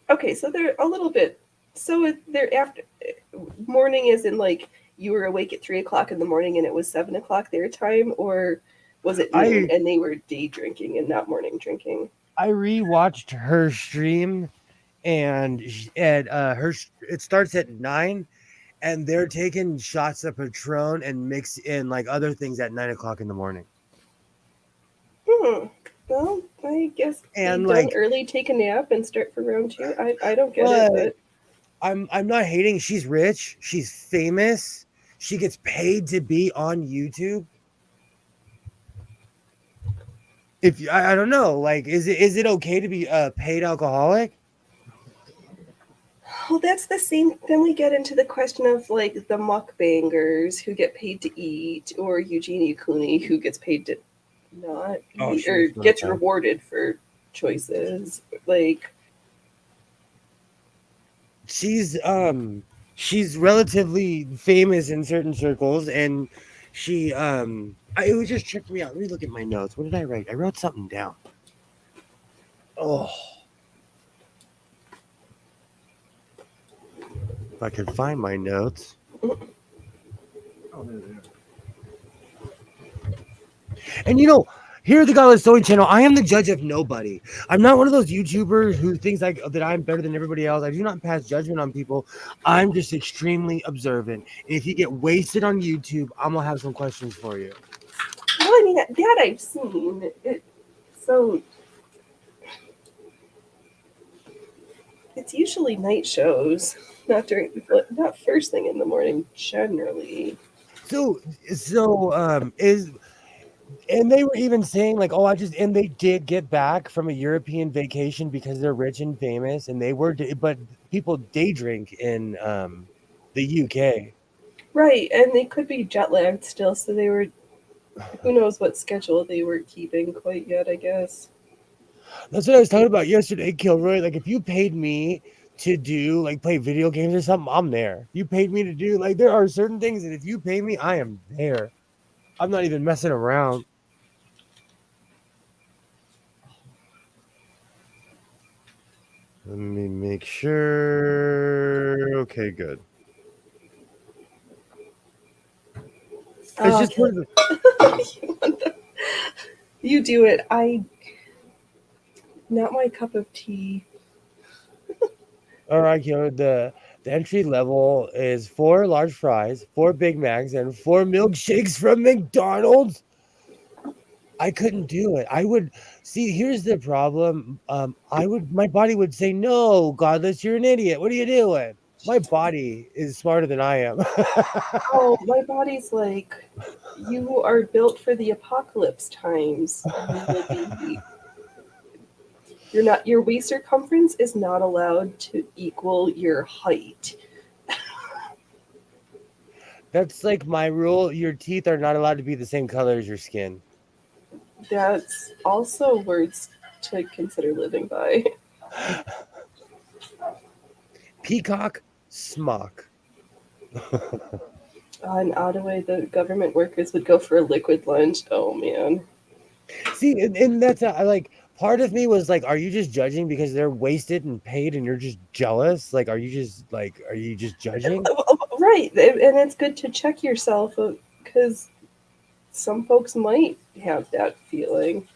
Okay, so they're a little bit. So they're after morning, is in like you were awake at 3 o'clock in the morning and it was 7 o'clock their time, or was it noon and they were day drinking and not morning drinking? I rewatched her stream, and it starts at 9, and they're taking shots of Patron and mix in like other things at 9 o'clock in the morning. Well, I guess And be done early, take a nap, and start for round 2. I don't get it, but I'm not hating. She's rich. She's famous. She gets paid to be on YouTube. If I don't know, like, is it okay to be a paid alcoholic? well, that's the same. Then we get into the question of like the mukbangers who get paid to eat, or Eugenie Cooney who gets paid to not eat, or gets rewarded for choices. Like she's relatively famous in certain circles, and she it was just tricked me out. Let me look at my notes. What did I write? I wrote something down. Oh, if I could find my notes. Oh, there they are. And here at the Godless Sewing Channel, I am the judge of nobody. I'm not one of those YouTubers who thinks like that I'm better than everybody else. I do not pass judgment on people. I'm just extremely observant. And if you get wasted on YouTube, I'm gonna have some questions for you. well, I mean that I've seen it. So it's usually night shows, not first thing in the morning generally. So and they were even saying like, oh, and they did get back from a European vacation because they're rich and famous, and but people day drink in the UK. Right, and they could be jet lagged still, so they were. Who knows what schedule they were keeping quite yet? I guess. That's what I was talking about yesterday, Kilroy. Like, if you paid me to do like play video games or something, I'm there. You paid me to do like there are certain things that if you pay me, I am there. I'm not even messing around. Let me make sure. Okay, good. It's just Okay. You do it. Not my cup of tea. All right, the entry level is 4 large fries, 4 Big Macs, and 4 milkshakes from McDonald's. I couldn't do it. I would see. Here's the problem. My body would say, "No, Godless, you're an idiot. What are you doing?" My body is smarter than I am. Oh, my body's like, you are built for the apocalypse times. You will be. Your waist circumference is not allowed to equal your height. That's like my rule. Your teeth are not allowed to be the same color as your skin. That's also words to consider living by. Peacock, smock. In Ottawa, the government workers would go for a liquid lunch. Oh man. See, and that's like part of me was like, are you just judging because they're wasted and paid, and you're just jealous? Like, are you just judging? Right, and it's good to check yourself because some folks might have that feeling.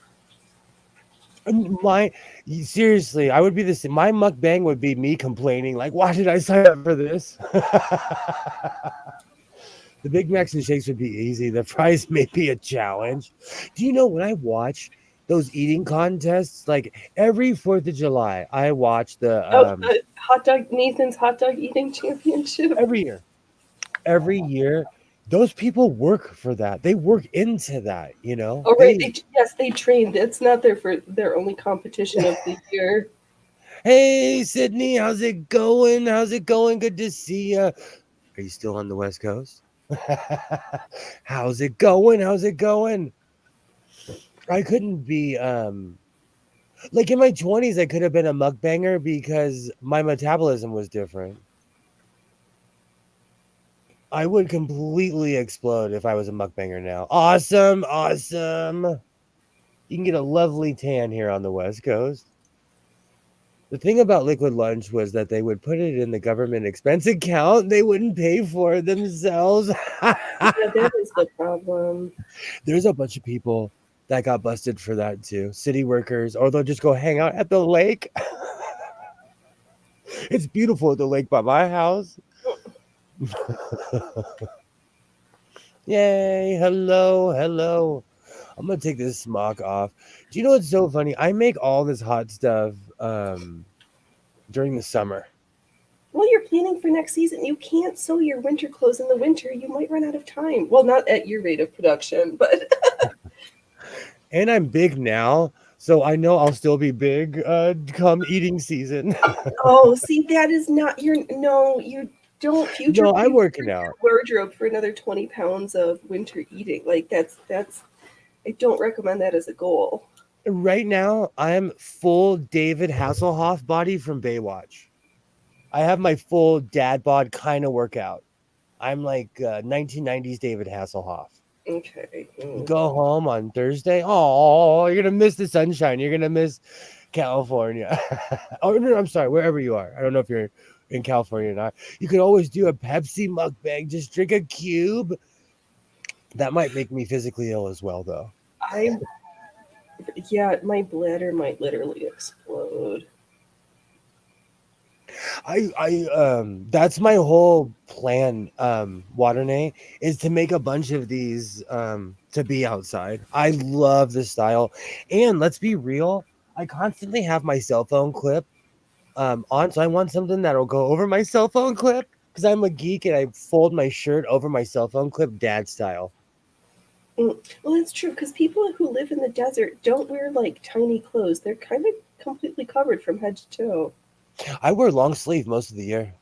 Seriously, I would be the same. My mukbang would be me complaining, like, why did I sign up for this? The Big Macs and shakes would be easy. The fries may be a challenge. Do you know when I watch those eating contests, like every 4th of July, I watch the Nathan's hot dog eating championship every year. Those people work for that. They work into that, Oh right, they trained. It's not their only competition of the year. Hey Sydney, how's it going? Good to see you. Are you still on the West Coast? How's it going? I couldn't be like in my 20s I could have been a mukbanger because my metabolism was different. I would completely explode if I was a mukbanger now. Awesome. You can get a lovely tan here on the West Coast. The thing about Liquid Lunch was that they would put it in the government expense account. They wouldn't pay for it themselves. Yeah, that is the problem. There's a bunch of people that got busted for that too. City workers, or they'll just go hang out at the lake. It's beautiful at the lake by my house. Yay, hello. I'm gonna take this smock off. Do you know what's so funny? I make all this hot stuff during the summer. Well, you're planning for next season. You can't sew your winter clothes in the winter. You might run out of time. Well, not at your rate of production, but And I'm big now, so I know I'll still be big come eating season. oh, see, that is not your no. You don't future No, I'm proof working your out. wardrobe for another 20 pounds of winter eating. Like that's. I don't recommend that as a goal. Right now, I'm full David Hasselhoff body from Baywatch. I have my full dad bod kind of workout. I'm like 1990s David Hasselhoff. Okay. You go home on Thursday. Oh, you're gonna miss the sunshine. You're gonna miss California. Oh no, I'm sorry, wherever you are. I don't know if you're in California or not. You could always do a Pepsi mukbang. Just drink a cube. That might make me physically ill as well, though. I'm yeah, my bladder might literally explode. That's my whole plan, Waternay, is to make a bunch of these to be outside. I love the style. And let's be real, I constantly have my cell phone clip on, so I want something that'll go over my cell phone clip because I'm a geek and I fold my shirt over my cell phone clip dad style. Well, that's true because people who live in the desert don't wear like tiny clothes. They're kind of completely covered from head to toe. I wear long sleeve most of the year.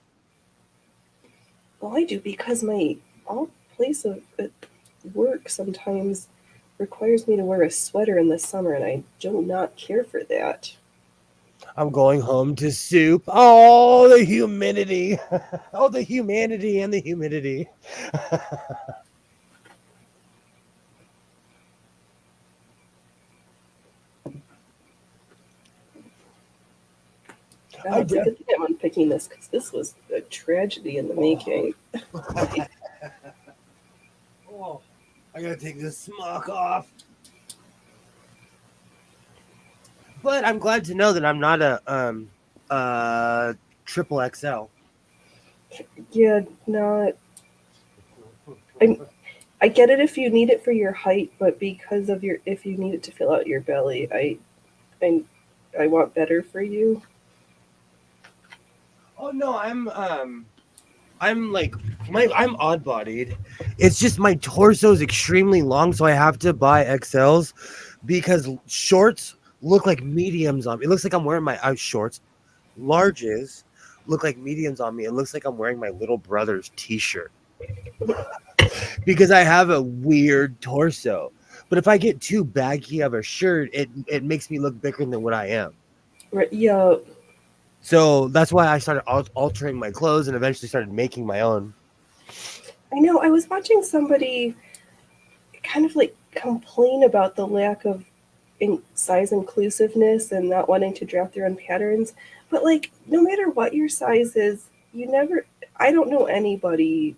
Well, I do because my all place of work sometimes requires me to wear a sweater in the summer, and I do not care for that. I'm going home to soup. Oh, the humidity. Oh, the humanity and the humidity. Oh, it's a good thing I'm unpicking this because this was a tragedy in the making. Oh, I gotta take this smock off. But I'm glad to know that I'm not a triple XL. Yeah, not. I get it if you need it for your height, but because of your if you need it to fill out your belly, I I want better for you. Oh no, I'm like I'm odd bodied. It's just my torso is extremely long, so I have to buy XLs because shorts look like mediums on me. It looks like I'm wearing my shorts. Larges look like mediums on me. It looks like I'm wearing my little brother's t-shirt because I have a weird torso. But if I get too baggy of a shirt, it makes me look bigger than what I am. Right, yeah, So that's why I started altering my clothes and eventually started making my own. I know. I was watching somebody kind of like complain about the lack of size inclusiveness and not wanting to draft their own patterns. But like, no matter what your size is, you never. I don't know anybody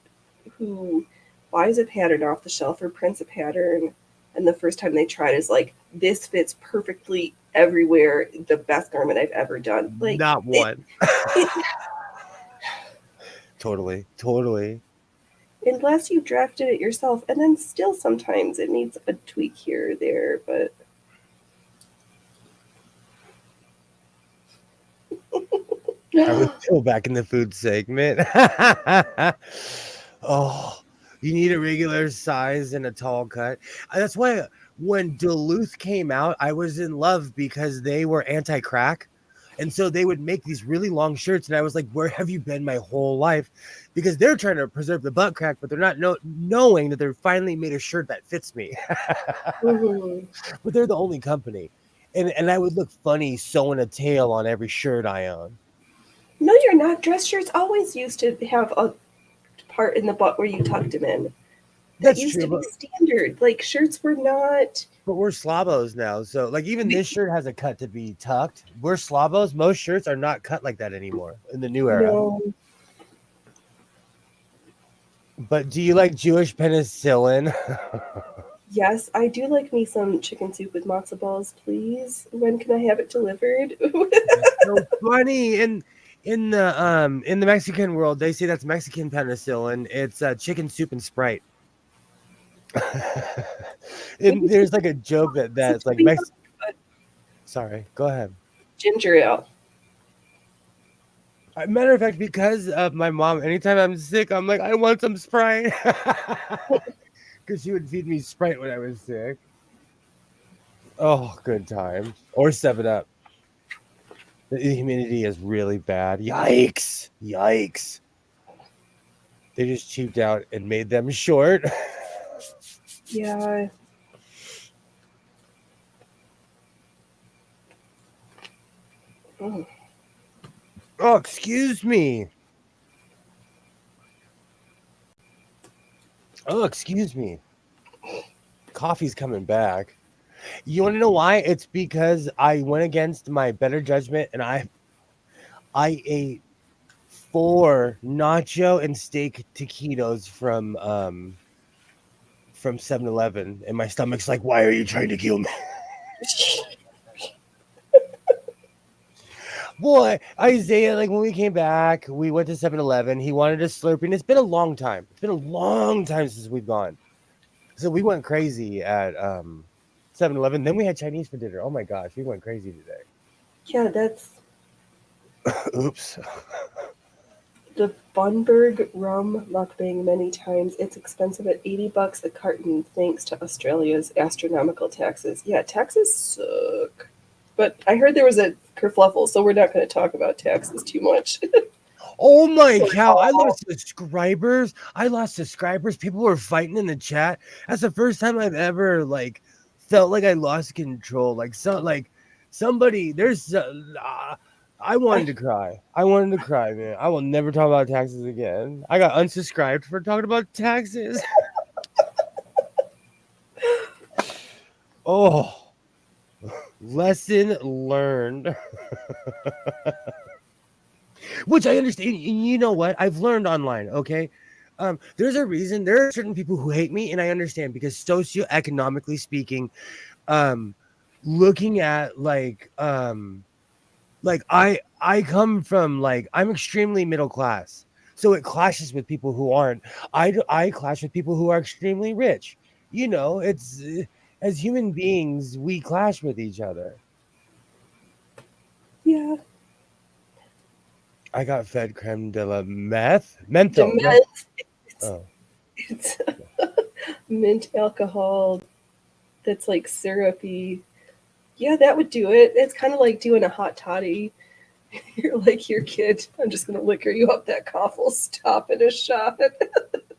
who buys a pattern off the shelf or prints a pattern, and the first time they try it is like, this fits perfectly everywhere. The best garment I've ever done. Like, Not one. it, Totally. unless you drafted it yourself, and then still sometimes it needs a tweak here or there. But Are we still back in the food segment? Oh, you need a regular size and a tall cut. That's why when Duluth came out, I was in love because they were anti-crack. And so they would make these really long shirts. And I was like, where have you been my whole life? Because they're trying to preserve the butt crack, but they're not knowing that they're finally made a shirt that fits me. mhm. But they're the only company. And I would look funny sewing a tail on every shirt I own. No, you're not. Dress shirts always used to have a part in the butt where you tucked them in. That That's used true, to be standard. Like shirts were not. but we're slobos now. So like even this shirt has a cut to be tucked. We're slobos. Most shirts are not cut like that anymore in the new era. No. But do you like Jewish penicillin? Yes, I do like me some chicken soup with matzo balls, please. When can I have it delivered? So funny. In the Mexican world, they say that's Mexican penicillin. It's chicken soup and Sprite. And there's like a joke that's like But sorry, go ahead. ginger ale. Matter of fact, because of my mom, anytime I'm sick, I'm like, I want some Sprite. Because she would feed me Sprite when I was sick. Oh, good times. Or 7 Up. The humidity is really bad. Yikes. Yikes. They just cheaped out and made them short. Yeah. Mm. Oh, excuse me. Oh, excuse me. Coffee's coming back. You want to know why? It's because I went against my better judgment and I ate 4 nacho and steak taquitos from 7-Eleven, and my stomach's like, why are you trying to kill me? Boy, Isaiah, like when we came back, we went to 7-Eleven. He wanted a Slurpee, and it's been a long time. It's been a long time since we've gone. So we went crazy at 7-Eleven. Then we had Chinese for dinner. Oh my gosh, we went crazy today. Yeah, that's Oops. the Bunburg rum mukbang many times. It's expensive at $80 a carton thanks to Australia's astronomical taxes. Yeah, taxes suck. But I heard there was a kerfluffle, so we're not going to talk about taxes too much. Oh my cow, I lost subscribers. People were fighting in the chat. That's the first time I've ever like felt like I lost control. Like somebody there's I wanted to cry. Man. I will never talk about taxes again. I got unsubscribed for talking about taxes. Oh, lesson learned. Which I understand. You know what? I've learned online, okay? There's a reason. There are certain people who hate me, and I understand because socioeconomically speaking, looking at like I come from like I'm extremely middle class. So it clashes with people who aren't. I clash with people who are extremely rich. You know, it's as human beings, we clash with each other. Yeah. I got fed creme de la menthol. Dement. Oh. It's mint alcohol that's like syrupy. Yeah, that would do it. It's kind of like doing a hot toddy. You're like your kid. I'm just gonna liquor you up. That cough will stop in a shot.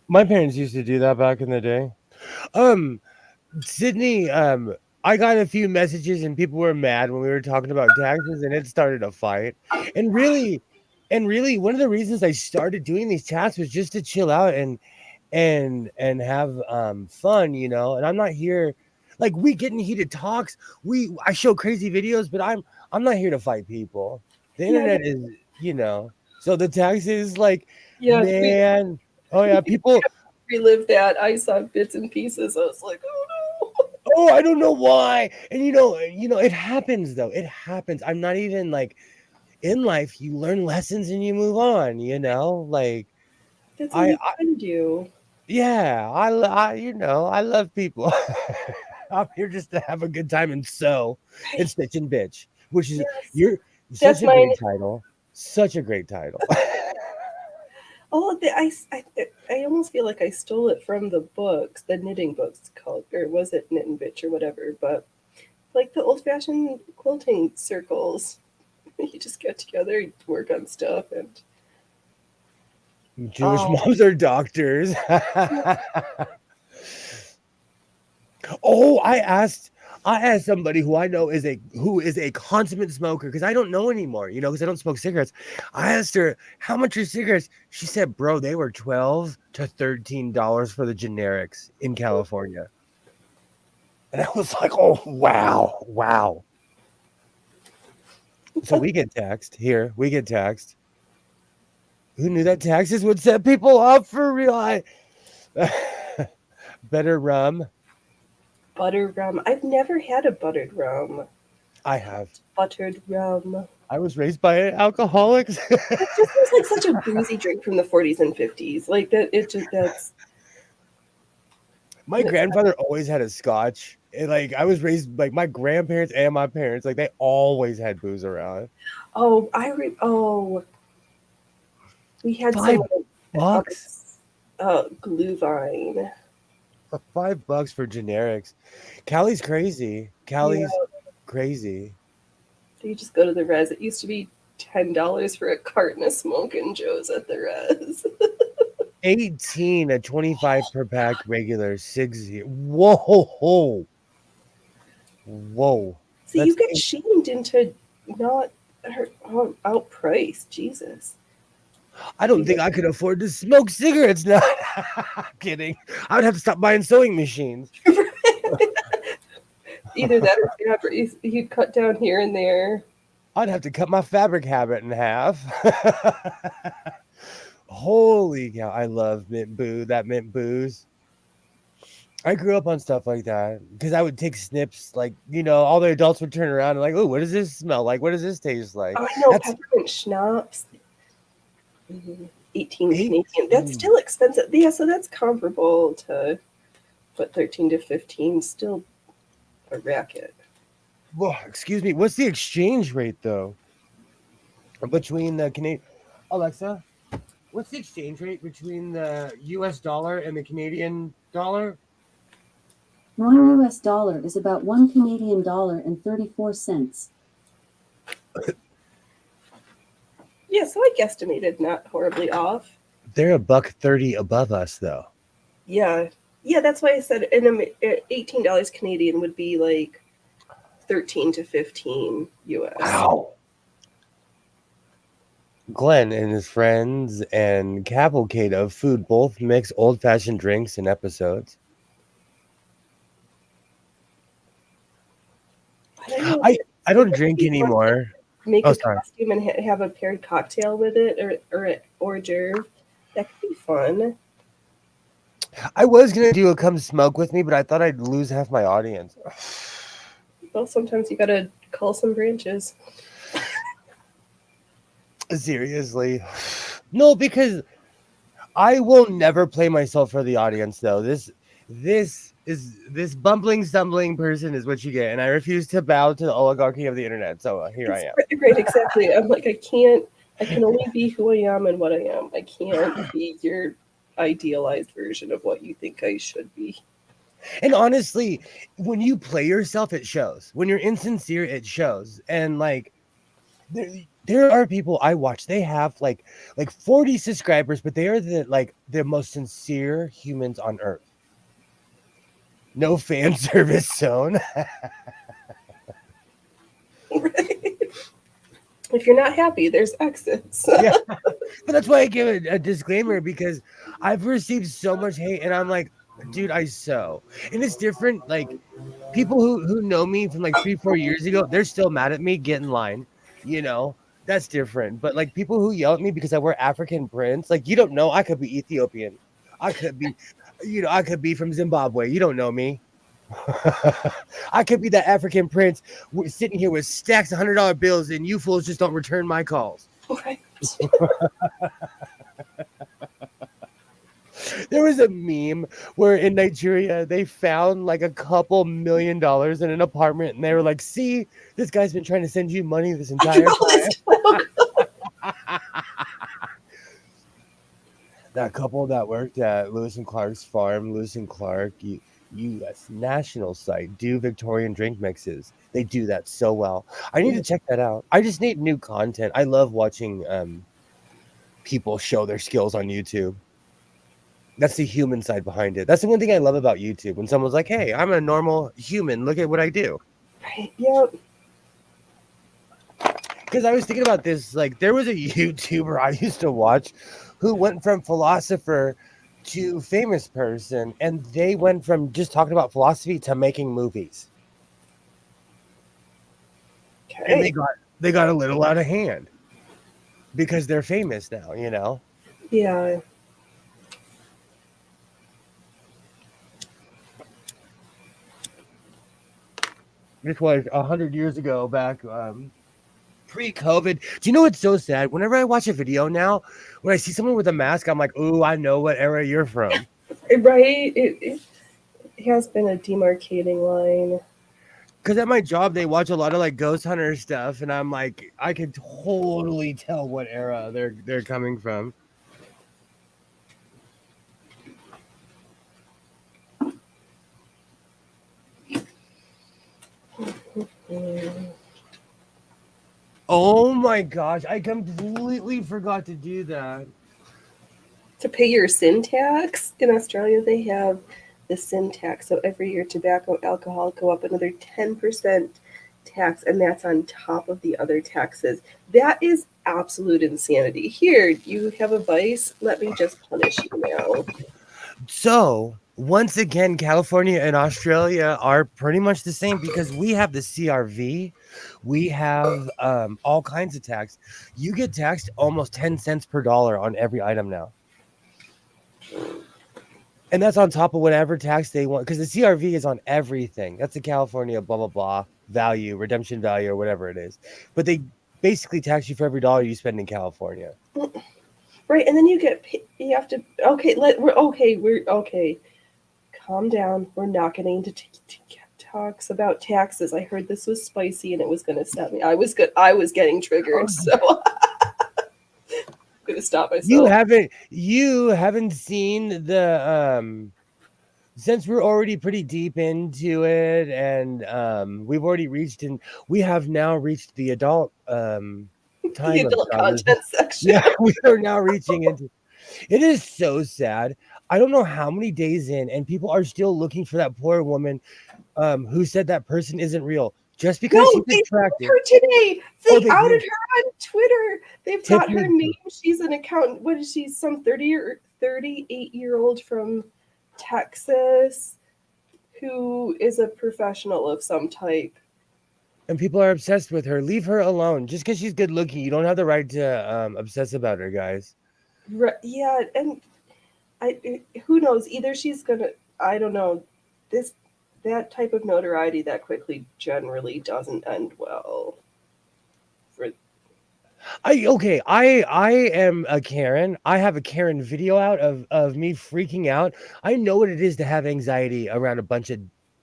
My parents used to do that back in the day. Sydney, I got a few messages and people were mad when we were talking about taxes and it started a fight. And really, one of the reasons I started doing these chats was just to chill out and have fun, you know. And I'm not here like we get in heated talks. I show crazy videos, but I'm not here to fight people. The internet is, you know. So the taxes, like, Yeah, man, oh yeah, people. Relive that. I saw bits and pieces. I was like, oh no. Oh, I don't know why. And you know, it happens though. It happens. I'm not even like in life. You learn lessons and you move on. You know, like That's what you can do. yeah, I love people. I'm here just to have a good time and sew and stitch and bitch, which is you're That's such a great title. Such a great title. Oh, I almost feel like I stole it from the books, the knitting books called, or was it Knit and Bitch or whatever, but like the old-fashioned quilting circles. You just get together, you work on stuff, and Jewish moms are doctors. Oh, I asked somebody who I know is a consummate smoker because I don't know anymore, you know, because I don't smoke cigarettes. I asked her how much are cigarettes. She said, "Bro, they were $12 to $13 for the generics in California." And I was like, "Oh wow." So we get taxed here. We get taxed. Who knew that taxes would set people up for real? Better rum. butter rum. I've never had a buttered rum. I have. Buttered rum. I was raised by alcoholics. It just seems like such a boozy drink from the 40s and 50s. Like that. It just that's. My grandfather always had a scotch. And like I was raised like my grandparents and my parents, like they always had booze around. Oh, we had some $5 Glühwein. for $5 for generics. Callie's crazy. Callie's crazy. So you just go to the res. It used to be $10 for a carton of Smokin' Joe's at the res. 18 at 25 per pack regular 60. Whoa. So you get shamed into not outpriced. Jesus. I don't think I could afford to smoke cigarettes now. I'm kidding. I would have to stop buying sewing machines. Either that or you'd cut down here and there. I'd have to cut my fabric habit in half. Holy cow. I love mint booze. I grew up on stuff like that because I would take snips. Like, all the adults would turn around and like, oh, what does this smell like? What does this taste like? Oh, I know. Peppermint schnapps. 18 Canadian. That's still expensive. Yeah, so that's comparable to, 13 to 15. Still a racket. Well, excuse me. What's the exchange rate, though? Between the Canadian... Alexa, what's the exchange rate between the U.S. dollar and the Canadian dollar? $1 US is about $1 Canadian and 34 cents. Yeah, so I guesstimated not horribly off. They're $1.30 above us, though. Yeah, that's why I said $18 Canadian would be like 13 to 15 US. Wow. Glenn and his friends and cavalcade of food both mix old-fashioned drinks in episodes. I don't drink anymore. Make a costume and have a paired cocktail with it, or an hors d'oeuvre. That could be fun. I was gonna do a come smoke with me, but I thought I'd lose half my audience. Well, sometimes you gotta cull some branches. Seriously, no, because I will never play myself for the audience. Though this bumbling, stumbling person is what you get, and I refuse to bow to the oligarchy of the internet. So here I am. Right, exactly. I'm like, I can only be who I am and what I am. I can't be your idealized version of what you think I should be. And honestly, when you play yourself, it shows. When you're insincere, it shows. And like, there are people I watch. They have like 40 subscribers, but they are the most sincere humans on earth. No fan service zone. Right. If you're not happy, there's exits. Yeah. But that's why I give a disclaimer, because I've received so much hate, and I'm like, dude, I sew. And it's different. Like, people who know me from like 3-4 years ago, they're still mad at me. Get in line. That's different. But like people who yell at me because I wear African prints, like, you don't know, I could be Ethiopian. I could be, I could be from Zimbabwe. You don't know me. I could be that African prince sitting here with stacks of $100 bills, and you fools just don't return my calls. Right. There was a meme where in Nigeria they found like a couple $1 million in an apartment, and they were like, "See, this guy's been trying to send you money this entire time." That couple that worked at Lewis and Clark's farm, Lewis and Clark, U.S. national site, do Victorian drink mixes. They do that so well. I need to check that out. I just need new content. I love watching people show their skills on YouTube. That's the human side behind it. That's the one thing I love about YouTube. When someone's like, "Hey, I'm a normal human. Look at what I do." Right. Yeah. Because I was thinking about this. Like, there was a YouTuber I used to watch who went from philosopher to famous person, and they went from just talking about philosophy to making movies. Okay. And they got a little out of hand because they're famous now, Yeah. This was 100 years ago, back pre-COVID. Do you know what's so sad? Whenever I watch a video now, when I see someone with a mask, I'm like, "Ooh, I know what era you're from." Right. has been a demarcating line. Because at my job, they watch a lot of like ghost hunter stuff, and I'm like, I could totally tell what era they're coming from. Oh my gosh, I completely forgot to do that. To pay your sin tax in Australia, they have the sin tax. So every year, tobacco, alcohol go up another 10% tax, and that's on top of the other taxes. That is absolute insanity. Here, you have a vice. Let me just punish you now. So once again, California and Australia are pretty much the same because we have the CRV, we have all kinds of tax. You get taxed almost 10 cents per dollar on every item now. And that's on top of whatever tax they want, because the CRV is on everything. That's the California blah blah blah value, redemption value, or whatever it is. But they basically tax you for every dollar you spend in California. Right, and then you have to. Okay, we're okay. Calm down. We're not getting into talks about taxes. I heard this was spicy and it was going to stop me. I was getting triggered, so I'm going to stop myself. You haven't seen the since we're already pretty deep into it, and we have now reached the adult time the adult content section. Yeah, we are now reaching into. It is so sad. I don't know how many days in, and people are still looking for that poor woman who said that person isn't real just because she's attractive. Her today. They outed her on Twitter. They've got her name. She's an accountant. What is she? Some 38-year-old from Texas who is a professional of some type. And people are obsessed with her. Leave her alone. Just because she's good looking, you don't have the right to obsess about her, guys. Right, yeah, and who knows? Either she's gonna. I don't know. That type of notoriety that quickly generally doesn't end well. I am a Karen. I have a Karen video out of me freaking out. I know what it is to have anxiety around a bunch of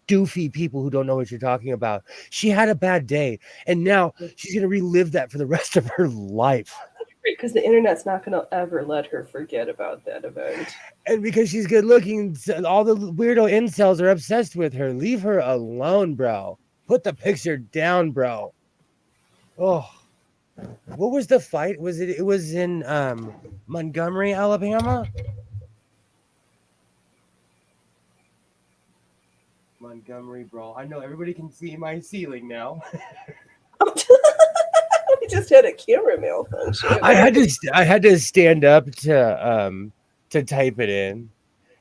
doofy people who don't know what you're talking about. She had a bad day, and now she's gonna relive that for the rest of her life. Because the internet's not gonna ever let her forget about that event. And because she's good looking, all the weirdo incels are obsessed with her. Leave her alone, bro. Put the picture down, bro. Oh. What was the fight? It was in Montgomery, Alabama? Montgomery, bro. I know everybody can see my ceiling now. We just had a camera malfunction. I had to stand up to type it in.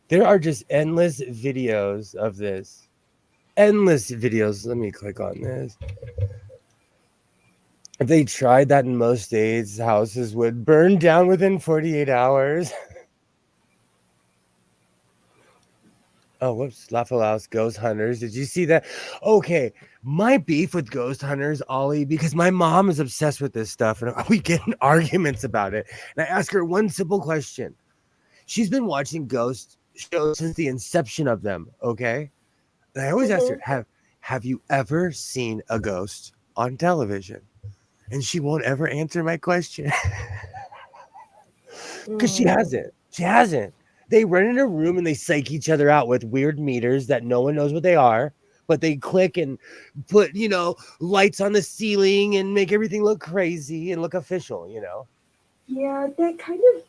There are just endless videos of this. Endless videos. Let me click on this. If they tried that in most states, houses would burn down within 48 hours. Oh, whoops. Lafalaus, ghost hunters. Did you see that? Okay. My beef with ghost hunters, Ollie, because my mom is obsessed with this stuff and we get in arguments about it. And I ask her one simple question. She's been watching ghost shows since the inception of them. Okay. And I always ask her, have you ever seen a ghost on television? And she won't ever answer my question. Because she hasn't. She hasn't. They run in a room and they psych each other out with weird meters that no one knows what they are, but they click and put, lights on the ceiling and make everything look crazy and look official, Yeah, that kind of.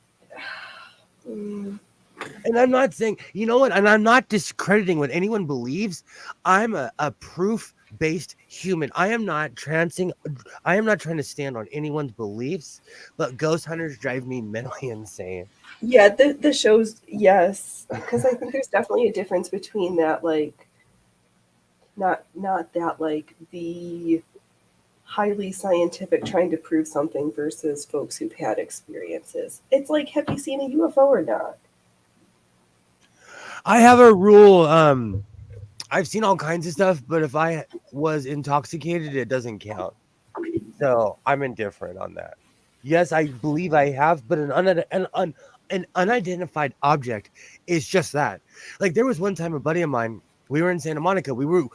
And I'm not saying, you know what? And I'm not discrediting what anyone believes. I'm a proof-based human. I am not trying to stand on anyone's beliefs, but ghost hunters drive me mentally insane. Yeah, the shows, yes, because I think there's definitely a difference between that, like, not that, like, the highly scientific trying to prove something versus folks who've had experiences. It's like, have you seen a UFO or not? I have a rule. I've seen all kinds of stuff, but if I was intoxicated, it doesn't count. So I'm indifferent on that. Yes, I believe I have, but an unidentified object is just that. Like there was one time a buddy of mine We were in Santa Monica. We would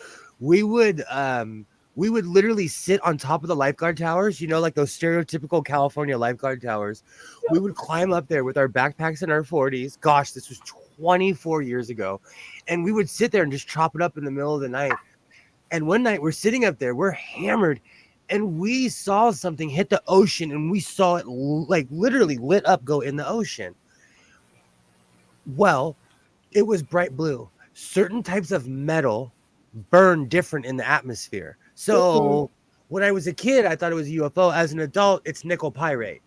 literally sit on top of the lifeguard towers, like those stereotypical California lifeguard towers. We would climb up there with our backpacks and our 40s. Gosh, this was 24 years ago. And we would sit there and just chop it up in the middle of the night. And one night we're sitting up there, we're hammered, and we saw something hit the ocean, and we saw it like literally lit up, go in the ocean. Well, it was bright blue. Certain types of metal burn different in the atmosphere. So when I was a kid, I thought it was a UFO. As an adult, it's nickel pyrite.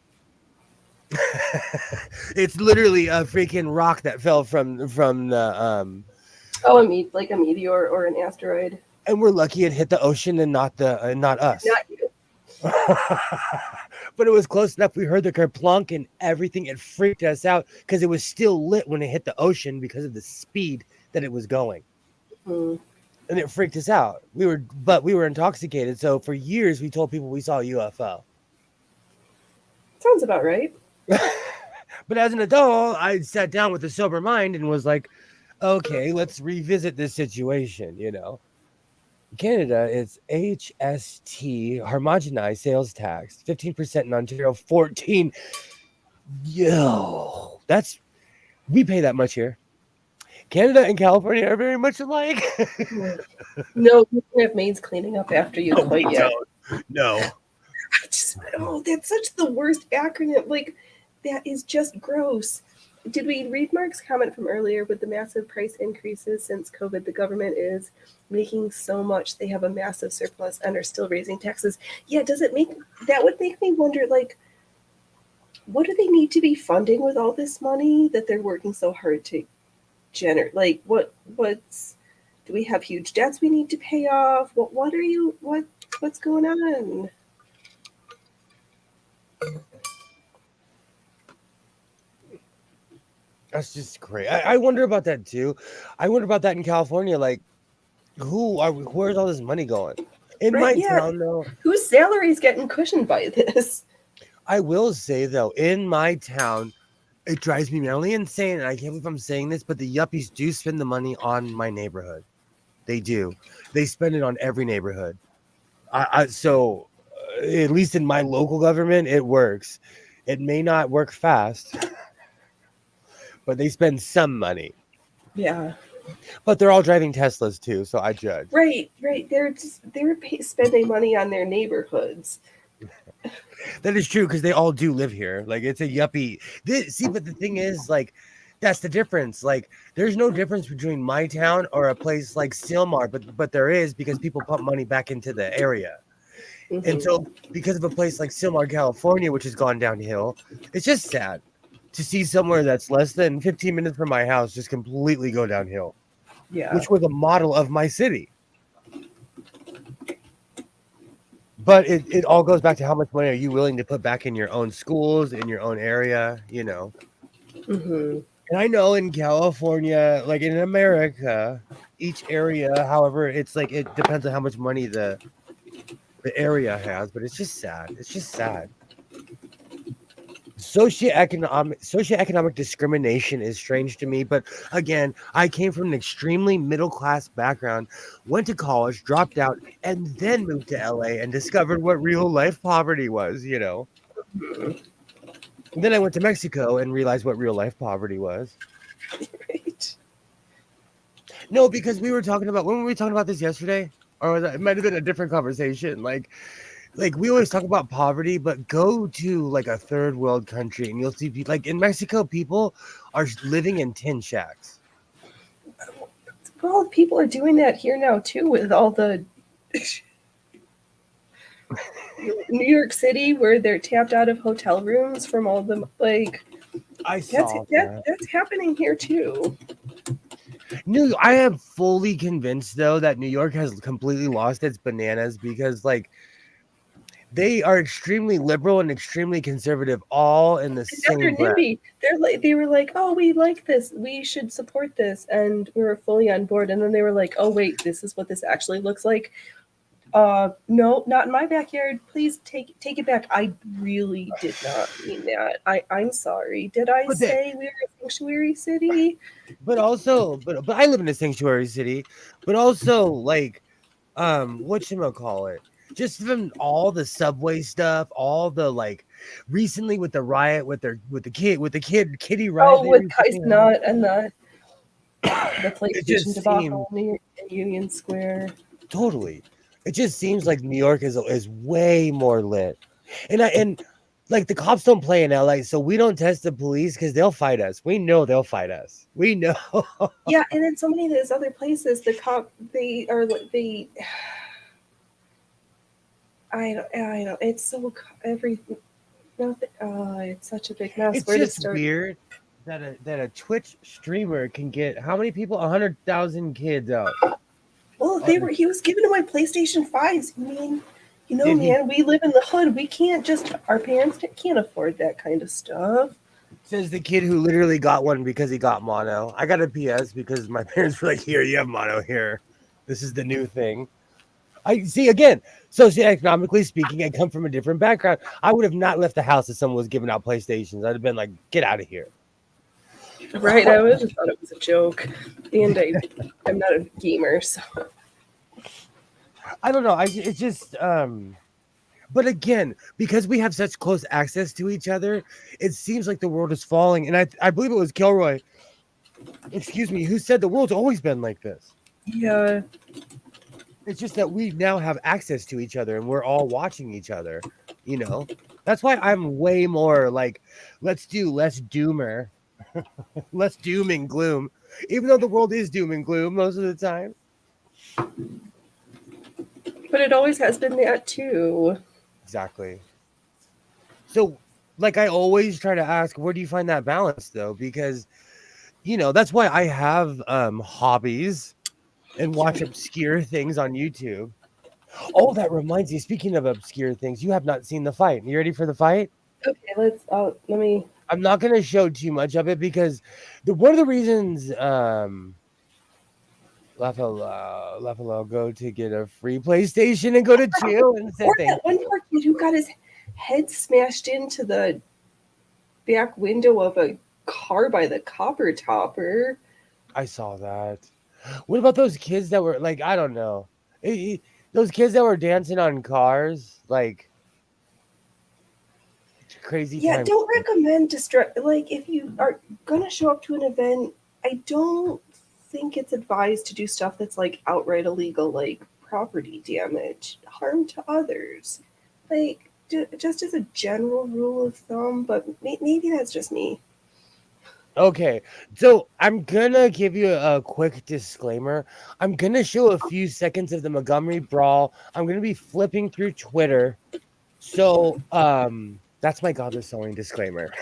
It's literally a freaking rock that fell from the like a meteor or an asteroid. and we're lucky it hit the ocean and not us. Not you. But it was close enough. We heard the kerplunk and everything. It freaked us out because it was still lit when it hit the ocean because of the speed that it was going. And it freaked us out. We were intoxicated. So for years we told people we saw a UFO. Sounds about right. But as an adult, I sat down with a sober mind and was like, okay, let's revisit this situation, Canada is HST, homogenized sales tax, 15% in Ontario, 14. Yo, we pay that much here. Canada and California are very much alike. No, you don't have maids cleaning up after you quite yet. No. That's such the worst acronym. Like, that is just gross. Did we read Mark's comment from earlier with the massive price increases since COVID? The government is making so much. They have a massive surplus and are still raising taxes. Yeah, that would make me wonder, like, what do they need to be funding with all this money that they're working so hard to generate? Like, what's do we have huge debts we need to pay off? What's going on? That's just great. I wonder about that too. I wonder about that in California. Like, where's all this money going? In my town, though. Whose salary is getting cushioned by this? I will say, though, in my town, it drives me nearly insane. And I can't believe I'm saying this, but the yuppies do spend the money on my neighborhood. They do. They spend it on every neighborhood. So, at least in my local government, it works. It may not work fast. But they spend some money. Yeah. But they're all driving Teslas too, so I judge. Right. They're spending money on their neighborhoods. That is true because they all do live here. Like, it's a yuppie. But the thing is, like, that's the difference. Like, there's no difference between my town or a place like Silmar, but there is because people pump money back into the area. And so because of a place like Silmar, California, which has gone downhill, it's just sad to see somewhere that's less than 15 minutes from my house just completely go downhill. Yeah. Which was a model of my city. But it all goes back to how much money are you willing to put back in your own schools, in your own area, And I know in California, like in America, each area, however, it's like it depends on how much money the area has, but it's just sad. It's just sad. Socioeconomic discrimination is strange to me, but again, I came from an extremely middle-class background, went to college, dropped out, and then moved to LA and discovered what real-life poverty was, And then I went to Mexico and realized what real-life poverty was. Right. No, because when were we talking about this yesterday? Or it might have been a different conversation, like we always talk about poverty, but go to like a third world country and you'll see people like in Mexico, people are living in tin shacks. Well, people are doing that here now too with all the New York City where they're tapped out of hotel rooms from all the that's happening here too. I am fully convinced though that New York has completely lost its bananas because they are extremely liberal and extremely conservative, all in the same breath. They were like, oh, we like this, we should support this, and we were fully on board. And then they were like, oh wait, this is what this actually looks like. No, not in my backyard. Please take it back. I really did not mean that. I'm sorry. Did I But say we were a sanctuary city? also, but I live in a sanctuary city. But also, like, whatchamacallit, just from all the subway stuff, all the like recently with the riot with the kitty riot Oh, they with recently Kai's had. Nut and the It PlayStation just seems debacle near Union Square. totally. It just seems like New York is way more lit. And like the cops don't play in LA, so we don't test the police because they'll fight us. We know they'll fight us. We know. Yeah, and then so many of those other places, the cop they are like they. I don't. It's so everything. Nothing. Oh, it's such a big mess. It's Where to just start? weird that a Twitch streamer can get how many people? 100,000 kids out. Well, Oh, he was giving away PlayStation 5s. I mean, did he? man, we live in the hood. We can't just our parents can't afford that kind of stuff. Says the kid who literally got one because he got mono. I got a PS because my parents were like, "Here, you have mono. Here, this is the new thing." I see again. Socioeconomically speaking, I come from a different background. I would have not left the house if someone was giving out PlayStations. I'd have been like, "Get out of here." Right? I would just thought it was a joke, and I'm not a gamer, so I don't know. It's just but again, because we have such close access to each other, it seems like the world is falling. And I believe it was Kilroy, excuse me, who said the world's always been like this. yeah. It's just that we now have access to each other and we're all watching each other, you know? That's why I'm way more like, let's do less doomer, less doom and gloom, even though the world is doom and gloom most of the time. But it always has been that too. Exactly. So, like, I always try to ask, where do you find that balance though? Because, that's why I have hobbies and watch obscure things on YouTube. Oh, that reminds me. Speaking of obscure things, you have not seen the fight. You ready for the fight? Okay, let me. I'm not going to show too much of it because one of the reasons Lafalo go to get a free PlayStation and go to jail and said Or thank that one you. poor kid who got his head smashed into the back window of a car by the copper topper. I saw that. What about those kids that were like, I don't know, those kids that were dancing on cars, like crazy Yeah, time. don't recommend like if you are gonna show up to an event, I don't think it's advised to do stuff that's like outright illegal, like property damage, harm to others. Like just as a general rule of thumb, but maybe that's just me. Okay, so I'm gonna give you a quick disclaimer. I'm gonna show a few seconds of the Montgomery Brawl. I'm gonna be flipping through Twitter. So, that's my godless sewing disclaimer.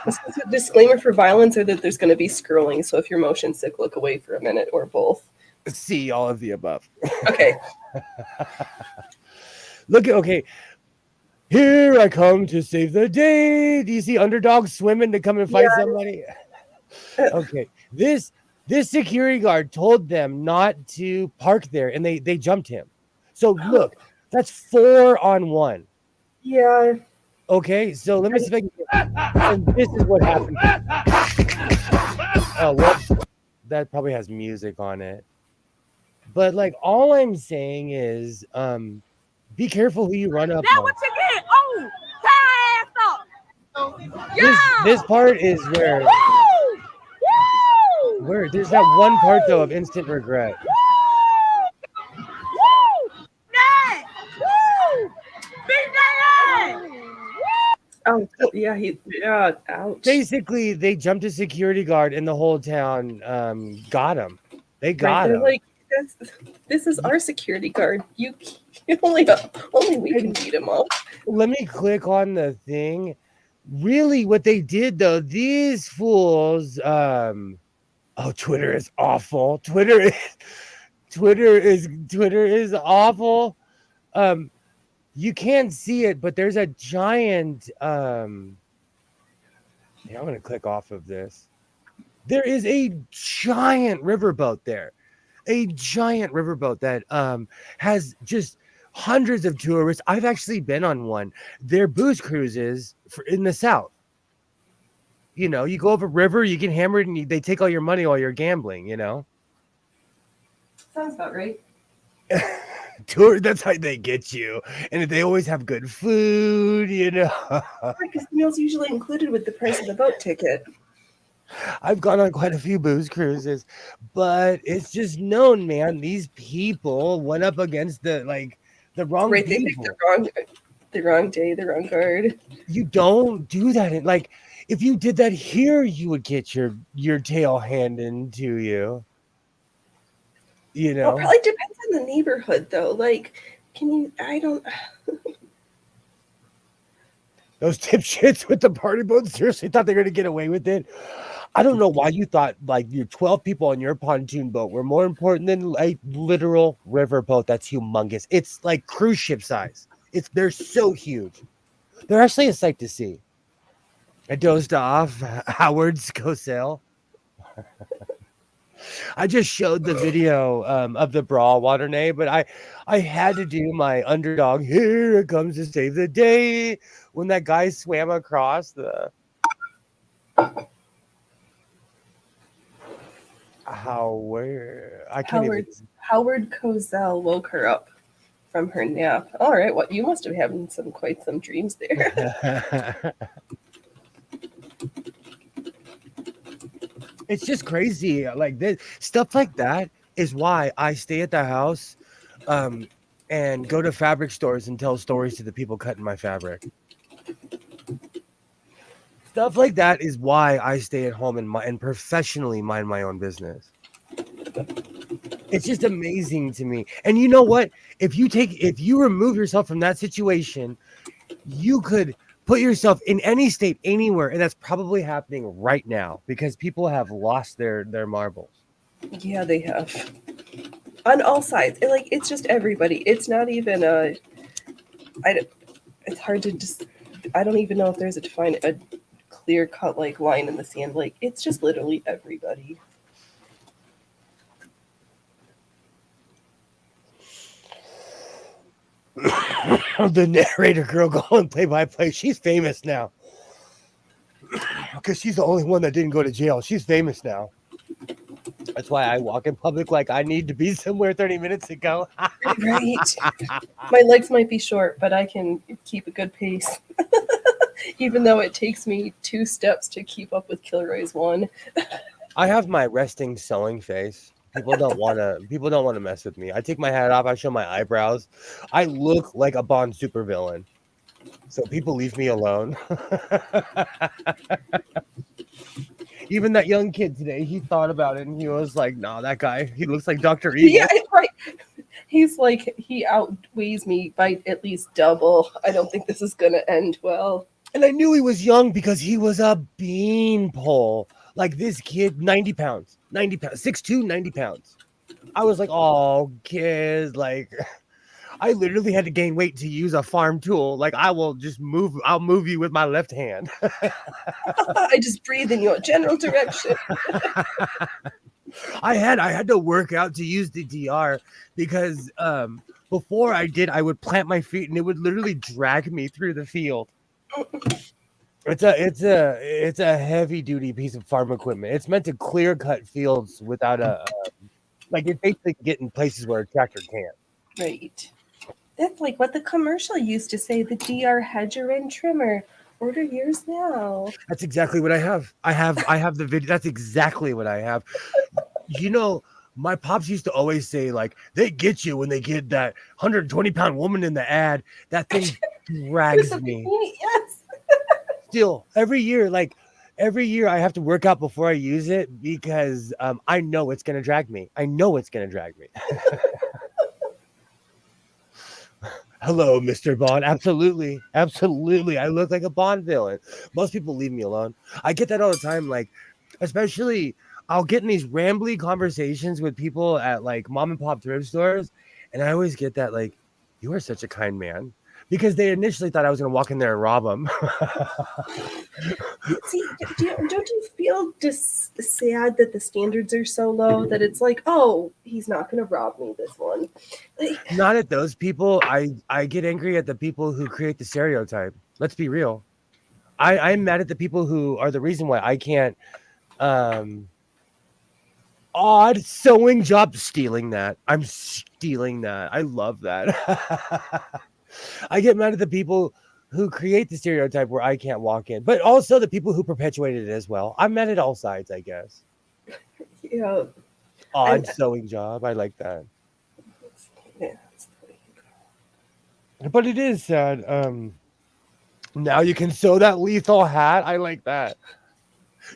This is a disclaimer for violence or that there's going to be scrolling. So if you're motion sick, look away for a minute or both. See all of the above. Okay. Okay. Here I come to save the day. Do you see underdogs swimming to come and fight somebody? Okay. This security guard told them not to park there and they jumped him. So look, that's 4-on-1. Yeah. Okay, so let me see if I can. And this is what happened. Oh, well, that probably has music on it. But like, all I'm saying is, be careful who you run up That's on. what you get. Oh, tie ass up. Yeah. This part is where Woo! Woo! there's that one part though of instant regret. Woo! Woo! Nay! Woo! Beat that ass! Oh, yeah. Ouch. Basically, they jumped a security guard and the whole town got him. They got They're him. like, this is our security guard. You can't, only we can beat him up. Let me click on the thing. Really, what they did though, these fools. Twitter is awful. Twitter is awful. You can't see it, but there's a giant. I'm gonna click off of this. There is a giant riverboat there. A giant riverboat that has just hundreds of tourists. I've actually been on one. They're booze cruises in the South. You know, you go over river, you get hammered, and they take all your money while you're gambling. You know, Sounds about right. tour. That's how they get you, and they always have good food. You know, Because the meal's usually included with the price of the boat ticket. I've gone on quite a few booze cruises, but it's just known, man. These people went up against the wrong Right, they picked people. the wrong day, the wrong card. You don't do that. If you did that here, you would get your tail handed to you. You Well, know, it probably depends on the neighborhood, though. Like, I don't. those dipshits with the party boat seriously thought they were gonna get away with it. I don't know why you thought like your 12 people on your pontoon boat were more important than a literal river boat that's humongous. It's like cruise ship size. They're so huge. They're actually a sight to see. I dozed off. Howard's go sail. I just showed the video of the brawl water nay, but I had to do my underdog. Here it comes to save the day when that guy swam across the. I can't even. Howard Cozell woke her up from her nap. All right, what you must have having quite some dreams there. It's just crazy. Like this stuff like that is why I stay at the house and go to fabric stores and tell stories to the people cutting my fabric. Stuff like that is why I stay at home and professionally mind my own business. It's just amazing to me. And you know what? If you remove yourself from that situation, you could put yourself in any state anywhere, and that's probably happening right now because people have lost their marbles. Yeah, they have. On all sides. And like it's just everybody. It's not even it's hard to just I don't even know if there's a clear cut like line in the sand. Like it's just literally everybody. The narrator girl going play by play. She's famous now because she's the only one that didn't go to jail. She's famous now. That's why I walk in public like I need to be somewhere 30 minutes ago. Right. My legs might be short, but I can keep a good pace. Even though it takes me 2 steps to keep up with Kilroy's 1. I have my resting sewing face. People don't want to mess with me. I take my hat off. I show my eyebrows. I look like a Bond supervillain. So people leave me alone. Even that young kid today, he thought about it and he was like, "No, that guy, he looks like Dr. Evil." Yeah, right. He's like, he outweighs me by at least double. I don't think this is going to end well. And I knew he was young because he was a beanpole. Like this kid, 90 pounds, 6'2", 90 pounds. I was like, oh, kids, like, I literally had to gain weight to use a farm tool. Like, I'll move you with my left hand. I just breathe in your general direction. I had to work out to use the DR because before I would plant my feet and it would literally drag me through the field. It's a heavy duty piece of farm equipment. It's meant to clear cut fields without like it basically get in places where a tractor can't. Right. That's like what the commercial used to say, the DR hedger and trimmer. Order yours now. That's exactly what I have. I have the video. That's exactly what I have. You know, my pops used to always say, like, they get you when they get that 120-pound woman in the ad. That thing drags me. Yes. Still, every year I have to work out before I use it because I know it's going to drag me. Hello, Mr. Bond. Absolutely. I look like a Bond villain. Most people leave me alone. I get that all the time. Like, especially I'll get in these rambly conversations with people at like mom and pop thrift stores. And I always get that, like, you are such a kind man. because they initially thought I was going to walk in there and rob them. See, don't you feel just sad that the standards are so low that it's like, oh, he's not going to rob me this one? Not at those people. I get angry at the people who create the stereotype. Let's be real. I'm mad at the people who are the reason why I can't odd sewing job. Stealing that. I'm stealing that. I love that. I get mad at the people who create the stereotype where I can't walk in, but also the people who perpetuated it as well. I'm mad at all sides, I guess. Yeah. Odd sewing job. I like that. Yeah. But it is sad. Now you can sew that lethal hat. I like that.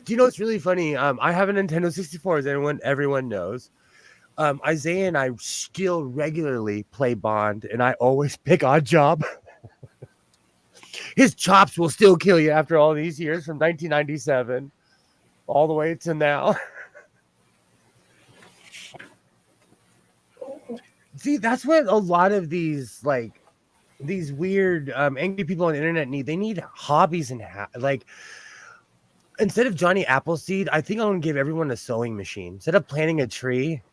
Do you know what's really funny? I have a Nintendo 64, as everyone knows. Isaiah and I still regularly play Bond, and I always pick Odd Job. His chops will still kill you after all these years, from 1997 all the way to now. See, that's what a lot of these weird angry people on the internet need. They need hobbies and like. Instead of Johnny Appleseed, I think I'm going to give everyone a sewing machine. Instead of planting a tree,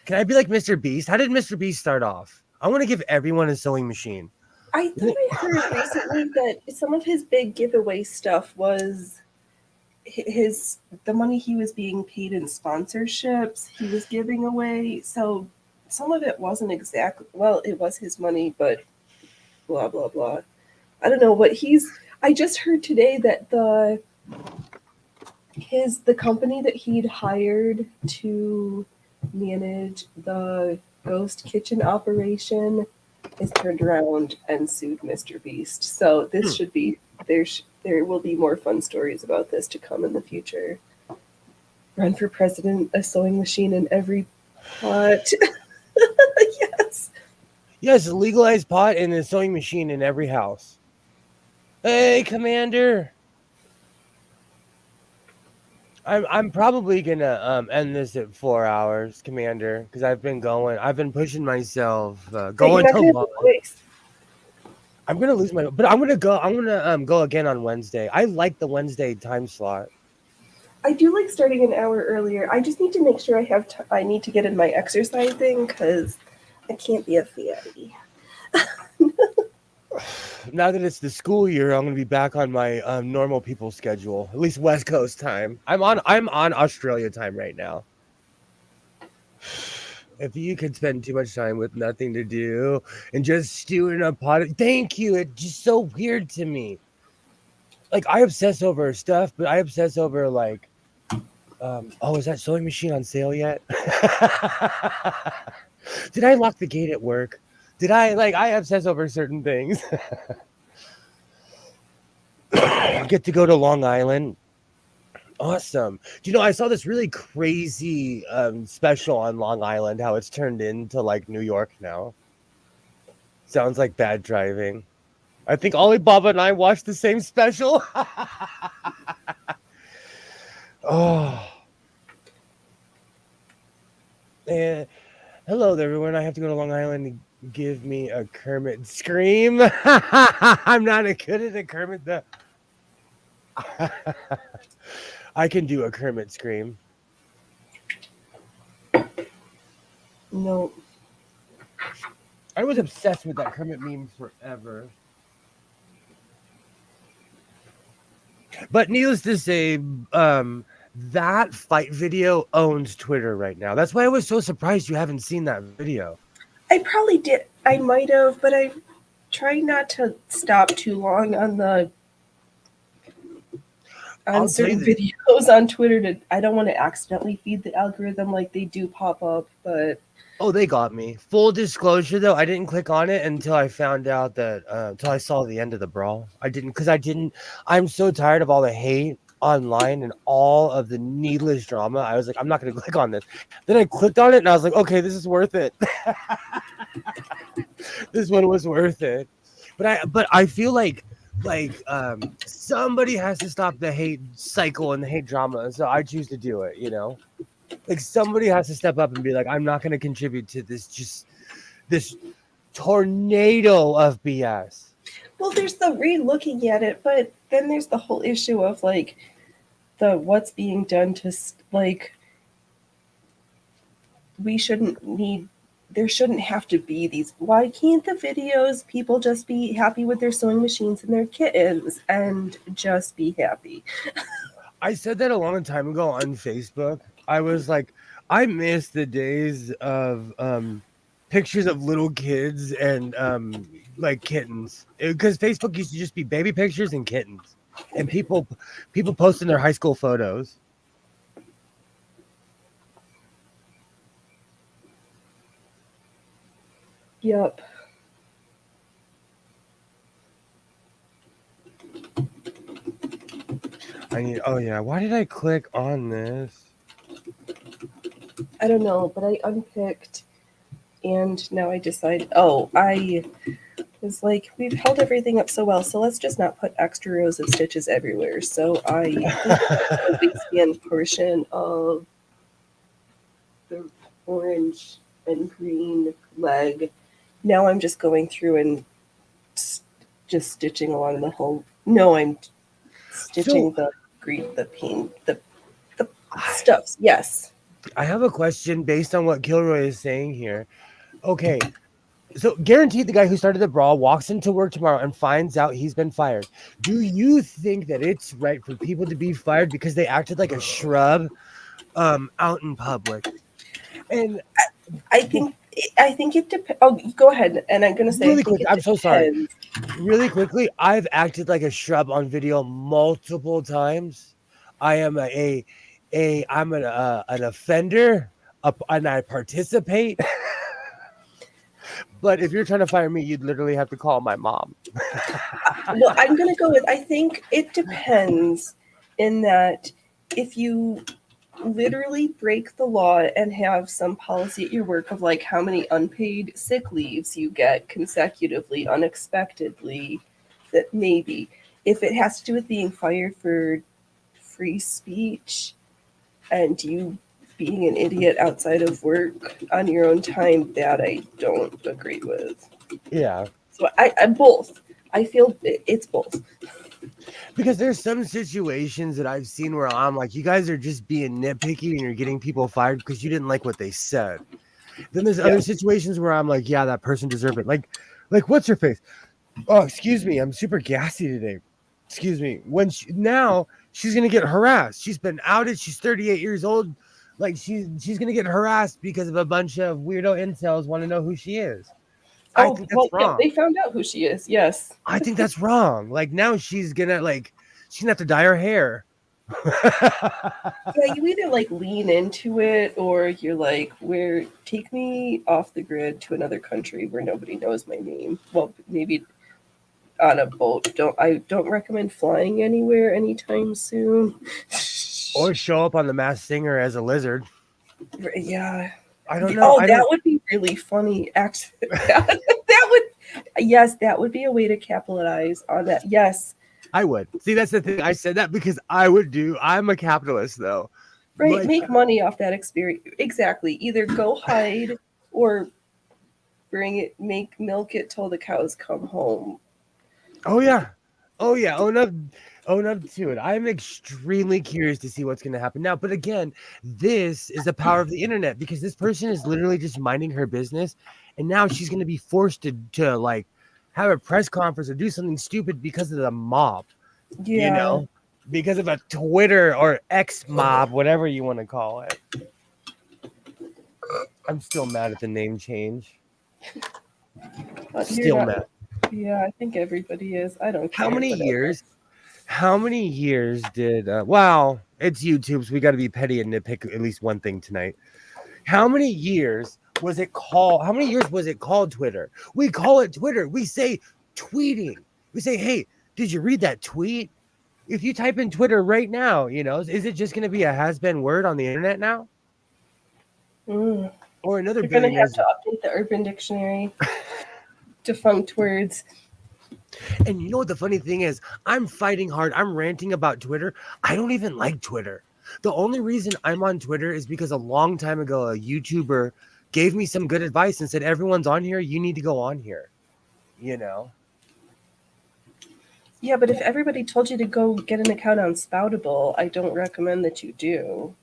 can I be like Mr. Beast? How did Mr. Beast start off? I want to give everyone a sewing machine. I thought I heard recently that some of his big giveaway stuff was the money he was being paid in sponsorships he was giving away. So some of it wasn't exactly, well, it was his money, but blah, blah, blah. I don't know what I just heard today that the company that he'd hired to manage the ghost kitchen operation is turned around and sued Mr. Beast. So this should be there will be more fun stories about this to come in the future. Run for president, a sewing machine in every pot. Yes, a legalized pot and a sewing machine in every house. Hey, Commander. I'm probably gonna end this at 4 hours, Commander, because I've been pushing myself, going to lunch. I'm gonna lose but I'm gonna go again on Wednesday. I like the Wednesday time slot. I do like starting an hour earlier. I just need to make sure I need to get in my exercising because I can't be a fatty. Now that it's the school year, I'm going to be back on my normal people schedule, at least West Coast time. I'm on Australia time right now. If you could spend too much time with nothing to do and just stew in a pot, thank you. It's just so weird to me. Like, I obsess over stuff, but I obsess over like, is that sewing machine on sale yet? Did I lock the gate at work? I obsess over certain things. Get to go to Long Island. Awesome. Do you know, I saw this really crazy special on Long Island, how it's turned into like New York now. Sounds like bad driving. I think Alibaba and I watched the same special. Oh. And hello there, everyone. I have to go to Long Island to give me a Kermit scream. I'm not good at a Kermit. I can do a Kermit scream. No. I was obsessed with that Kermit meme forever. But needless to say, that fight video owns Twitter right now. That's why I was so surprised you haven't seen that video. I probably did. I might have, but I try not to stop too long on certain videos on Twitter. I don't want to accidentally feed the algorithm, like they do pop up, but... Oh, they got me. Full disclosure, though, I didn't click on it until I found out that, until I saw the end of the brawl. I'm so tired of all the hate online and all of the needless drama. I was like, I'm not going to click on this. Then I clicked on it and I was like, okay, this is worth it. This one was worth it. But I feel like somebody has to stop the hate cycle and the hate drama. So I choose to do it, you know? Like somebody has to step up and be like, I'm not going to contribute to this tornado of BS. Well, there's the re-looking at it, but then there's the whole issue of like the what's being done to like there shouldn't have to be these. Why can't the videos people just be happy with their sewing machines and their kittens and just be happy? I said that a long time ago on Facebook. I was like, I miss the days of pictures of little kids and like kittens, because Facebook used to just be baby pictures and kittens, and people posting their high school photos. Yep. Oh yeah, why did I click on this? I don't know, but I unpicked, and now I decide. Oh, I was like, we've held everything up so well, so let's just not put extra rows of stitches everywhere. So I the waistband portion of the orange and green leg. Now I'm just going through and just stitching along the whole. No, I'm stitching the green, the pink, the stuffs. Yes. I have a question based on what Kilroy is saying here. Okay, so guaranteed the guy who started the brawl walks into work tomorrow and finds out he's been fired. Do you think that it's right for people to be fired because they acted like a shrub out in public? And I think it depends. Oh, go ahead. And I'm going to say really quick, I'm so sorry. depends. Really quickly, I've acted like a shrub on video multiple times. I am I'm an offender, and I participate. But if you're trying to fire me, you'd literally have to call my mom. Well, I'm going to go with, I think it depends in that if you literally break the law and have some policy at your work of like how many unpaid sick leaves you get consecutively, unexpectedly, that maybe. If it has to do with being fired for free speech and you being an idiot outside of work on your own time, that I don't agree with. Yeah. So I both. I feel it's both. Because there's some situations that I've seen where I'm like, you guys are just being nitpicky and you're getting people fired because you didn't like what they said. Then there's other situations where I'm like, yeah, that person deserved it. Like what's her face? Oh, excuse me, I'm super gassy today. Excuse me. Now she's gonna get harassed. She's been outed. She's 38 years old. Like she's gonna get harassed because of a bunch of weirdo incels want to know who she is. I think that's wrong. Yeah, they found out who she is. Yes. I think that's wrong. Like now she's gonna have to dye her hair. Yeah, you either like lean into it or you're like, take me off the grid to another country where nobody knows my name. Well, maybe on a boat. I don't recommend flying anywhere anytime soon. Or show up on The Masked Singer as a lizard. Yeah. I don't know. That would be really funny. Actually, that would be a way to capitalize on that. Yes. I would. See, that's the thing. I said that because I'm a capitalist though. Right. Like, make money off that experience. Exactly. Either go hide or milk it till the cows come home. Oh yeah. Own up to it. I'm extremely curious to see what's going to happen now. But again, this is the power of the internet because this person is literally just minding her business, and now she's going to be forced to like have a press conference or do something stupid because of the mob. Yeah. You know, because of a Twitter or X mob, whatever you want to call it. I'm still mad at the name change. Still mad. Yeah, I think everybody is. I don't care. How many years did wow, it's YouTube, so we got to be petty and nitpick at least one thing tonight. How many years was it called Twitter? We call it Twitter. We say tweeting. We say, hey, did you read that tweet? If you type in Twitter right now, is it just going to be a has-been word on the internet now? Or another You're going to have to update the Urban Dictionary. Defunct words. And you know what the funny thing is? I'm fighting hard. I'm ranting about Twitter. I don't even like Twitter. The only reason I'm on Twitter is because a long time ago, a YouTuber gave me some good advice and said, everyone's on here. You need to go on here, you know? Yeah, but if everybody told you to go get an account on Spoutable, I don't recommend that you do.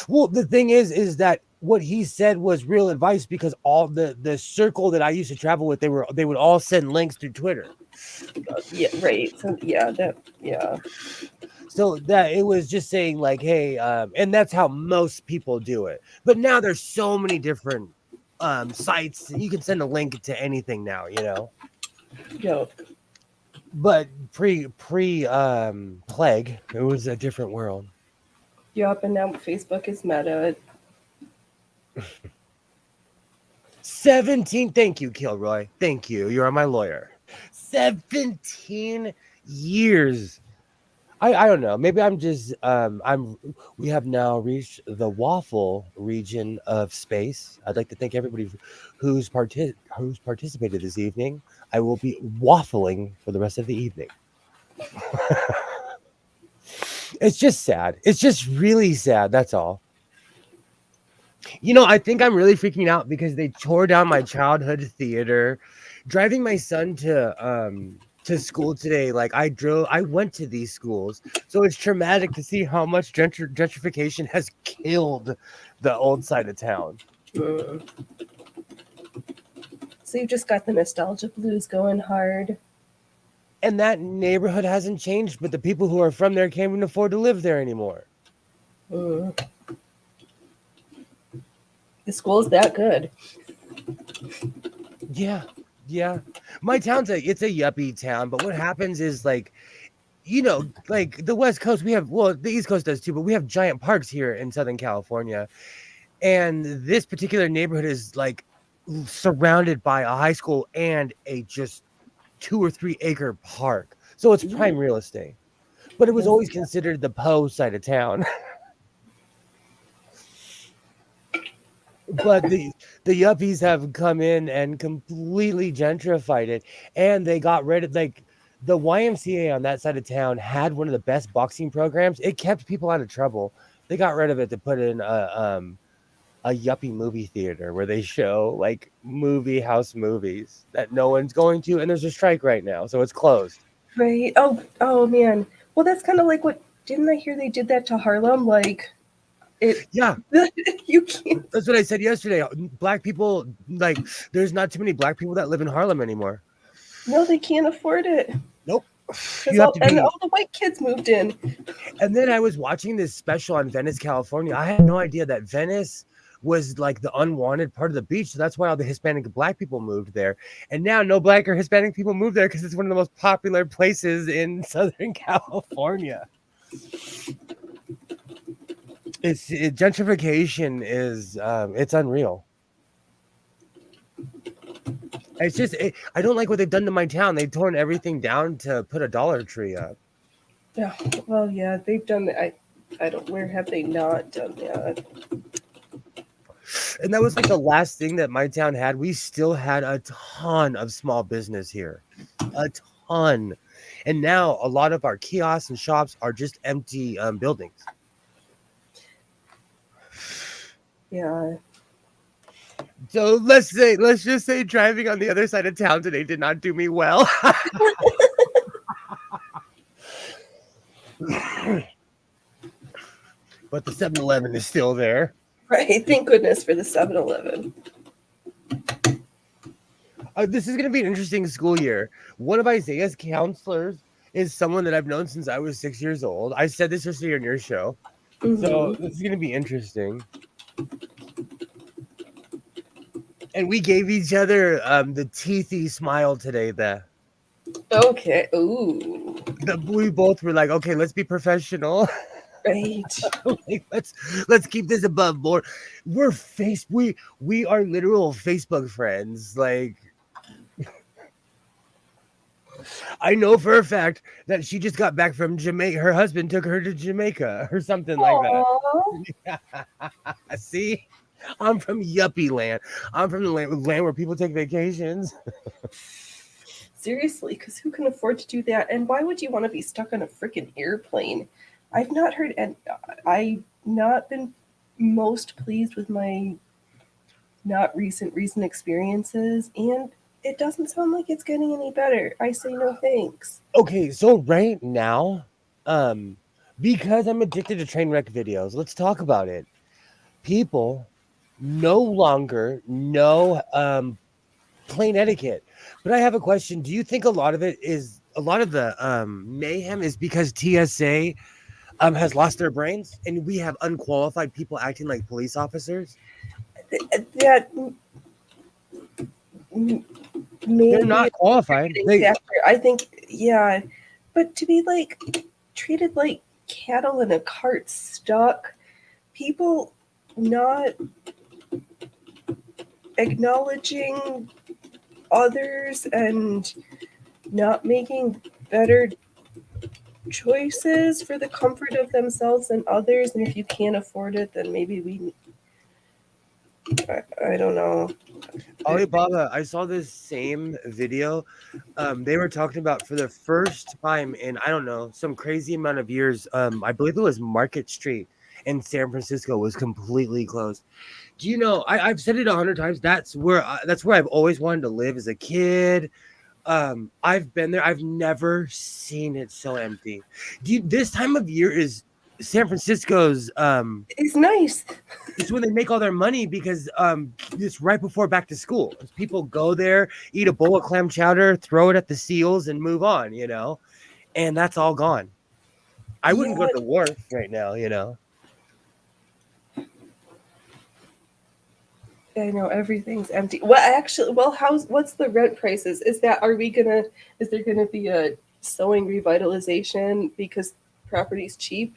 Well, the thing is that what he said was real advice because all the circle that I used to travel with, they would all send links through Twitter. Yeah, right. So yeah. So that it was just saying like, hey, and that's how most people do it. But now there's so many different sites. You can send a link to anything now, you know. Yeah. But pre plague, it was a different world. Yep, and now Facebook is Meta. 17. Thank you, Kilroy. Thank you. You are my lawyer. 17 years. I don't know. Maybe I'm just we have now reached the waffle region of space. I'd like to thank everybody who's participated this evening. I will be waffling for the rest of the evening. It's just sad. It's just really sad. That's all. You know, I think I'm really freaking out because they tore down my childhood theater. Driving my son to school today, like I went to these schools. So it's traumatic to see how much gentrification has killed the old side of town. Mm. So you've just got the nostalgia blues going hard. And that neighborhood hasn't changed, but the people who are from there can't even afford to live there anymore. Mm. The school's that good. Yeah. My town's it's a yuppie town, but what happens is like, you know, like the West Coast, we have, well, the East Coast does too, but we have giant parks here in Southern California. And this particular neighborhood is like surrounded by a high school and a just 2 or 3 acre park. So it's prime real estate. But it was always considered the Poe side of town. But the yuppies have come in and completely gentrified it, and they got rid of like the YMCA on that side of town had one of the best boxing programs. It kept people out of trouble. They got rid of it to put in a yuppie movie theater where they show like movie house movies that no one's going to, and there's a strike right now, so it's closed. Right. Oh man. Well, that's kind of like what, didn't I hear they did that to Harlem? Like it. Yeah. You can't. That's what I said yesterday. Black people, like, there's not too many black people that live in Harlem anymore. No, they can't afford it. Nope. And all the white kids moved in. And then I was watching this special on Venice, California. I had no idea that Venice was like the unwanted part of the beach. So that's why all the Hispanic and black people moved there. And now no black or Hispanic people move there because it's one of the most popular places in Southern California. Gentrification is it's unreal. It's just I don't like what they've done to my town. They've torn everything down to put a Dollar Tree up. Yeah, well, yeah, they've done that. I don't. Where have they not done that? And that was like the last thing that my town had. We still had a ton of small business here, a ton, and now a lot of our kiosks and shops are just empty buildings. Yeah. So let's just say driving on the other side of town today did not do me well. But the 7-Eleven is still there. Right. Thank goodness for the 7-Eleven. This is going to be an interesting school year. One of Isaiah's counselors is someone that I've known since I was 6 years old. I said this yesterday on your show. Mm-hmm. So this is going to be interesting. And we gave each other the teethy smile today there. Okay. Ooh. We both were like, okay, let's be professional. Right. Like, let's keep this above board. We are literal Facebook friends. Like, I know for a fact that she just got back from Jamaica. Her husband took her to Jamaica or something like that. See, I'm from yuppie land. I'm from the land where people take vacations. Seriously, because who can afford to do that? And why would you want to be stuck on a freaking airplane? I've not heard, and I've not been most pleased with my not recent experiences, and it doesn't sound like it's getting any better. I say no thanks. Okay, so right now, because I'm addicted to train wreck videos, let's talk about it. People no longer know plain etiquette. But I have a question. Do you think a lot of the mayhem is because TSA has lost their brains and we have unqualified people acting like police officers? That maybe They're not qualified. factor. I think, yeah, but to be like treated like cattle in a cart, stuck, people not acknowledging others and not making better choices for the comfort of themselves and others. And if you can't afford it, then maybe I don't know. Alibaba, I saw this same video. They were talking about for the first time in, I don't know, some crazy amount of years. I believe it was Market Street in San Francisco was completely closed. Do you know? I've said it 100 times. That's where I've always wanted to live as a kid. I've been there. I've never seen it so empty. This time of year is San Francisco's It's nice. it's when they make all their money because it's right before back to school. People go there, eat a bowl of clam chowder, throw it at the seals, and move on, and that's all gone. I wouldn't go to the wharf right now, I know everything's empty. Well, actually, what's the rent prices? Is there gonna be a sewing revitalization because property's cheap?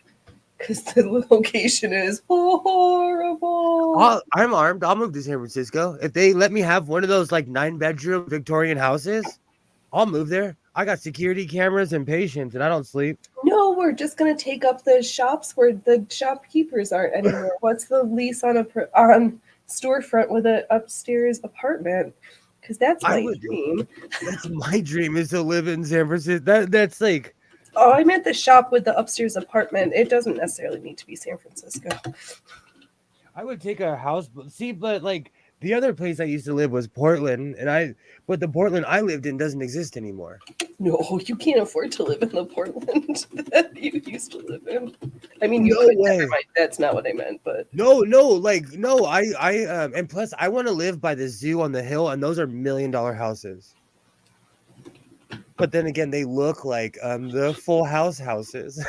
Because the location is horrible. I'm armed. I'll move to San Francisco. If they let me have one of those like 9-bedroom Victorian houses, I'll move there. I got security cameras and patience, and I don't sleep. No, we're just gonna take up the shops where the shopkeepers aren't anymore. What's the lease on storefront with an upstairs apartment? Because that's my dream. That's my dream, is to live in San Francisco. That's like. Oh, I meant the shop with the upstairs apartment. It doesn't necessarily need to be San Francisco. I would take a house, but like the other place I used to live was Portland, but the Portland I lived in doesn't exist anymore. No, you can't afford to live in the Portland that you used to live in. I mean, No way. Never mind. That's not what I meant, but no. And plus, I want to live by the zoo on the hill, and those are $1 million houses. But then again, they look like the Full House houses.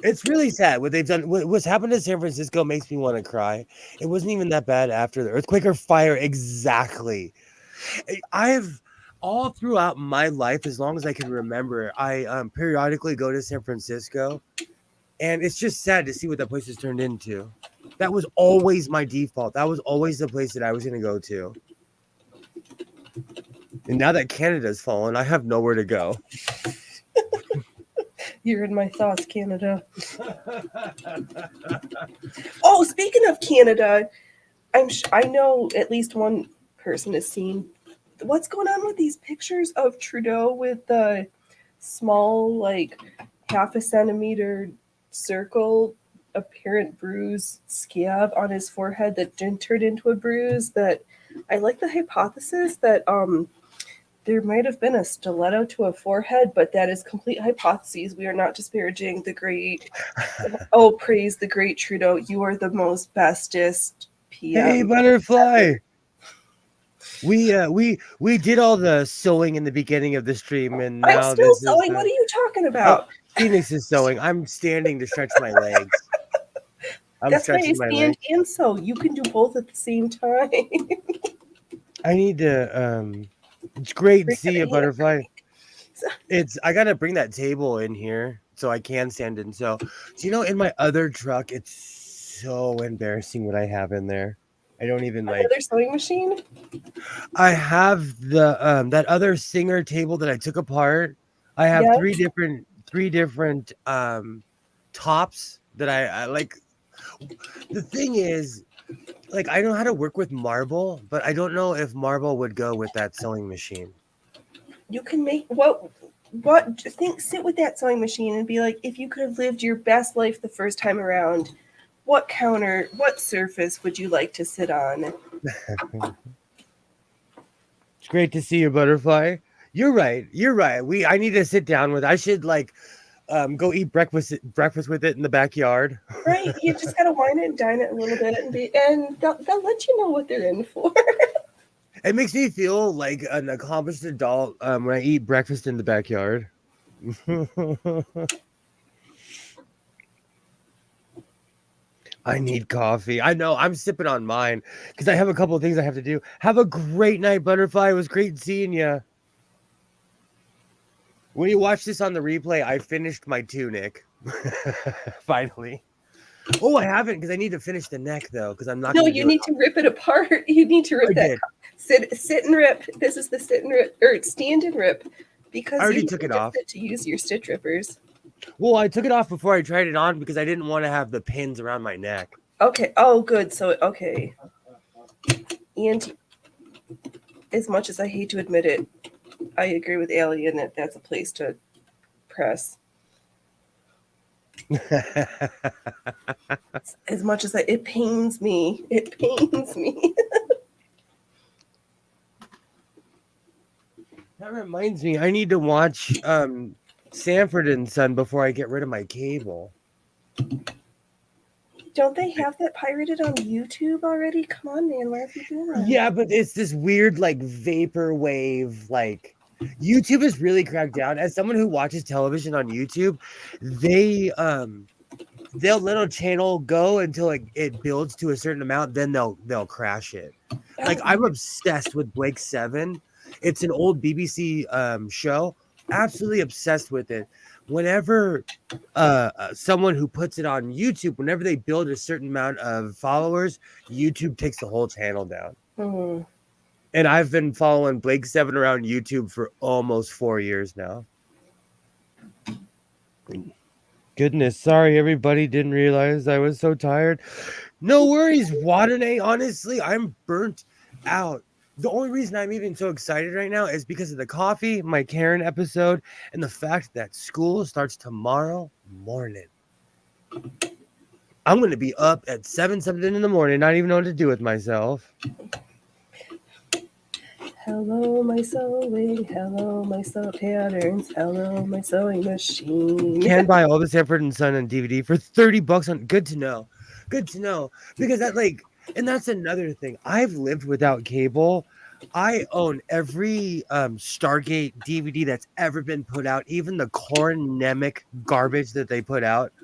It's really sad what they've done. What's happened to San Francisco makes me want to cry. It wasn't even that bad after the earthquake or fire. Exactly. I've all throughout my life, as long as I can remember, I periodically go to San Francisco, and it's just sad to see what that place has turned into. That was always my default. That was always the place that I was going to go to. And now that Canada's fallen, I have nowhere to go. You're in my thoughts, Canada. Oh, speaking of Canada, I know at least one person has seen what's going on with these pictures of Trudeau with the small, like half a centimeter circle apparent bruise scab on his forehead that didn't turn into a bruise. That I like the hypothesis that there might have been a stiletto to a forehead, but that is complete hypotheses. We are not disparaging the great. Oh, praise the great Trudeau! You are the most bestest PM. Hey, Butterfly. We did all the sewing in the beginning of the stream, and now I'm still sewing. What are you talking about? Phoenix is sewing. I'm standing to stretch my legs. That's why I stand and sew. You can do both at the same time. I need to. It's great to see you, Butterfly. I gotta bring that table in here so I can stand and sew. So, in my other truck, it's so embarrassing what I have in there. I don't even like another sewing machine. I have the that other Singer table that I took apart. I have three different tops that I like. The thing is, like, I know how to work with marble, but I don't know if marble would go with that sewing machine. You can make sit with that sewing machine and be like, if you could have lived your best life the first time around, what surface would you like to sit on? It's great to see you, butterfly. You're right. I need to sit down with. I should go eat breakfast with it in the backyard. Right? You just gotta wine it and dine it a little bit, and they'll let you know what they're in for. It makes me feel like an accomplished adult when I eat breakfast in the backyard. I need coffee. I know. I'm sipping on mine because I have a couple of things I have to do. Have a great night, butterfly. It was great seeing you. When you watch this on the replay, I finished my tunic. Finally. Oh, I haven't because I need to finish the neck though because I'm not. No, you need to rip it apart. You need to rip I that. did. Sit and rip. This is the sit and rip or stand and rip because I already you took it just off. fit to use your stitch rippers. Well, I took it off before I tried it on because I didn't want to have the pins around my neck. Okay. Oh, good. So okay. And as much as I hate to admit it, I agree with Allie in that that's a place to press. As much as it pains me. It pains me. That reminds me, I need to watch Sanford and Son before I get rid of my cable. Don't they have that pirated on YouTube already? Come on, man. Why are you doing that? Yeah, but it's this weird like vaporwave like YouTube is really cracked down. As someone who watches television on YouTube, they'll let a channel go until it builds to a certain amount, then they'll crash it. Like I'm obsessed with Blake 7. It's an old BBC show. Absolutely obsessed with it. Whenever someone who puts it on YouTube, whenever they build a certain amount of followers, YouTube takes the whole channel down. Hmm. And I've been following Blake 7 around YouTube for almost 4 years now. Goodness, sorry everybody, didn't realize I was so tired. No worries, Waterday. Honestly, I'm burnt out. The only reason I'm even so excited right now is because of the coffee, my Karen episode, and the fact that school starts tomorrow morning. I'm going to be up at 7 something in the morning, not even know what to do with myself. Hello, my sewing. Hello, my sew patterns. Hello, my sewing machine. Can buy all the Sanford and Son on DVD for $30 on. Good to know. Good to know. Because and that's another thing. I've lived without cable. I own every Stargate DVD that's ever been put out, even the Kornemic garbage that they put out.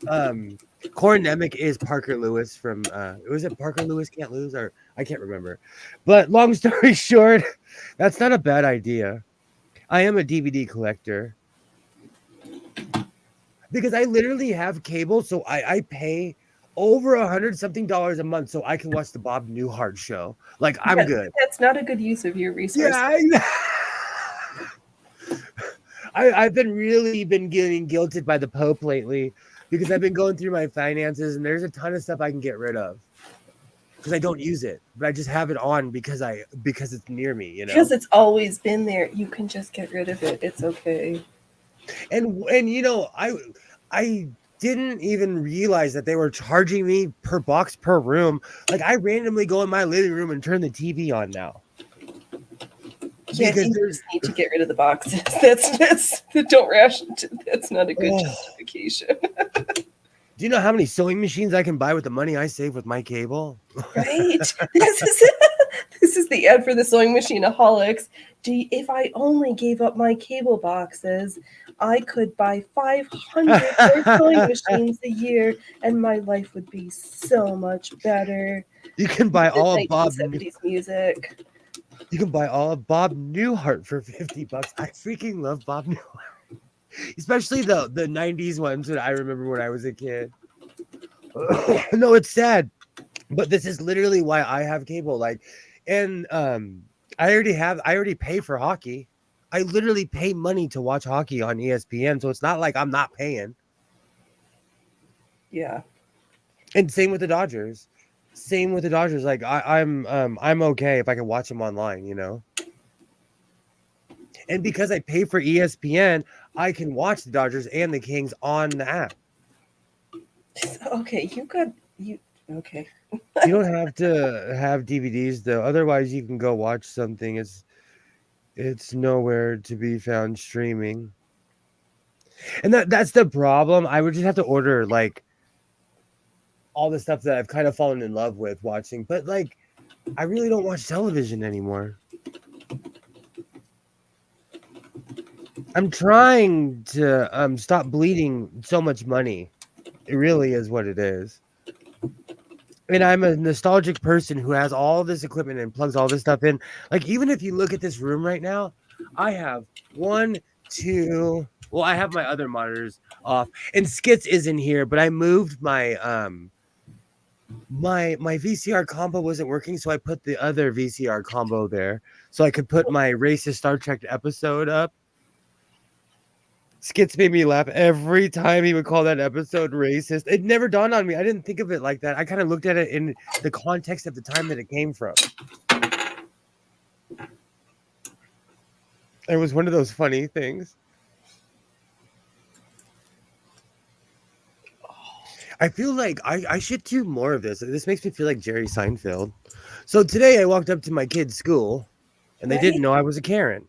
Kornemic is Parker Lewis from was it Parker Lewis Can't Lose, or I can't remember. But long story short, that's not a bad idea. I am a DVD collector because I literally have cable, so I pay over $100-something a month so I can watch the Bob Newhart show. Like I'm good. That's not a good use of your resources. Yeah, I've been getting guilted by the Pope lately because I've been going through my finances and there's a ton of stuff I can get rid of because I don't use it, but I just have it on because it's near me, you know. Because it's always been there. You can just get rid of it. It's okay. And you know, I didn't even realize that they were charging me per box per room. Like I randomly go in my living room and turn the TV on now. Yeah, you just need to get rid of the boxes. That's don't ration. That's not a good justification. Do you know how many sewing machines I can buy with the money I save with my cable? Right. This is the ad for the sewing machine-aholics. If I only gave up my cable boxes, I could buy 500 more sewing machines a year, and my life would be so much better. You can buy all of Bob 1970s music. You can buy all of Bob Newhart for $50. I freaking love Bob Newhart, especially the 90s ones that I remember when I was a kid. No, it's sad, but this is literally why I have cable. Like, and I already pay for hockey. I literally pay money to watch hockey on ESPN, so it's not like I'm not paying. Yeah. And same with the Dodgers. Like I'm okay if I can watch them online, you know. And because I pay for ESPN, I can watch the Dodgers and the Kings on the app. Okay, okay. You don't have to have DVDs though. Otherwise, you can go watch something. It's nowhere to be found streaming. And that's the problem. I would just have to order like all the stuff that I've kind of fallen in love with watching. But like I really don't watch television anymore. I'm trying to stop bleeding so much money. It really is what it is. And I'm a nostalgic person who has all this equipment and plugs all this stuff in. Like, even if you look at this room right now, I have one, two. Well, I have my other monitors off, and Skits isn't here, but I moved my my VCR combo wasn't working, so I put the other VCR combo there, so I could put my racist Star Trek episode up. Skits made me laugh every time he would call that episode racist. It never dawned on me. I didn't think of it like that. I kind of looked at it in the context of the time that it came from. It was one of those funny things. I feel like I should do more of this. This makes me feel like Jerry Seinfeld. So today I walked up to my kid's school, and they didn't know I was a Karen.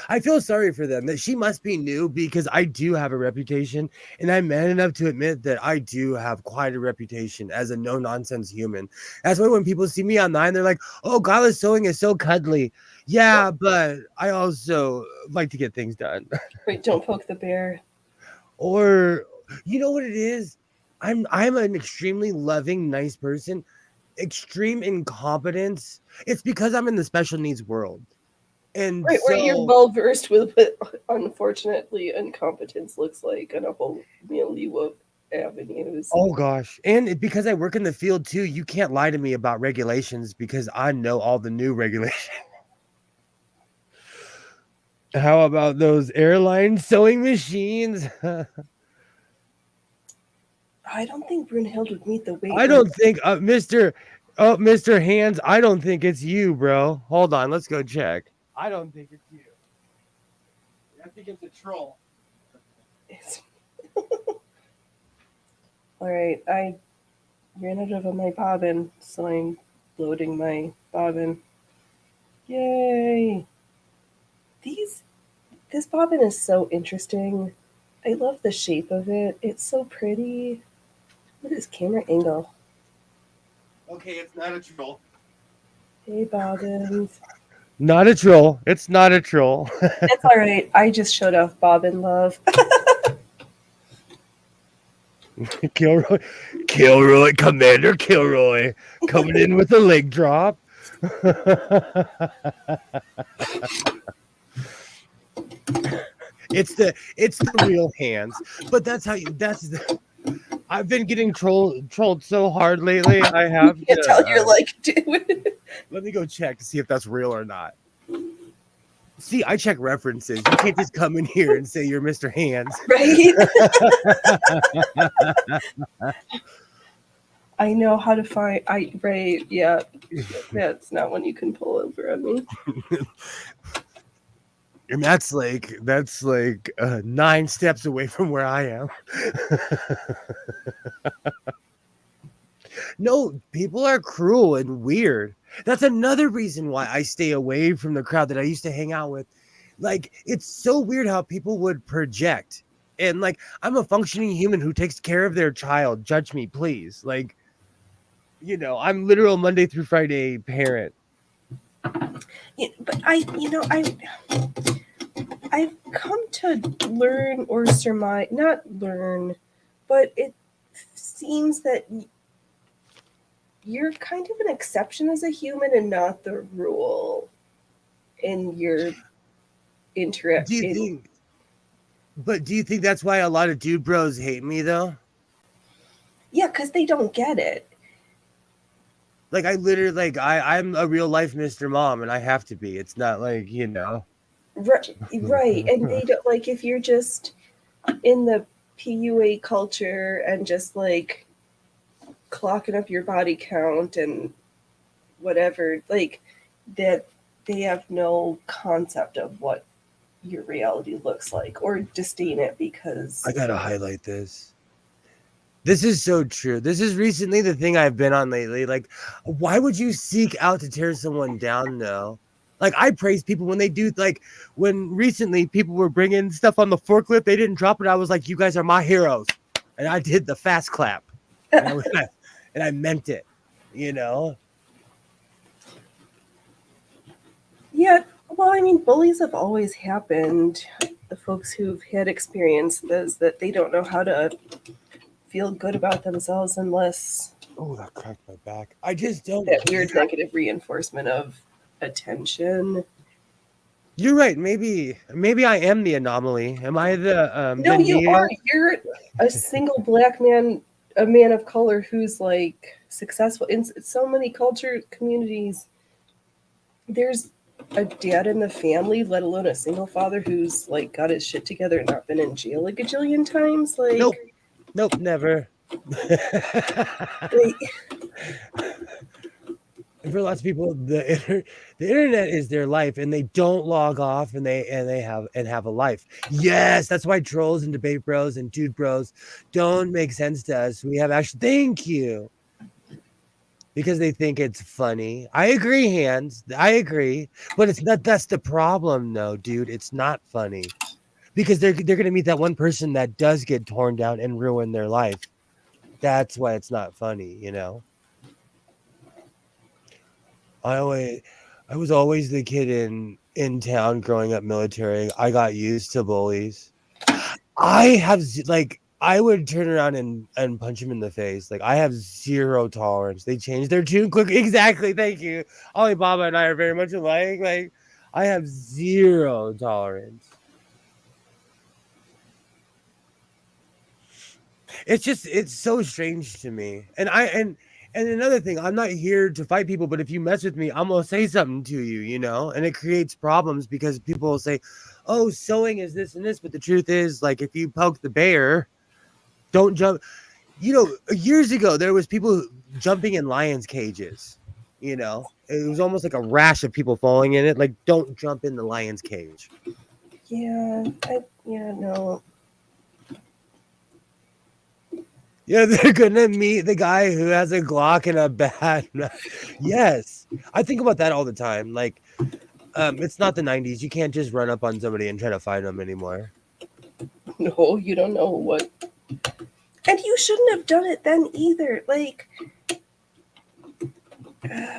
I feel sorry for them that she must be new because I do have a reputation, and I'm man enough to admit that I do have quite a reputation as a no-nonsense human. That's why when people see me online, they're like, oh, Godless Sewing is so cuddly. Yeah, but I also like to get things done. Wait, don't poke the bear. Or, you know what it is? I'm an extremely loving, nice person. Extreme incompetence. It's because I'm in the special needs world. And Right, where you're well versed with what unfortunately incompetence looks like on a whole milieu of avenues. Oh gosh. And because I work in the field too, you can't lie to me about regulations because I know all the new regulations. How about those airline sewing machines? I don't think Brunhild would meet the weight. I don't think Mr. Hands, I don't think it's you, bro. Hold on, let's go check. I don't think it's you. I think it's a troll. All right, I ran out of my bobbin, so I'm loading my bobbin. Yay! This bobbin is so interesting. I love the shape of it. It's so pretty. Look at this camera angle. Okay, it's not a troll. Hey, bobbins. Not a troll. It's not a troll. It's all right. I just showed off bobbin love. Kilroy, Commander Kilroy, coming in with a leg drop. It's the real Hands, but I've been getting trolled so hard lately. I have You can tell you're like, dude. Let me go check to see if that's real or not. See, I check references. You can't just come in here and say you're Mr. Hands. Right? I know how to find. Right? Yeah, that's not one you can pull over on me. And that's like 9 steps away from where I am. No, people are cruel and weird. That's another reason why I stay away from the crowd that I used to hang out with. Like, it's so weird how people would project. And like, I'm a functioning human who takes care of their child. Judge me, please. Like, you know, I'm literal Monday through Friday parent. Yeah, but I've come to learn or surmise, not learn, but it seems that you're kind of an exception as a human and not the rule in your interact. Do you think that's why a lot of dude bros hate me though? Yeah, because they don't get it. Like I literally I'm a real life Mr. Mom and I have to be. It's not like, you know. Right. And they don't, like, if you're just in the PUA culture and just like clocking up your body count and whatever, like that, they have no concept of what your reality looks like, or disdain it because I gotta highlight this. This is so true. This is recently the thing I've been on lately. Like, why would you seek out to tear someone down though? Like, I praise people when they do, like, when recently people were bringing stuff on the forklift, they didn't drop it. I was like, you guys are my heroes. And I did the fast clap. And I meant it, you know? yeah. Well, I mean, bullies have always happened. The folks who've had experiences that they don't know how to feel good about themselves unless Oh, that cracked my back. I just don't. that weird negative reinforcement of attention. You're right. Maybe I am the anomaly. Am I the No, the you Neo? are. You're a single black man, a man of color who's like successful in so many culture communities. There's a dad in the family, let alone a single father who's like got his shit together and not been in jail a gajillion times. Like, Nope, never. like And for lots of people, the internet is their life, and they don't log off, and they have a life. Yes, that's why trolls and debate bros and dude bros don't make sense to us. We have actually, thank you, because they think it's funny. I agree, Hands. I agree, but it's not. That's the problem, though, dude. It's not funny because they're gonna meet that one person that does get torn down and ruin their life. That's why it's not funny, you know. I was always the kid in town growing up military. I got used to bullies. I would turn around and punch him in the face. Like, I have zero tolerance. They changed their tune quick. Exactly. Thank you. Alibaba and I are very much alike. Like, I have zero tolerance. It's so strange to me. And another thing, I'm not here to fight people, but if you mess with me, I'm gonna say something to you, you know? And it creates problems because people will say, oh, sewing is this and this, but the truth is, like, if you poke the bear, don't jump. You know, years ago there was people jumping in lions' cages, you know. It was almost like a rash of people falling in it. Like, don't jump in the lion's cage. no. Yeah, they're gonna meet the guy who has a Glock and a bat. Yes, I think about that all the time. Like, it's not the 90s. You can't just run up on somebody and try to fight them anymore. No, you don't know what. And you shouldn't have done it then either. Like,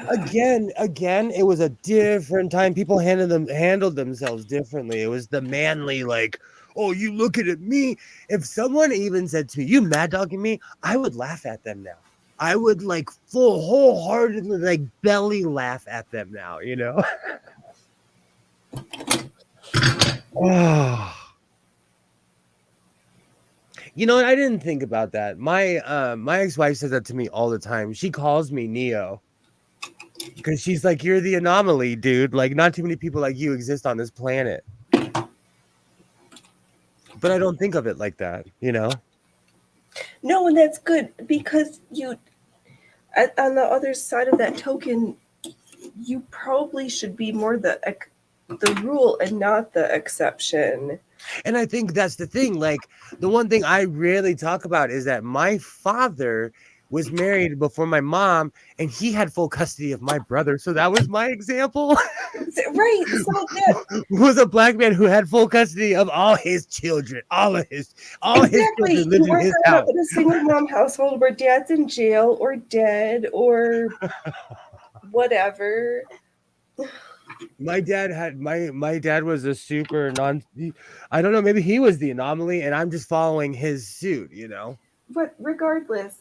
Again, it was a different time. People handled themselves differently. It was the manly, like, oh, you looking at me. If someone even said to me, you mad dogging me, I would laugh at them now. I would like wholeheartedly like belly laugh at them now, you know? Oh. You know what? I didn't think about that. My ex-wife says that to me all the time. She calls me Neo. Because she's like, you're the anomaly, dude. Like, not too many people like you exist on this planet. But I don't think of it like that, you know? no, and that's good because on the other side of that token, you probably should be more the rule and not the exception. And I think that's the thing. Like, the one thing I rarely talk about is that my father was married before my mom, and he had full custody of my brother. So that was my example. Right. So that Was a black man who had full custody of all his children. All his exactly. children lived in his house. In a single mom household where dad's in jail or dead or whatever. My dad was a super I don't know, maybe he was the anomaly and I'm just following his suit, you know. But regardless,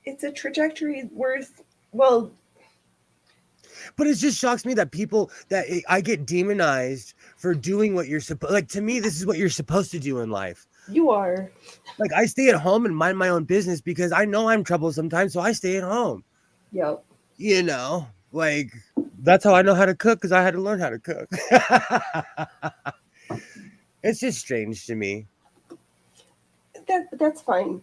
it's a trajectory worth but it just shocks me that I get demonized for doing what you're supposed, like, to me this is what you're supposed to do in life. you are. Like, I stay at home and mind my own business because I know I'm trouble sometimes, so I stay at home. Yep. You know, like, that's how I know how to cook, because I had to learn how to cook. It's just strange to me. That's fine.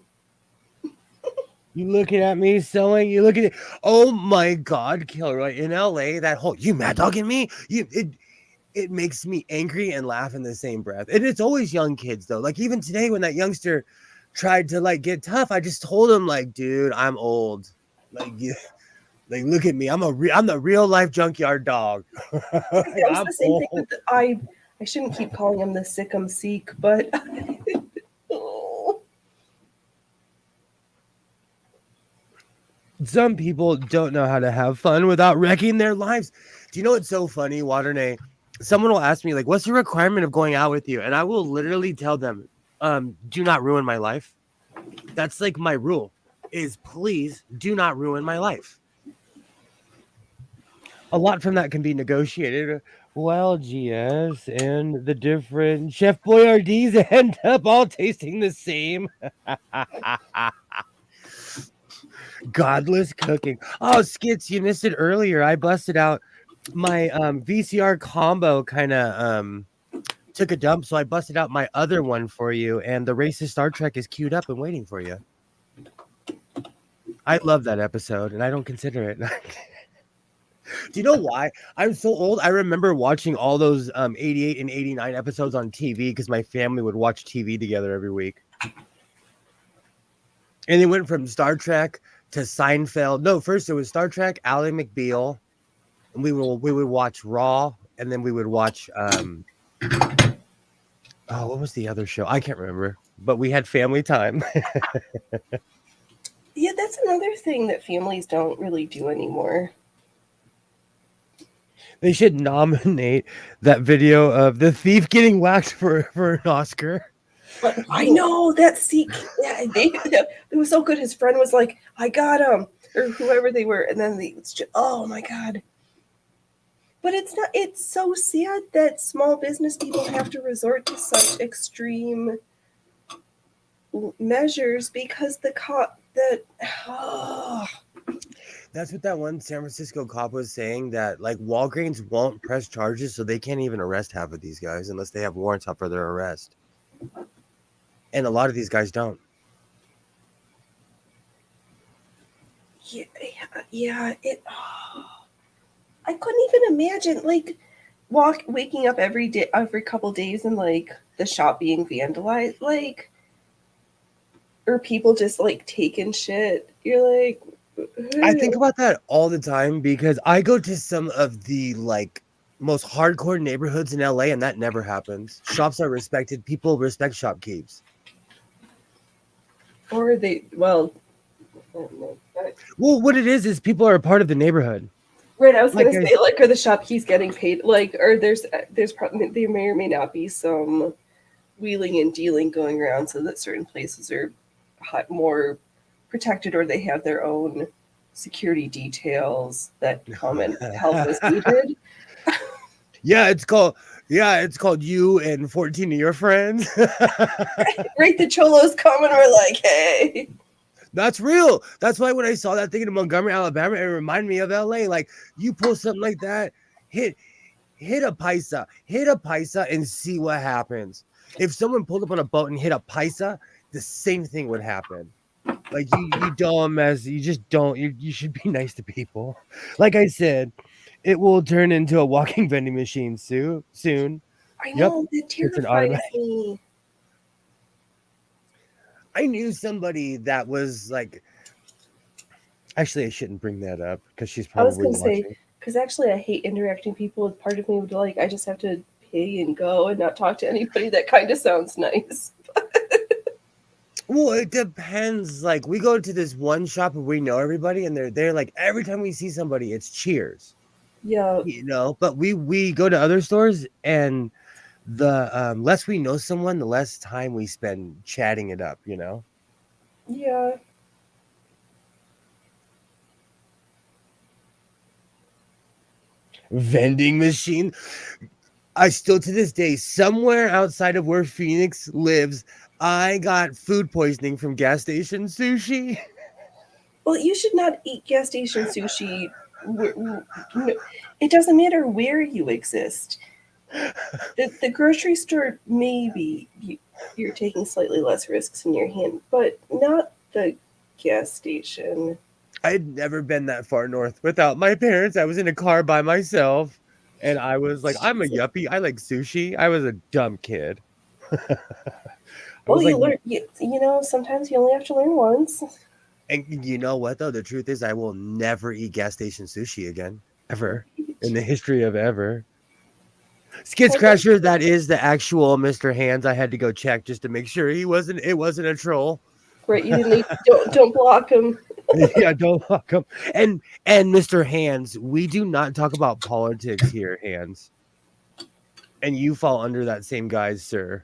You looking at me sewing? You looking at? Oh my God, Kilroy in LA. That whole you mad dogging me? it makes me angry and laugh in the same breath. And it's always young kids though. Like even today when that youngster tried to like get tough, I just told him like, dude, I'm old. Like, like look at me. I'm the real life junkyard dog. That was I'm the same thing old. with I shouldn't keep calling him the Sick'em Seek, but oh. Some people don't know how to have fun without wrecking their lives. Do you know what's so funny, Waternay? Someone will ask me, like, what's the requirement of going out with you? And I will literally tell them, do not ruin my life. That's like my rule is please do not ruin my life. A lot from that can be negotiated. Well, GS and the different Chef Boyardees end up all tasting the same. Godless cooking. Oh, Skits, you missed it earlier. I busted out my VCR combo kind of took a dump, so I busted out my other one for you, and the racist Star Trek is queued up and waiting for you. I love that episode, and I don't consider it. Do you know why? I'm so old. I remember watching all those 88 and 89 episodes on TV because my family would watch TV together every week. And it went from Star Trek to Seinfeld. No, first it was Star Trek, Ally McBeal, and we would watch Raw, and then we would watch what was the other show? I can't remember, but we had family time. Yeah, that's another thing that families don't really do anymore. They should nominate that video of the thief getting whacked for an Oscar. But I know that yeah, it was so good. His friend was like, "I got him," or whoever they were, and then it's just, oh my god. But it's not. It's so sad that small business people have to resort to such extreme measures because That's what that one San Francisco cop was saying, that like Walgreens won't press charges, so they can't even arrest half of these guys unless they have warrants out for their arrest. And a lot of these guys don't. Yeah. I couldn't even imagine like waking up every day, every couple days, and like the shop being vandalized, like, or people just like taking shit. You're like, I think about that all the time because I go to some of the like most hardcore neighborhoods in LA and that never happens. Shops are respected. People respect shopkeepers. or they, well, I don't know. Well, what it is people are a part of the neighborhood. Right, I was Like gonna say, like, are the shopkeepers getting paid? Like, or there's probably, there may or may not be some wheeling and dealing going around, so that certain places are more protected, or they have their own security details that come and help as needed. Yeah, it's called you and 14 of your friends. Right, the cholos come and we're like, hey. That's real. That's why when I saw that thing in Montgomery, Alabama, it reminded me of LA. Like you pull something like that, hit a paisa and see what happens. If someone pulled up on a boat and hit a paisa, the same thing would happen. Like you don't mess, you just don't, you should be nice to people. Like I said, it will turn into a walking vending machine soon. I know, that It's an terrifies automatic. me. I knew somebody that was like, actually, I shouldn't bring that up because she's I was probably gonna watching. say, because actually I hate interacting people. Part of me would like, I just have to pay and go and not talk to anybody. That kind of sounds nice. Well, it depends. Like we go to this one shop and we know everybody, and they're like every time we see somebody, it's cheers. Yeah. You know, but we go to other stores and the less we know someone, the less time we spend chatting it up, you know? Yeah. Vending machine. I still to this day, somewhere outside of where Phoenix lives, I got food poisoning from gas station sushi. Well, you should not eat gas station sushi. It doesn't matter where you exist. The grocery store, maybe you're taking slightly less risks in your hand, but not the gas station. I'd never been that far north without my parents. I was in a car by myself. And I was like, I'm a yuppie. I like sushi. I was a dumb kid. I Well, was you like, learn. You know, sometimes you only have to learn once. and you know what though? The truth is, I will never eat gas station sushi again, ever in the history of ever. Skids Crasher, that is the actual Mr. Hands. I had to go check just to make sure it wasn't a troll. Right, you didn't. Don't block him. Yeah, don't lock him. And Mr. Hands, we do not talk about politics here, Hands. And you fall under that same guise, sir.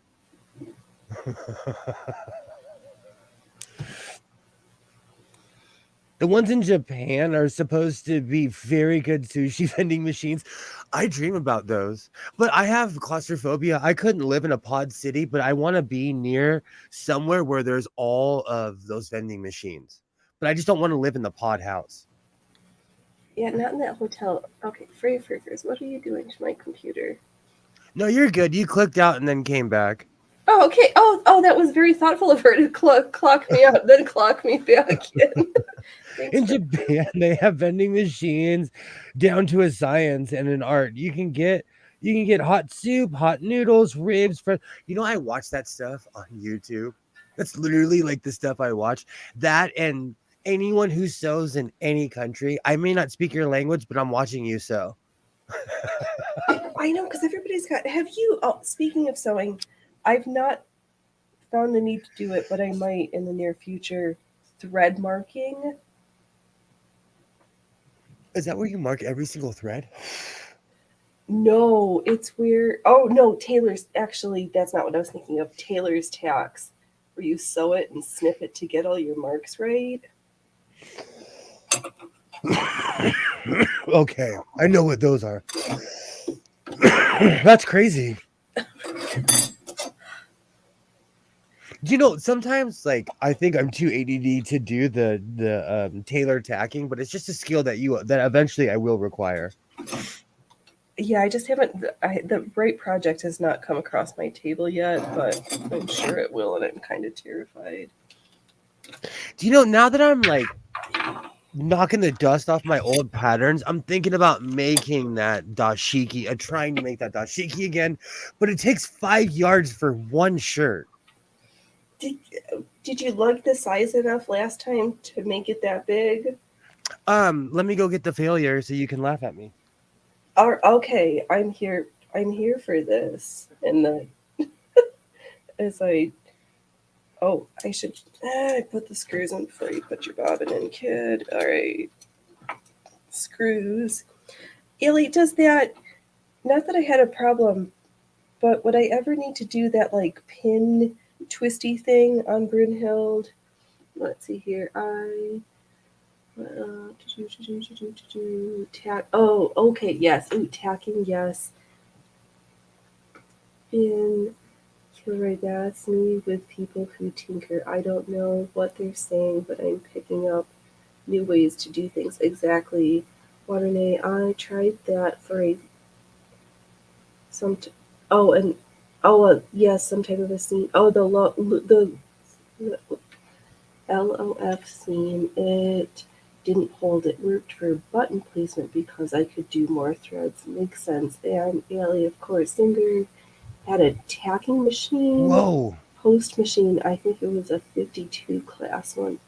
The ones in Japan are supposed to be very good sushi vending machines. I dream about those, but I have claustrophobia. I couldn't live in a pod city, but I want to be near somewhere where there's all of those vending machines. But I just don't want to live in the pod house. Yeah, not in that hotel. Okay, Free Frickers, what are you doing to my computer? No, you're good. You clicked out and then came back. Oh, okay. Oh, that was very thoughtful of her to clock me out, then clock me back in. In Japan, they have vending machines down to a science and an art. You can get hot soup, hot noodles, ribs. I watch that stuff on YouTube. That's literally like the stuff I watch. That and anyone who sews in any country. I may not speak your language, but I'm watching you sew. I know, because everybody's got. Have you? Oh, speaking of sewing, I've not found the need to do it, but I might in the near future. Thread marking. Is that where you mark every single thread? No, it's weird. Oh no, tailor's actually that's not what I was thinking of. Tailor's tacks, where you sew it and snip it to get all your marks right. Okay, I know what those are. That's crazy. Sometimes like I think I'm too ADD to do the tailor tacking, but it's just a skill that eventually I will require. Yeah, I just haven't. The right project has not come across my table yet, but I'm sure it will, and I'm kind of terrified. Do you know, now that I'm like knocking the dust off my old patterns, I'm thinking about making that dashiki, trying to make that dashiki again, but it takes 5 yards for one shirt. Did you lug the size enough last time to make it that big? Let me go get the failure so you can laugh at me. Okay, I'm here for this. And the as I should put the screws in before you put your bobbin in, kid. All right, screws. Ellie, does that? Not that I had a problem, but would I ever need to do that like pin twisty thing on Brunhild? Let's see here. Tack. Oh, okay. Yes. Ooh, tacking. Yes. You're right. That's me with people who tinker. I don't know what they're saying, but I'm picking up new ways to do things. Exactly. Waterday, I tried that for some type of a seam. Oh, the LOF seam. It didn't hold. It worked for button placement because I could do more threads. Makes sense. And Allie, of course, Singer had a tacking machine. Whoa. Post machine. I think it was a 52 class one.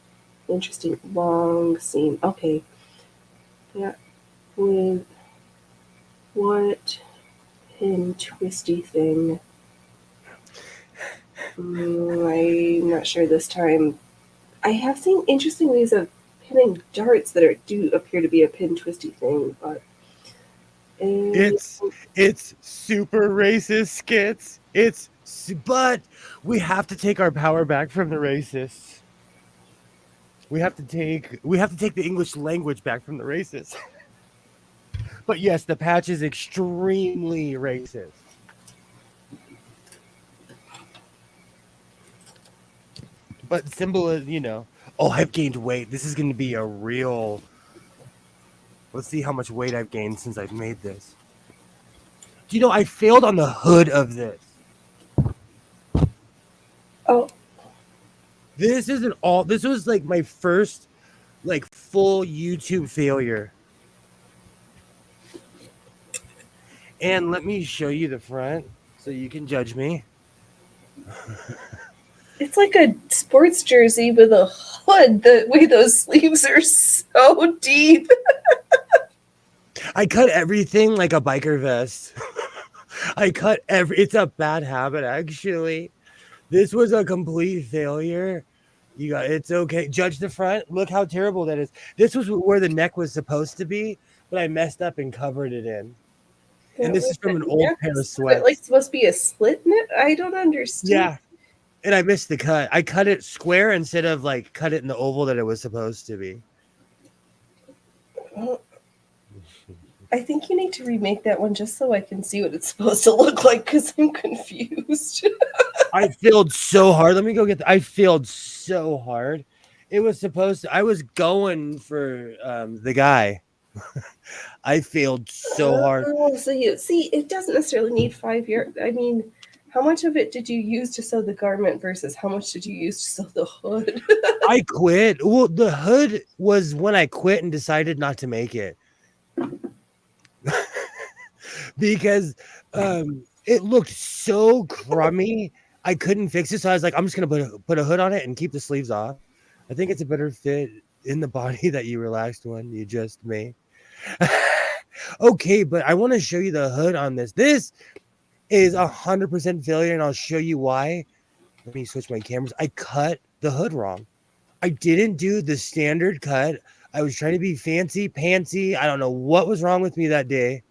Interesting. Long seam. Okay. That with what pin twisty thing? I'm not sure this time. I have seen interesting ways of pinning darts that do appear to be a pin twisty thing, but it's super racist, Skits. But we have to take our power back from the racists. We have to take the English language back from the racists. But yes, the patch is extremely racist. But symbol is, oh, I've gained weight. This is going to be a real. Let's see how much weight I've gained since I've made this. Do you know I failed on the hood of this? Oh. This was like my first full YouTube failure. And let me show you the front so you can judge me. It's like a sports jersey with a hood. The way those sleeves are so deep. I cut everything like a biker vest. I cut it's a bad habit, actually. This was a complete failure. It's okay. Judge the front. Look how terrible that is. This was where the neck was supposed to be, but I messed up and covered it in. And this is from an old pair of sweats. Like supposed to be a slit knit? I don't understand. Yeah. And I missed the cut. I cut it square instead of like cut it in the oval that it was supposed to be. Well, I think you need to remake that one just so I can see what it's supposed to look like because I'm confused. I failed so hard. Let me go get I failed so hard. It was supposed to, I was going for the guy. I failed so hard. Oh, so you see, it doesn't necessarily need 5 years. I mean, how much of it did you use to sew the garment versus how much did you use to sew the hood? I quit. Well, the hood was when I quit and decided not to make it. Because it looked so crummy. I couldn't fix it. So I was like, I'm just going to put a hood on it and keep the sleeves off. I think it's a better fit in the body that you relaxed one you just made. Okay, but I want to show you the hood on this. This is 100% failure, and I'll show you why. Let me switch my cameras. I cut the hood wrong. I didn't do the standard cut. I was trying to be fancy pantsy. I don't know what was wrong with me that day,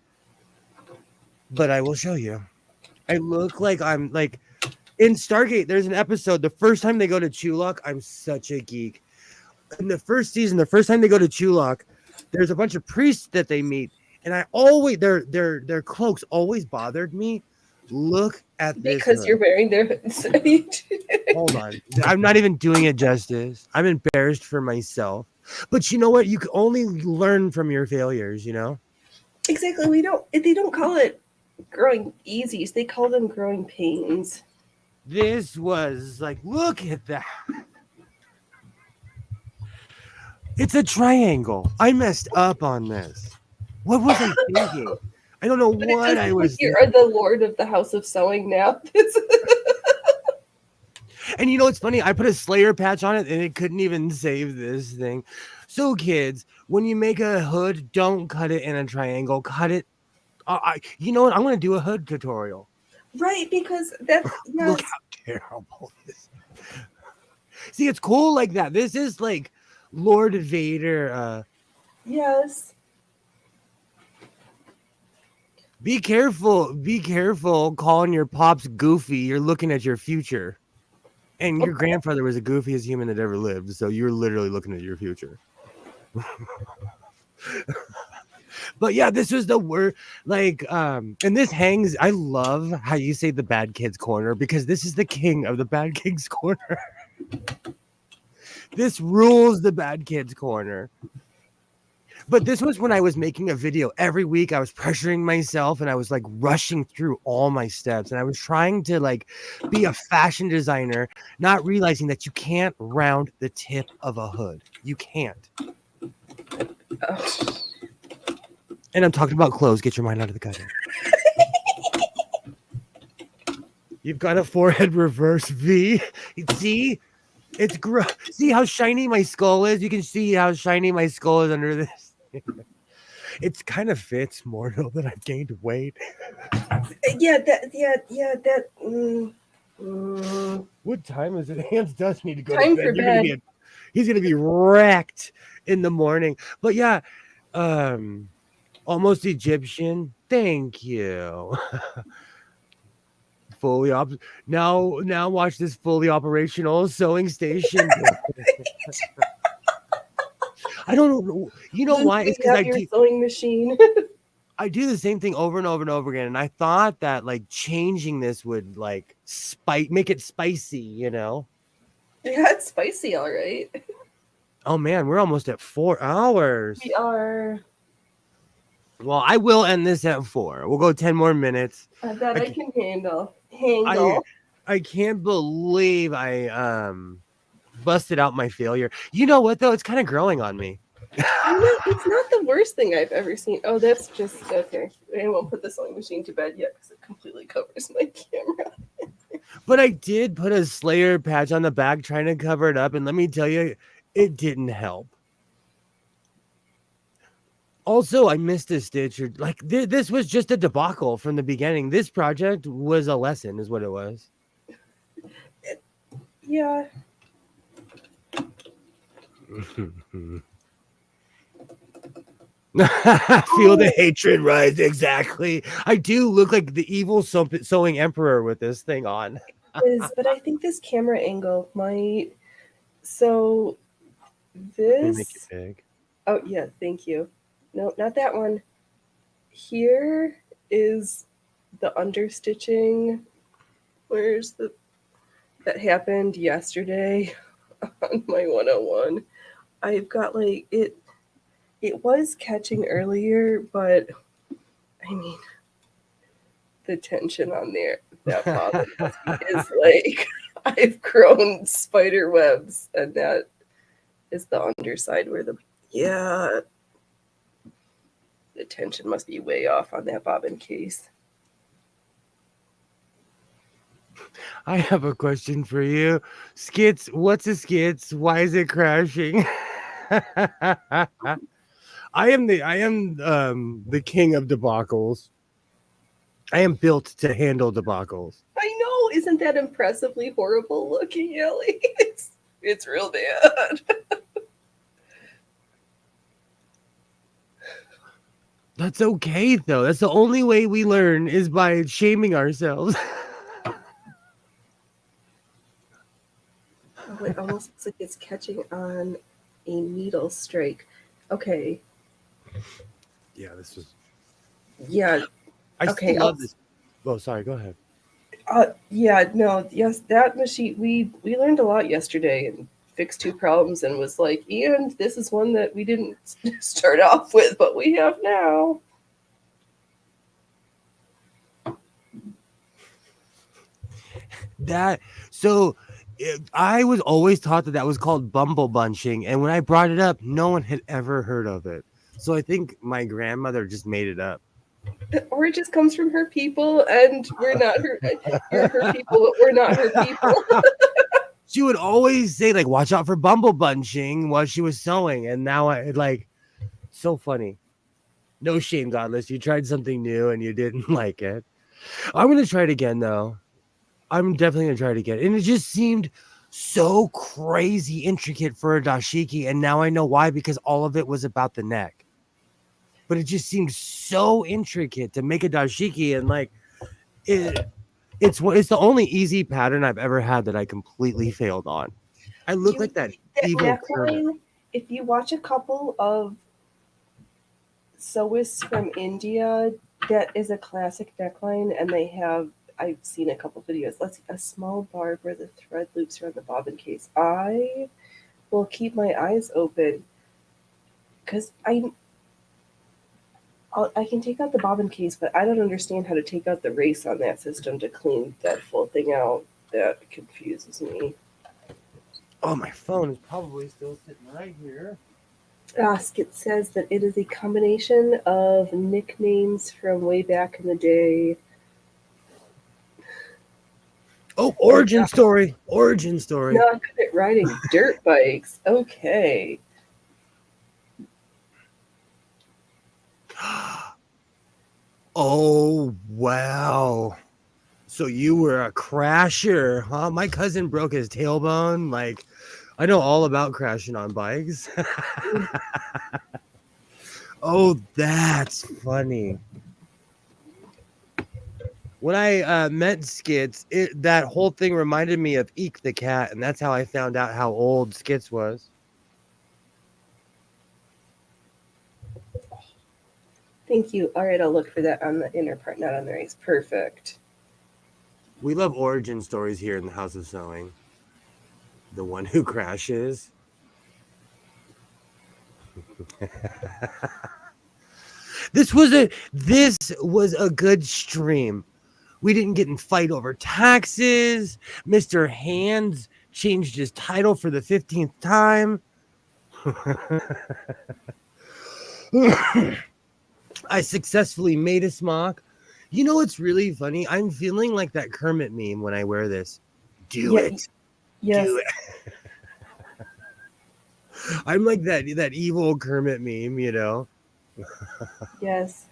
but I will show you. I look like I'm like in Stargate. There's an episode. The first time they go to Chulak, I'm such a geek. In the first season, the first time they go to Chulak, there's a bunch of priests that they meet, and I always their cloaks always bothered me. Look at this because hood. you're wearing their hoods. Hold on, I'm not even doing it justice. I'm embarrassed for myself. But you know what? You can only learn from your failures. You know. Exactly. They don't call it growing easies. They call them growing pains. This was like, look at that. It's a triangle. I messed up on this. What was I thinking? I don't know But what I was you are the lord of the house of sewing now. And you know what's funny? I put a Slayer patch on it and it couldn't even save this thing. So kids, when you make a hood, don't cut it in a triangle. Cut it. You know what? I'm going to do a hood tutorial. Right, because that's Look how terrible this is. See, it's cool like that. This is like Lord Vader. Yes. Be careful calling your pops goofy. You're looking at your future. And your grandfather was the goofiest human that ever lived. So you're literally looking at your future. But yeah, this was the word, like, and this hangs. I love how you say the bad kids corner because this is the king of the bad kids corner. This rules the bad kids corner. But this was when I was making a video every week. I was pressuring myself and I was like rushing through all my steps. And I was trying to like be a fashion designer, not realizing that you can't round the tip of a hood. You can't. Oh. And I'm talking about clothes. Get your mind out of the gutter. You've got a forehead reverse V. See? It's gross. See how shiny my skull is? You can see how shiny my skull is under this. It's kind of fits more though that I've gained weight. What time is it? Hans does need to go Time to for bed. bed. He's gonna be wrecked in the morning. But yeah, almost Egyptian. Thank you. Fully now watch this fully operational sewing station. I don't know. You know why? It's because your sewing machine. I do the same thing over and over and over again. And I thought that like changing this would like make it spicy, you know? Yeah, it's spicy, all right. Oh man, we're almost at 4 hours. We are. Well, I will end this at 4. We'll go 10 more minutes. That I can handle. I can't believe I busted out my failure. You know what though? It's kind of growing on me. It's not the worst thing I've ever seen. Oh, that's just okay. I won't put the sewing machine to bed yet because it completely covers my camera. But I did put a Slayer patch on the back trying to cover it up, and let me tell you, it didn't help. Also, I missed a stitch. Or like this was just a debacle from the beginning. This project was a lesson, is what it was. Yeah. Feel the hatred rise. Exactly. I do look like the evil sewing emperor with this thing on. But I think this camera angle might. So Make it this. big. Oh yeah, thank you. No, not that one. Here is the understitching. Where's the that happened yesterday on my 101. I've got like it was catching earlier, but I mean the tension on there that bobbin is like I've grown spider webs, and that is the underside where the tension must be way off on that bobbin case. I have a question for you. Skits, what's a skits? Why is it crashing? I am the king of debacles. I am built to handle debacles. I know, isn't that impressively horrible looking, Ellie? It's real bad. That's okay though. That's the only way we learn is by shaming ourselves. Oh, it almost looks like it's catching on a needle strike. Okay. Yeah, this was. Yeah. I Okay, still love this. Oh, sorry. Go ahead. Yeah. No. Yes, that machine. We learned a lot yesterday and fixed 2 problems and was like, and this is one that we didn't start off with, but we have now. I was always taught that was called bumble bunching, and when I brought it up, no one had ever heard of it. So I think my grandmother just made it up. Or it just comes from her people, and we're not her. You're her people, but we're not her people. She would always say, like, watch out for bumble bunching while she was sewing, and now so funny. No shame, Godless. You tried something new and you didn't like it. I'm gonna try it again though. I'm definitely gonna try it again. And it just seemed so crazy intricate for a dashiki, and now I know why, because all of it was about the neck. But it just seemed so intricate to make a dashiki, and like it's the only easy pattern I've ever had that I completely failed on. I look like that evil neckline. If you watch a couple of sewists from India, that is a classic neckline, and they have. I've seen a couple videos. Let's see, a small barb where the thread loops around the bobbin case. I will keep my eyes open because I can take out the bobbin case, but I don't understand how to take out the race on that system to clean that full thing out. That confuses me. Oh, my phone is probably still sitting right here. It says that it is a combination of nicknames from way back in the day. Oh, origin story. Origin story. Not good at riding dirt bikes. Okay. Oh, wow. So you were a crasher, huh? My cousin broke his tailbone. Like, I know all about crashing on bikes. Oh, that's funny. When I met Skits, that whole thing reminded me of Eek the cat, and that's how I found out how old Skits was. Thank you. All right, I'll look for that on the inner part, not on the race. Perfect. We love origin stories here in the House of Sewing. The one who crashes. This was a good stream. We didn't get in fight over taxes. Mr. Hands changed his title for the 15th time. I successfully made a smock. You know what's really funny? I'm feeling like that Kermit meme when I wear this. Do Yeah, it. yes. Do it. I'm like that evil Kermit meme, you know? Yes.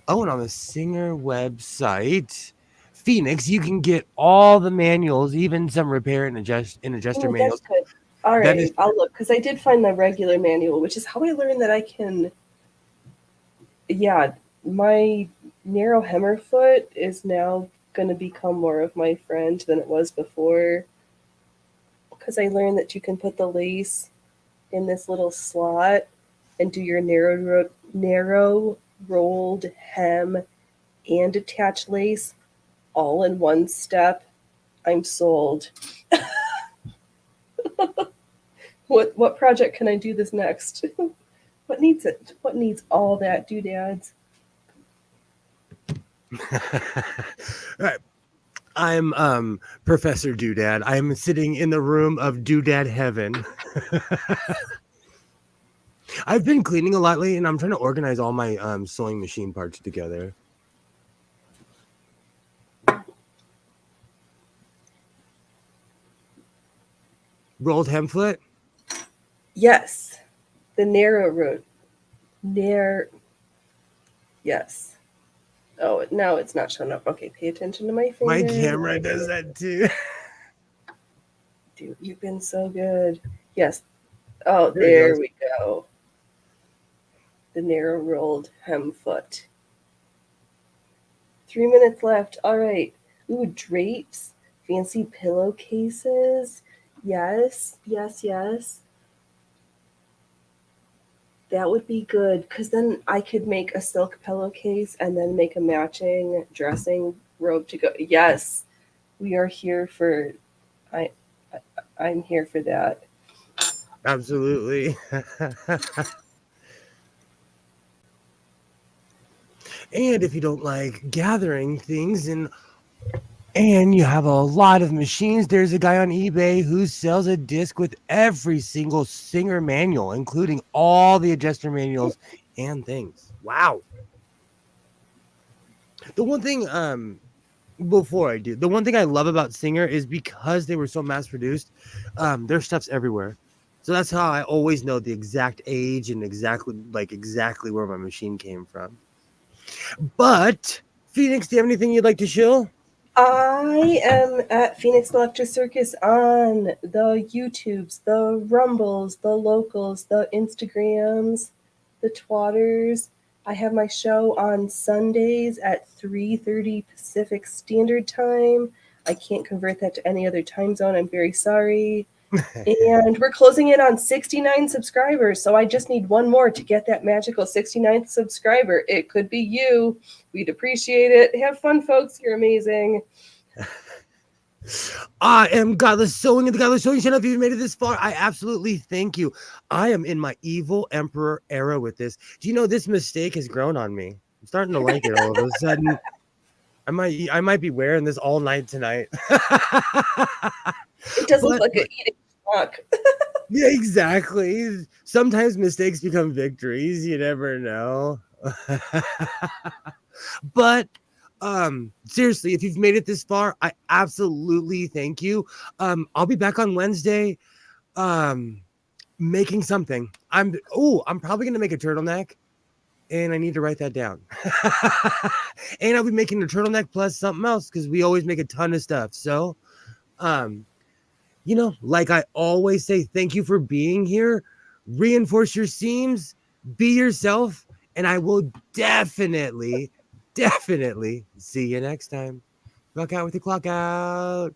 Oh, and on the Singer website, Phoenix, you can get all the manuals, even some repair and adjuster Oh, manuals. that's good. All That right, is I'll look because I did find my regular manual, which is how I learned that I can. Yeah, my narrow hammer foot is now going to become more of my friend than it was before because I learned that you can put the lace in this little slot and do your narrow rolled hem and attach lace all in one step. I'm sold. What project can I do this next? What needs it? What needs all that doodads? Right. I'm Professor Doodad. I'm sitting in the room of Doodad Heaven. I've been cleaning a lot lately, and I'm trying to organize all my sewing machine parts together. Rolled hem foot? Yes, the narrow road. Yes. Oh, now it's not showing up. Okay, pay attention to my finger. My camera does that too. Dude, you've been so good. Yes. Oh, There it there goes. we go. The narrow rolled hem foot. 3 minutes left. All right. Ooh, drapes, fancy pillowcases. Yes, yes, yes. That would be good because then I could make a silk pillowcase and then make a matching dressing robe to go. Yes, we are here for. I, I'm here for that. Absolutely. And if you don't like gathering things and you have a lot of machines, there's a guy on eBay who sells a disc with every single Singer manual, including all the adjuster manuals and things. Wow. The one thing before I do, the one thing I love about Singer is because they were so mass produced, their stuff's everywhere. So that's how I always know the exact age and exactly where my machine came from. But Phoenix, do you have anything you'd like to show? I am at Phoenix Electric Circus on the YouTubes, the Rumbles, the Locals, the Instagrams, the Twatters. I have my show on Sundays at 3:30 Pacific Standard Time. I can't convert that to any other time zone. I'm very sorry. And we're closing in on 69 subscribers, so I just need one more to get that magical 69th subscriber. It could be you. We'd appreciate it. Have fun, folks. You're amazing. I am Godless Sewing and the Godless Sewing Channel. If you've made it this far, I absolutely thank you. I am in my evil emperor era with this. Do you know this mistake has grown on me? I'm starting to like it all of a sudden. I might be wearing this all night tonight. It does look But- like an eating rock. Yeah, exactly. Sometimes mistakes become victories. You never know. But seriously, if you've made it this far, I absolutely thank you. I'll be back on Wednesday making something. I'm probably gonna make a turtleneck, and I need to write that down. And I'll be making a turtleneck plus something else because we always make a ton of stuff. So like I always say, thank you for being here. Reinforce your seams, be yourself, and I will definitely see you next time. Rock out with the clock out.